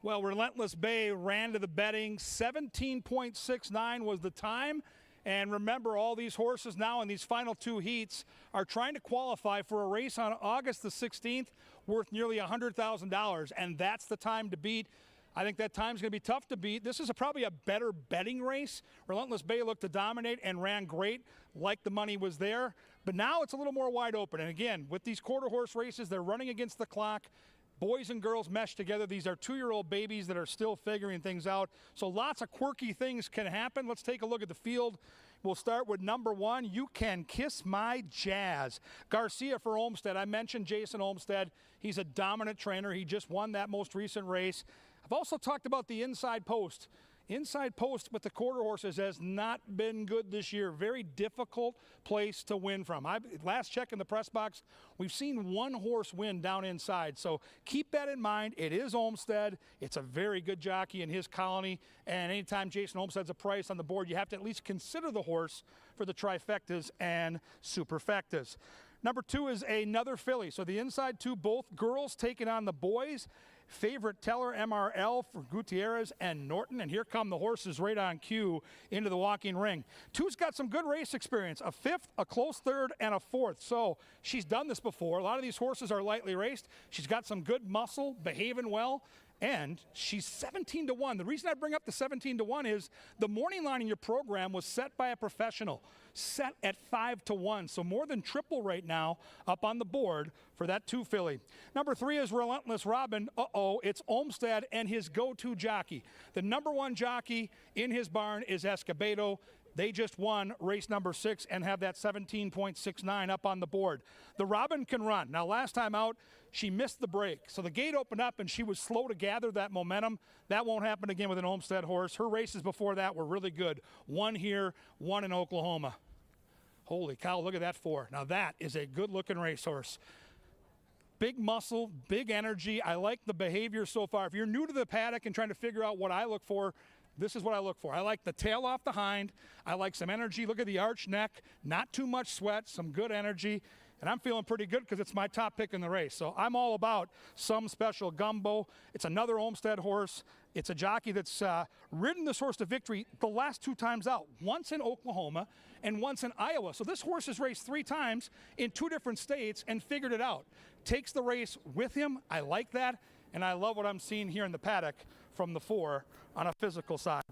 Well, Relentless Bay ran to the betting. 17.69 was the time. And remember, all these horses now in these final two heats are trying to qualify for a race on August the 16th worth nearly $100,000. And that's the time to beat. I think that time's going to be tough to beat. This is probably a better betting race. Relentless Bay looked to dominate and ran great, like the money was there. But now it's a little more wide open. And again, with these quarter horse races, they're running against the clock. Boys and girls mesh together. These are 2-year-old babies that are still figuring things out. So lots of quirky things can happen. Let's take a look at the field. We'll start with number 1, You Can Kiss My Jazz. Garcia for Olmsted. I mentioned Jason Olmsted. He's a dominant trainer. He just won that most recent race. I've also talked about the inside post. Inside post with the quarter horses has not been good this year. Very difficult place to win from. Last check in the press box, we've seen one horse win down inside. So keep that in mind. It is Olmsted. It's a very good jockey in his colony. And anytime Jason Olmsted's a price on the board, you have to at least consider the horse for the trifectas and superfectas. Number 2 is another filly. So the inside 2, both girls taking on the boys. Favorite Teller MRL for Gutierrez and Norton. And here come the horses right on cue into the walking ring. 2's got some good race experience. A 5th, a close 3rd, and a 4th. So she's done this before. A lot of these horses are lightly raced. She's got some good muscle, behaving well. And she's 17-1. The reason I bring up the 17-1 is the morning line in your program was set by a professional, set at 5-1. So more than triple right now up on the board for that 2 filly. Number 3 is Relentless Robin. It's Olmsted and his go-to jockey. The number 1 jockey in his barn is Escobedo. They just won race number 6 and have that 17.69 up on the board. The Robin can run. Now, last time out, she missed the break. So the gate opened up and she was slow to gather that momentum. That won't happen again with an Olmsted horse. Her races before that were really good. 1 here, 1 in Oklahoma. Holy cow, look at that 4. Now that is a good-looking racehorse. Big muscle, big energy. I like the behavior so far. If you're new to the paddock and trying to figure out what I look for, this is what I look for. I like the tail off the hind. I like some energy. Look at the arch neck. Not too much sweat, some good energy. And I'm feeling pretty good because it's my top pick in the race. So I'm all about some special gumbo. It's another Olmsted horse. It's a jockey that's ridden this horse to victory the last 2 times out, once in Oklahoma and once in Iowa. So this horse has raced 3 times in 2 different states and figured it out. Takes the race with him. I like that. And I love what I'm seeing here in the paddock from the 4 on a physical side.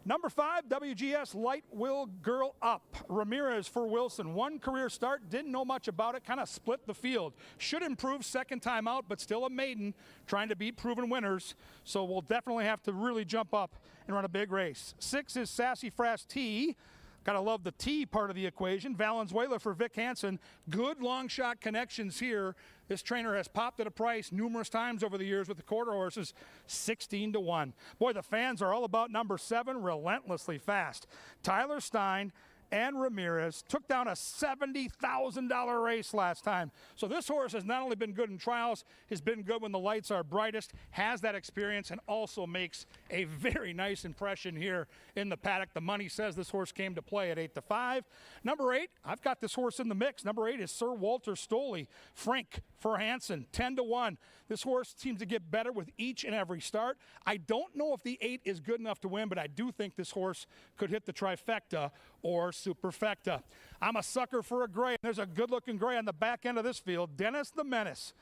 Number 5, WGS Light Will Girl Up. Ramirez for Wilson. 1 career start, didn't know much about it, kind of split the field. Should improve 2nd time out, but still a maiden trying to beat proven winners. So we'll definitely have to really jump up and run a big race. 6 is Sassy Frass T. Gotta love the T part of the equation. Valenzuela for Vic Hansen. Good long shot connections here. This trainer has popped at a price numerous times over the years with the quarter horses, 16-1. Boy, the fans are all about number 7, relentlessly fast. Tyler Stein and Ramirez took down a $70,000 race last time. So this horse has not only been good in trials, has been good when the lights are brightest, has that experience, and also makes a very nice impression here in the paddock. The money says this horse came to play at 8-5. Number 8, I've got this horse in the mix. Number 8 is Sir Walter Stoley. Frank for Hansen, 10-1. This horse seems to get better with each and every start. I don't know if the 8 is good enough to win, but I do think this horse could hit the trifecta or superfecta. I'm a sucker for a gray. There's a good-looking gray on the back end of this field. Dennis the Menace.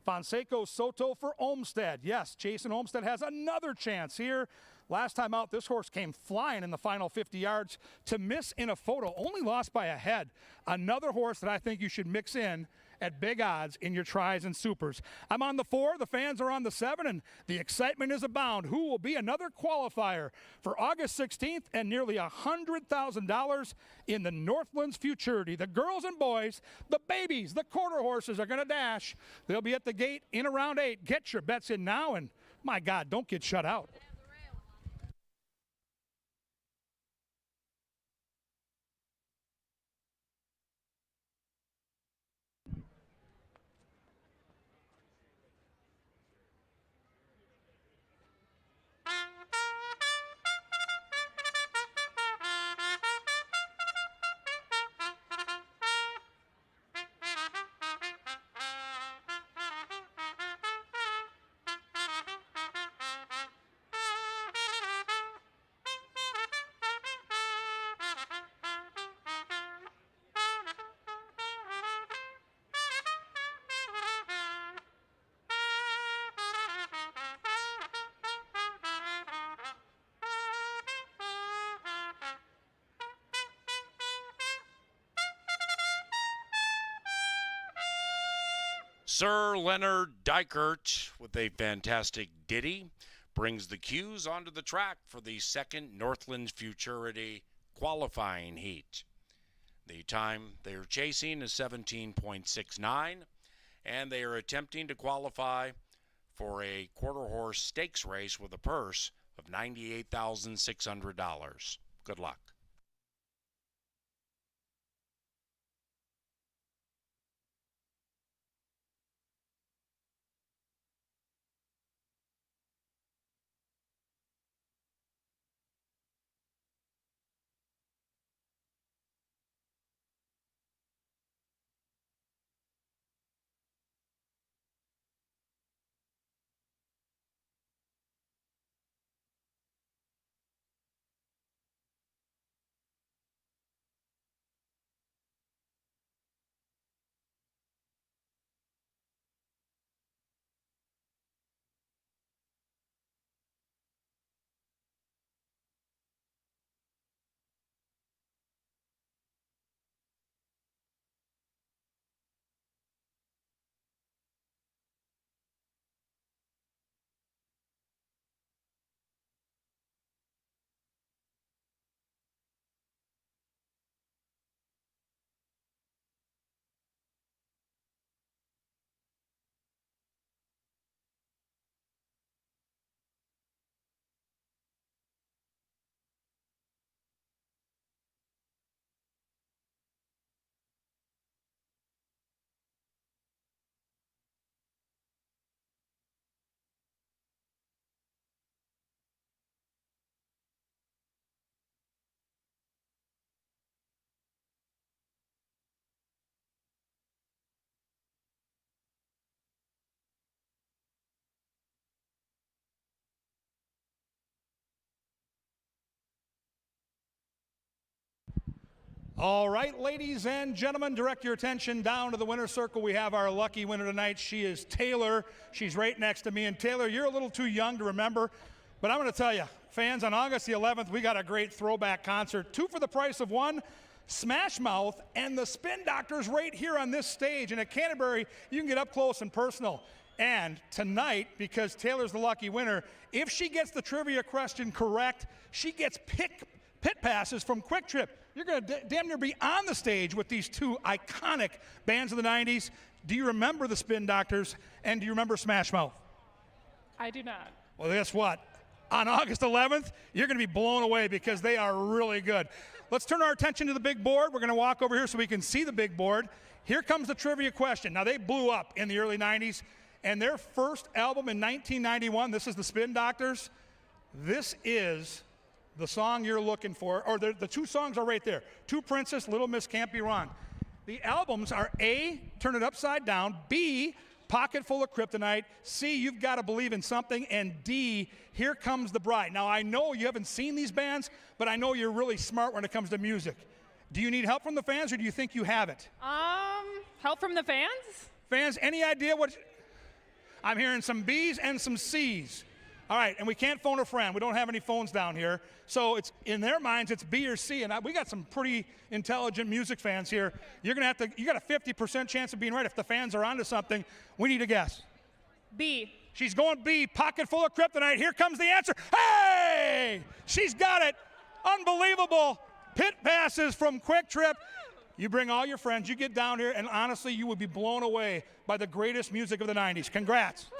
Fonseca Soto for Olmsted. Yes, Jason Olmsted has another chance here. Last time out, this horse came flying in the final 50 yards to miss in a photo, only lost by a head. Another horse that I think you should mix in at big odds in your tries and supers. I'm on the 4, the fans are on the 7, and the excitement is abound. Who will be another qualifier for August 16th and nearly $100,000 in the Northlands Futurity? The girls and boys, the babies, the quarter horses are going to dash. They'll be at the gate in around 8. Get your bets in now, and my God, don't get shut out. Sir Leonard Dykert with a fantastic ditty brings the Qs onto the track for the second Northlands Futurity qualifying heat. The time they are chasing is 17.69, and they are attempting to qualify for a quarter horse stakes race with a purse of $98,600. Good luck. All right, ladies and gentlemen, direct your attention down to the winner's circle. We have our lucky winner tonight. She is Taylor. She's right next to me. And Taylor, you're a little too young to remember, but I'm going to tell you, fans, on August the 11th, we got a great throwback concert. 2 for the price of 1. Smash Mouth and the Spin Doctors right here on this stage. And at Canterbury, you can get up close and personal. And tonight, because Taylor's the lucky winner, if she gets the trivia question correct, she gets pit passes from Quick Trip. You're going to damn near be on the stage with these 2 iconic bands of the 90s. Do you remember the Spin Doctors, and do you remember Smash Mouth? I do not. Well, guess what? On August 11th, you're going to be blown away because they are really good. Let's turn our attention to the big board. We're going to walk over here so we can see the big board. Here comes the trivia question. Now, they blew up in the early 90s, and their first album in 1991, this is the Spin Doctors. This is the song you're looking for, or the 2 songs are right there. 2 Princess, Little Miss Can't Be Wrong. The albums are A, Turn It Upside Down, B, Pocket Full of Kryptonite, C, You've Got to Believe in Something, and D, Here Comes the Bride. Now, I know you haven't seen these bands, but I know you're really smart when it comes to music. Do you need help from the fans, or do you think you have it? Help from the fans? Fans, any idea what? I'm hearing some B's and some C's. All right, and we can't phone a friend. We don't have any phones down here. So it's in their minds, it's B or C. And we got some pretty intelligent music fans here. You're going to have to, you got a 50% chance of being right. If the fans are onto something, we need a guess. B. She's going B, Pocket Full of Kryptonite. Here comes the answer. Hey! She's got it. Unbelievable. Pit passes from Quick Trip. You bring all your friends, you get down here, and honestly, you would be blown away by the greatest music of the 90s. Congrats.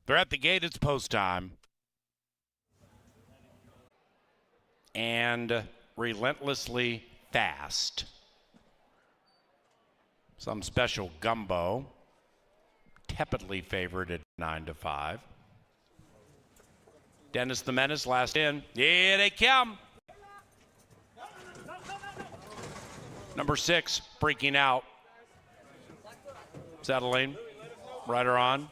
They're at the gate. It's post time. And relentlessly fast. Some special gumbo. Tepidly favored at 9-5. Dennis the Menace last in. Here they come. Number 6 freaking out. Settling. Rider on.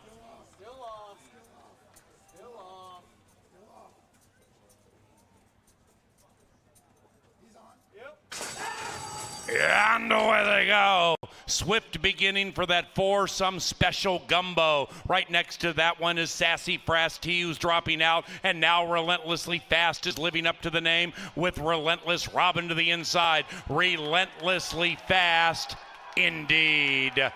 And away they go. Swift beginning for that 4, some special gumbo. Right next to that one is Sassy Frasty, who's dropping out, and now Relentlessly Fast is living up to the name with Relentless Robin to the inside. Relentlessly Fast, indeed.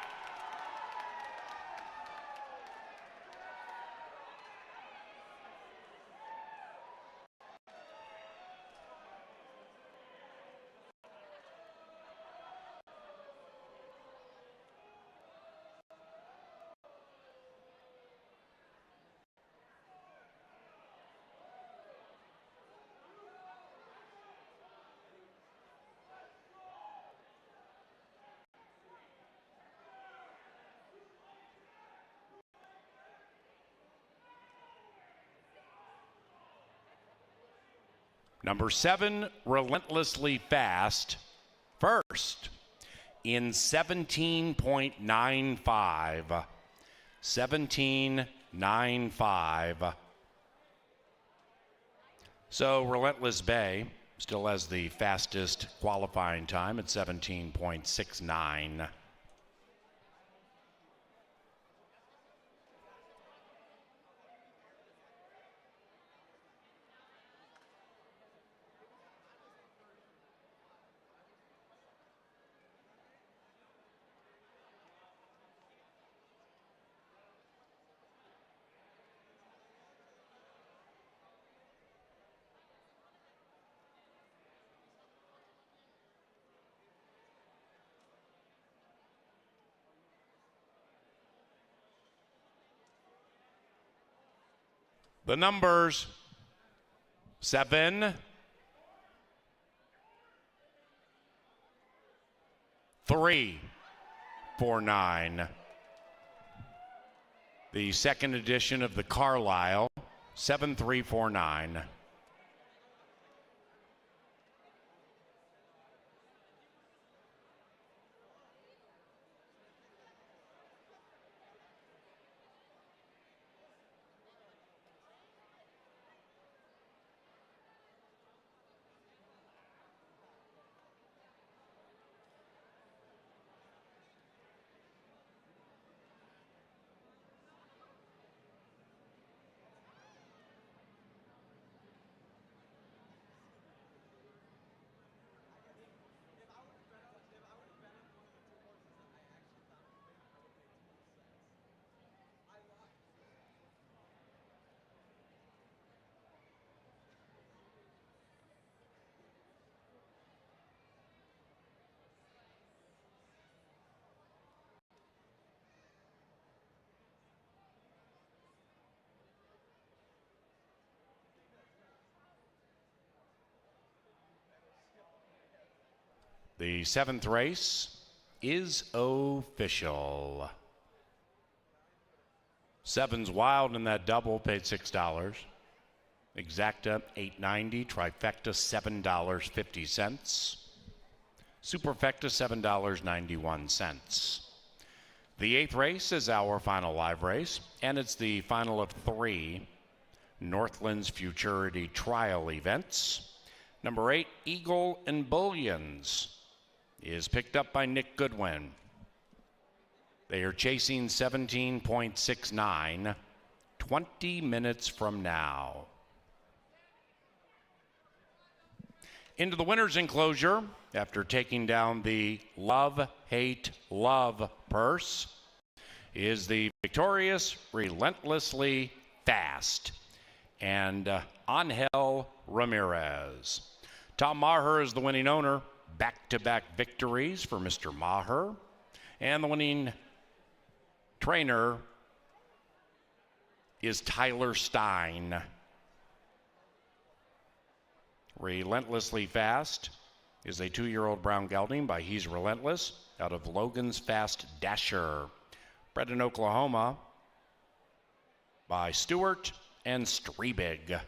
Number 7, Relentlessly Fast, first in 17.95. 17.95. So Relentless Bay still has the fastest qualifying time at 17.69. The numbers 7, 3, 4, 9. The second edition of the Carlisle 7349. The 7th race is official. 7's Wild in that double paid $6. Exacta $8.90. Trifecta $7.50. Superfecta $7.91. The 8th race is our final live race, and it's the final of 3 Northlands Futurity Trial events. Number 8, Eagle and Bullions, is picked up by Nick Goodwin. They are chasing 17.69, 20 minutes from now. Into the winner's enclosure, after taking down the Love, Hate, Love purse, is the victorious Relentlessly Fast and Angel Ramirez. Tom Maher is the winning owner. Back-to-back victories for Mr. Maher. And the winning trainer, is Tyler Stein. Relentlessly Fast is a 2-year-old brown gelding by He's Relentless out of Logan's Fast Dasher. Bred in Oklahoma by Stewart and Strebig.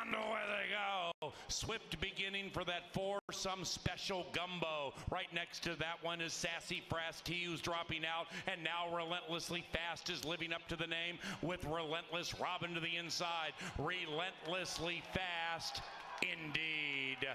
And away they go. Swift beginning for that foursome special gumbo. Right next to that one is Sassy Fast T, who's dropping out. And now Relentlessly Fast is living up to the name with Relentless Robin to the inside. Relentlessly Fast indeed.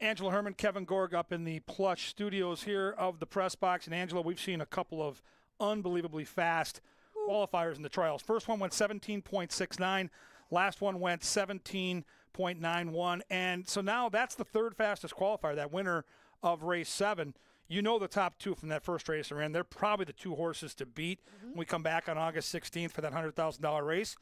Angela Herman, Kevin Gorg up in the plush studios here of the press box. And Angela, we've seen a couple of unbelievably fast qualifiers in the trials. First one went 17.69. Last one went 17.91. And so now that's the third fastest qualifier, that winner of race 7. You know the top 2 from that first race are in. They're probably the 2 horses to beat when we come back on August 16th for that $100,000 race.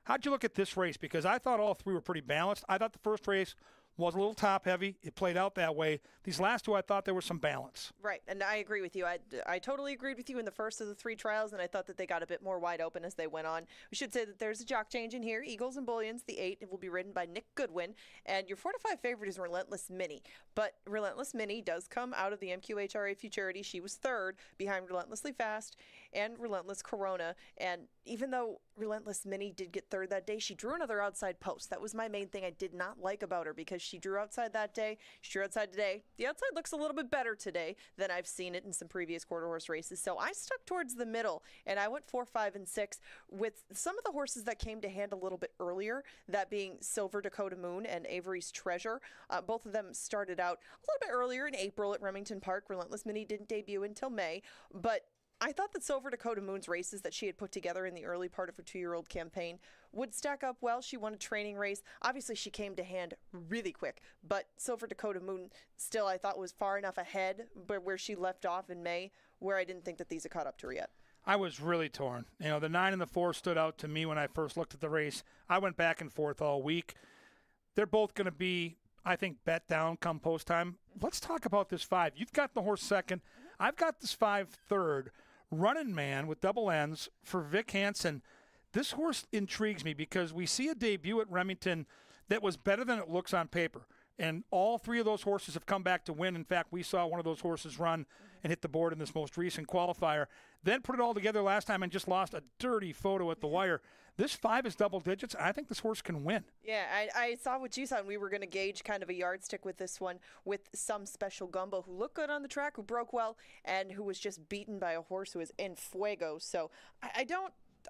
How'd you look at this race? Because I thought all 3 were pretty balanced. I thought the first race was a little top heavy. It played out that way. These last 2, I thought there was some balance. Right, and I agree with you. I totally agreed with you in the first of the 3 trials, and I thought that they got a bit more wide open as they went on. We should say that there's a jock change in here. Eagles and Bullions, the 8, it will be ridden by Nick Goodwin, and your 4-5 favorite is Relentless Minnie. But Relentless Minnie does come out of the MQHRA Futurity. She was 3rd behind Relentlessly Fast and Relentless Corona, and even though Relentless Minnie did get 3rd that day, she drew another outside post. That was my main thing I did not like about her, because she drew outside that day. She drew outside today. The outside looks a little bit better today than I've seen it in some previous quarter horse races. So I stuck towards the middle, and I went 4, 5, and 6 with some of the horses that came to hand a little bit earlier, that being Silver Dakota Moon and Avery's Treasure. Both of them started out a little bit earlier in April at Remington Park. Relentless Minnie didn't debut until May, but I thought that Silver Dakota Moon's races that she had put together in the early part of her 2-year-old campaign would stack up well. She won a training race. Obviously, she came to hand really quick, but Silver Dakota Moon still, I thought, was far enough ahead where she left off in May, where I didn't think that these had caught up to her yet. I was really torn. You know, the 9 and the 4 stood out to me when I first looked at the race. I went back and forth all week. They're both going to be, I think, bet down come post time. Let's talk about this 5. You've got the horse 2nd. I've got this 5 3rd. Running Man with double ends for Vic Hansen. This horse intrigues me because we see a debut at Remington that was better than it looks on paper. And all 3 of those horses have come back to win. In fact, we saw one of those horses run and hit the board in this most recent qualifier. Then put it all together last time and just lost a dirty photo at the wire. This 5 is double digits. I think this horse can win. Yeah, I saw what you saw, and we were going to gauge kind of a yardstick with this one with some special gumbo who looked good on the track, who broke well, and who was just beaten by a horse who is en fuego. So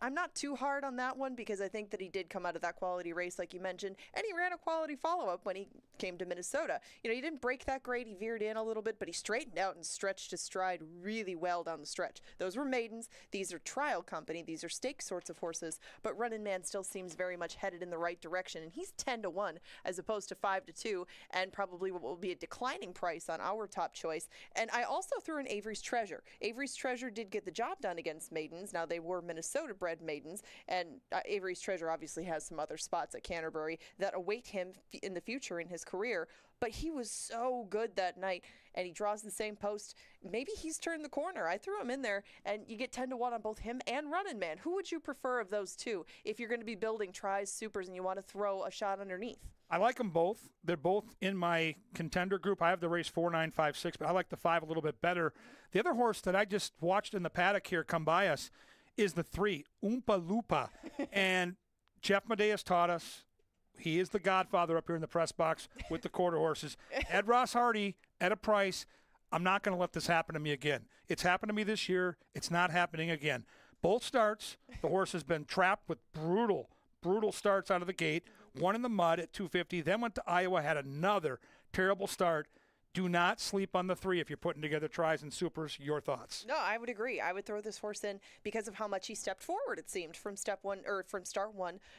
I'm not too hard on that one, because I think that he did come out of that quality race, like you mentioned, and he ran a quality follow-up when he came to Minnesota. You know, he didn't break that great. He veered in a little bit, but he straightened out and stretched his stride really well down the stretch. Those were maidens. These are trial company. These are stake sorts of horses, but Running Man still seems very much headed in the right direction, and he's 10-1 as opposed to 5-2, and probably what will be a declining price on our top choice. And I also threw in Avery's Treasure. Avery's Treasure did get the job done against maidens. Now, they were Minnesota-bred maidens, and Avery's Treasure obviously has some other spots at Canterbury that await him in the future in his career, but he was so good that night, and he draws the same post. Maybe he's turned the corner. I threw him in there, and you get 10-1 on both him and Running Man. Who would you prefer of those 2 if you're going to be building tries, supers, and you want to throw a shot underneath? I like them both. They're both in my contender group. I have the race 4, 9, 5, 6, but I like the 5 a little bit better. The other horse that I just watched in the paddock here come by us is the 3, Oompa Loompa. And Jeff Medeas taught us, he is the godfather up here in the press box with the quarter horses. Ed Ross Hardy at a price, I'm not going to let this happen to me again. It's happened to me this year. It's not happening again. Both starts, the horse has been trapped with brutal starts out of the gate. One in the mud at 250, then went to Iowa, had another terrible start. Do not sleep on the 3 if you're putting together tries and supers. Your thoughts? No, I would agree. I would throw this horse in because of how much he stepped forward, it seemed, from start 1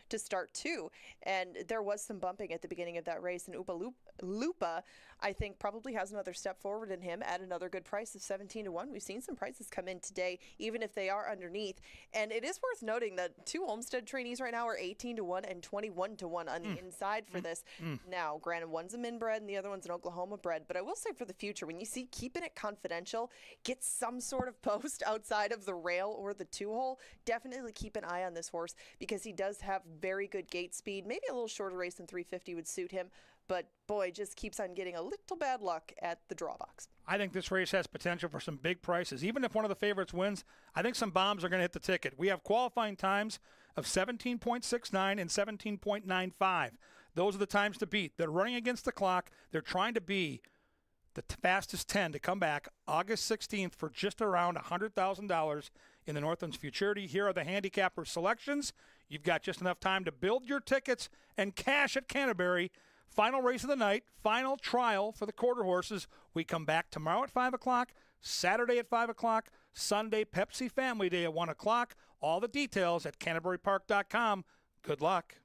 to start 2. And there was some bumping at the beginning of that race. And Oompa Loompa, I think, probably has another step forward in him at another good price of 17-1. We've seen some prices come in today, even if they are underneath. And it is worth noting that 2 Olmsted trainees right now are 18-1 and 21-1 on the inside for this. Now, granted, one's a Min bred and the other one's an Oklahoma bred, but I will say for the future, when you see keeping it confidential, get some sort of post outside of the rail or the 2-hole, definitely keep an eye on this horse, because he does have very good gate speed. Maybe a little shorter race than 350 would suit him, but boy, just keeps on getting a little bad luck at the draw box. I think this race has potential for some big prices. Even if one of the favorites wins, I think some bombs are going to hit the ticket. We have qualifying times of 17.69 and 17.95. Those are the times to beat. They're running against the clock. They're trying to be the fastest 10 to come back August 16th for just around $100,000 in the Northlands Futurity. Here are the handicapper selections. You've got just enough time to build your tickets and cash at Canterbury Final race of the night, final trial for the quarter horses. We come back tomorrow at 5 o'clock, Saturday at 5 o'clock, Sunday Pepsi Family Day at 1 o'clock. All the details at CanterburyPark.com. Good luck.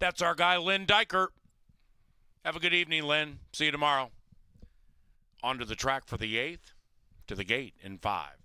That's our guy, Lynn Diker. Have a good evening, Lynn. See you tomorrow. On to the track for the 8th, to the gate in 5.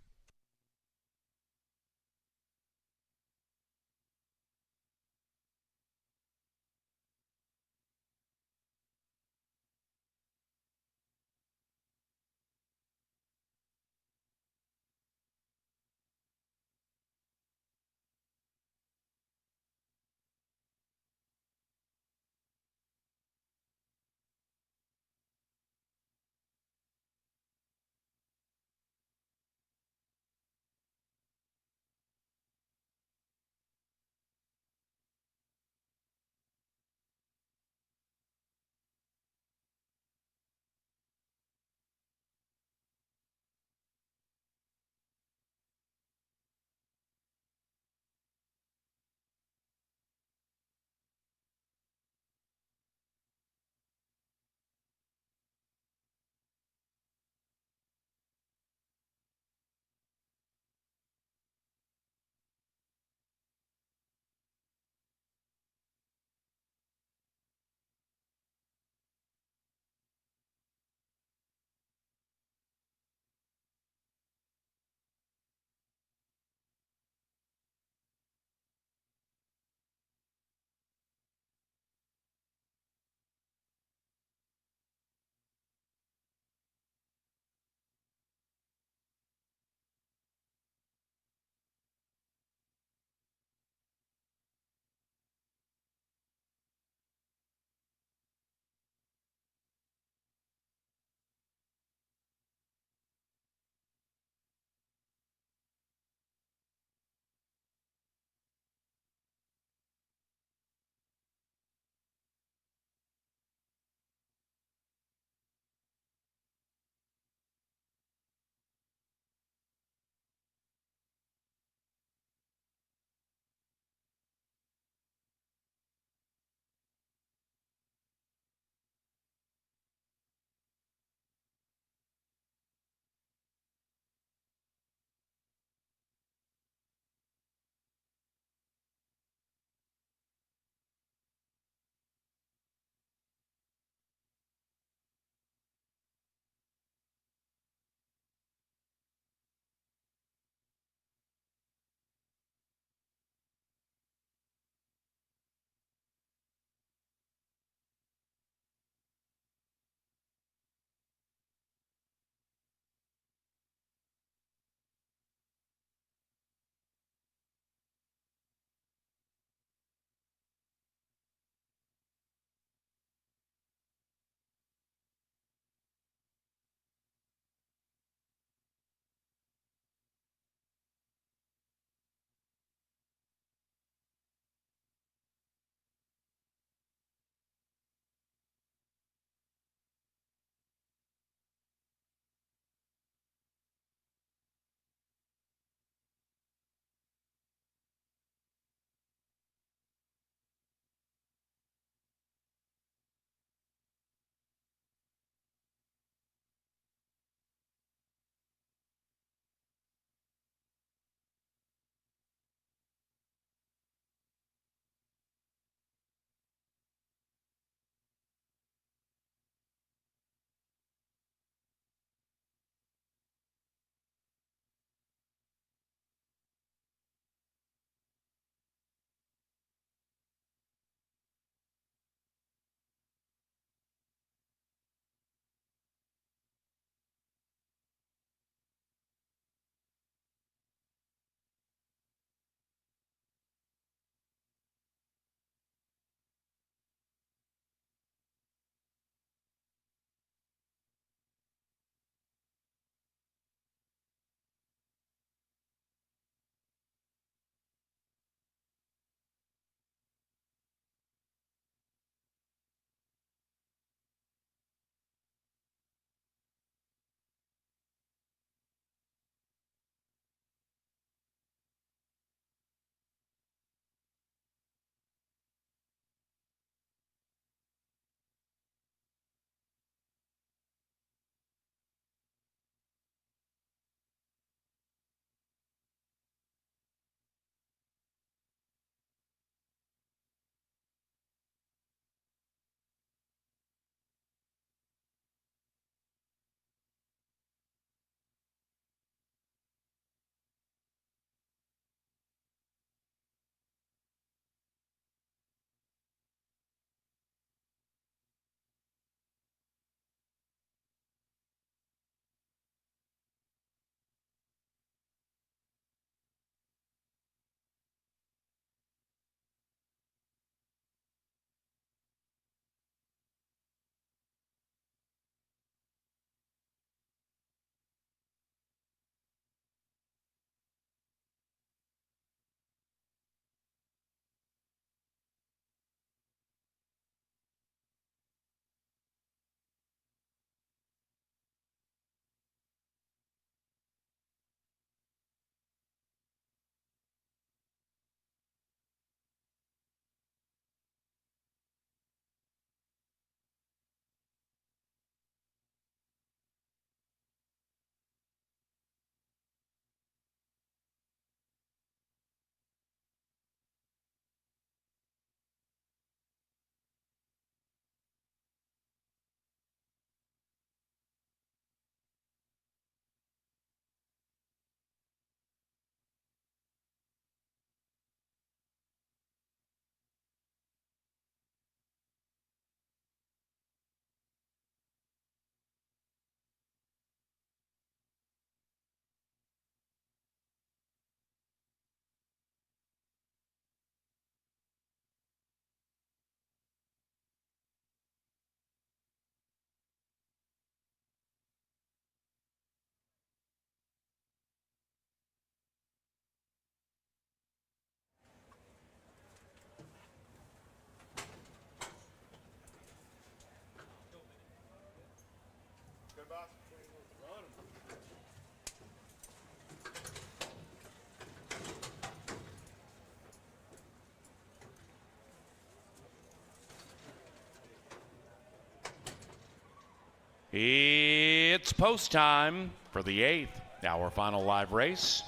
post time for the 8th, our final live race,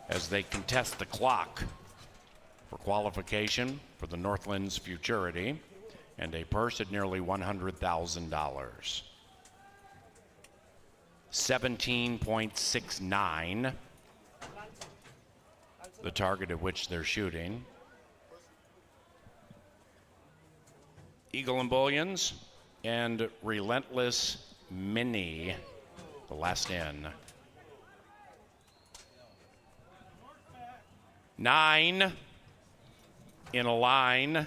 as they contest the clock for qualification for the Northlands Futurity and a purse at nearly $100,000. 17.69, the target at which they're shooting. Eagle and Bullions and Relentless Mini, the last in. 9 in a line.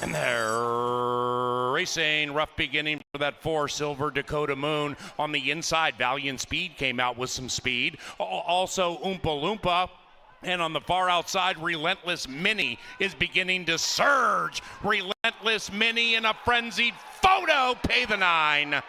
And they're racing. Rough beginning for that 4 Silver Dakota Moon on the inside. Valiant Speed came out with some speed. Also Oompa Loompa. And on the far outside, Relentless Mini is beginning to surge. Relentless Mini in a frenzied photo. Pay the 9.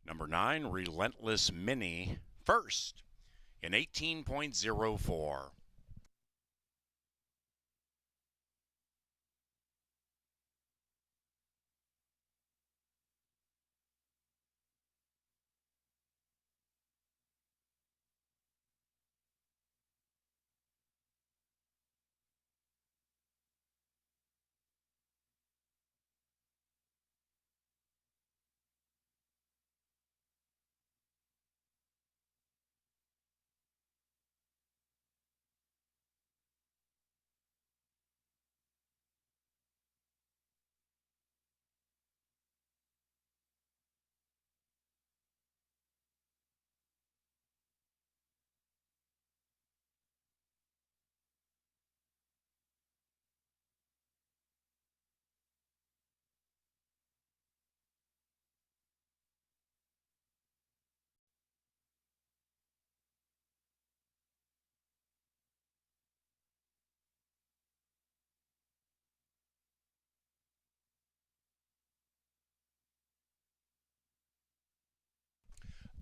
Number 9, Relentless Mini, first in 18.04.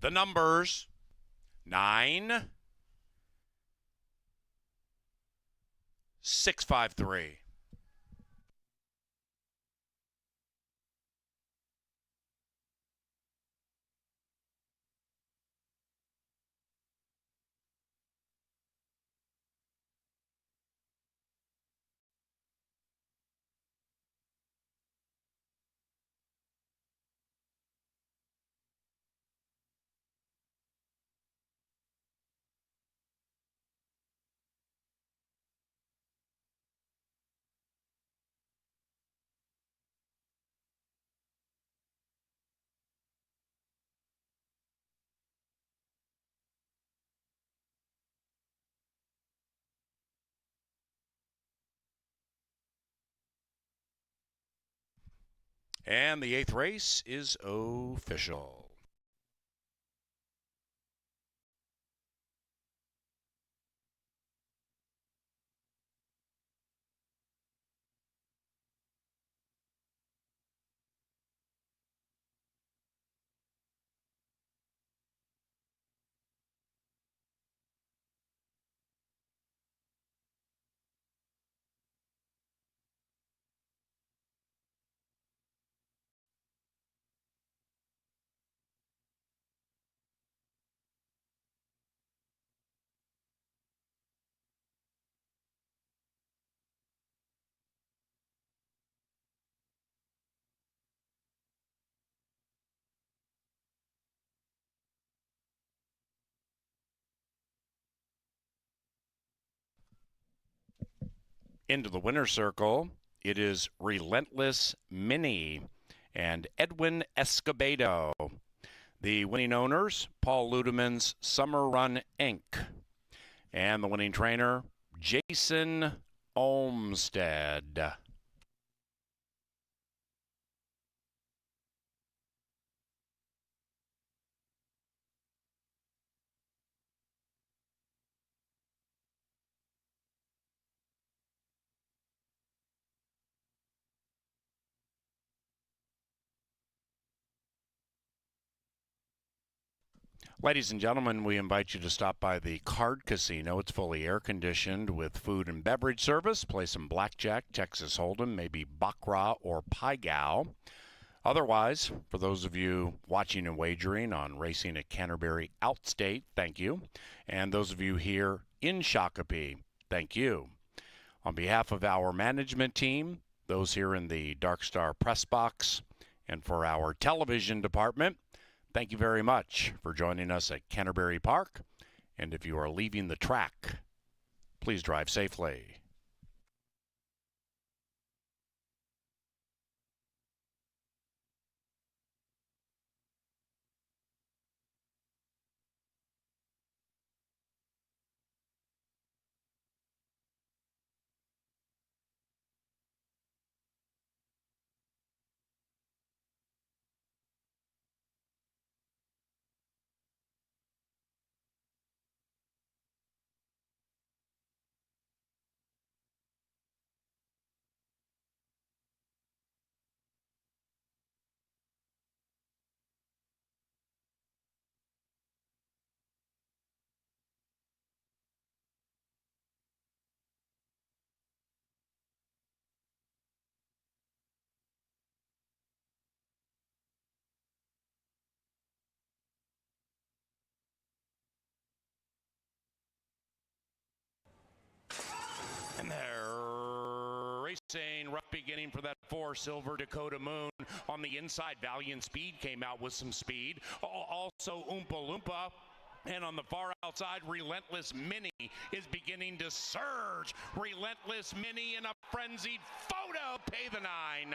The numbers 9, 653. And the 8th race is official. Into the winner's circle, it is Relentless Mini and Edwin Escobedo. The winning owners, Paul Ludeman's Summer Run Inc. And the winning trainer, Jason Olmstead. Ladies and gentlemen, we invite you to stop by the Card Casino. It's fully air-conditioned with food and beverage service. Play some blackjack, Texas Hold'em, maybe baccarat or pai gow. Otherwise, for those of you watching and wagering on racing at Canterbury Outstate, thank you. And those of you here in Shakopee, thank you. On behalf of our management team, those here in the Dark Star press box, and for our television department, thank you very much for joining us at Canterbury Park. And if you are leaving the track, please drive safely. And they're racing, rough beginning for that 4 Silver Dakota Moon. On the inside, Valiant Speed came out with some speed. Also Oompa Loompa. And on the far outside, Relentless Mini is beginning to surge. Relentless Mini in a frenzied photo. Pay the 9.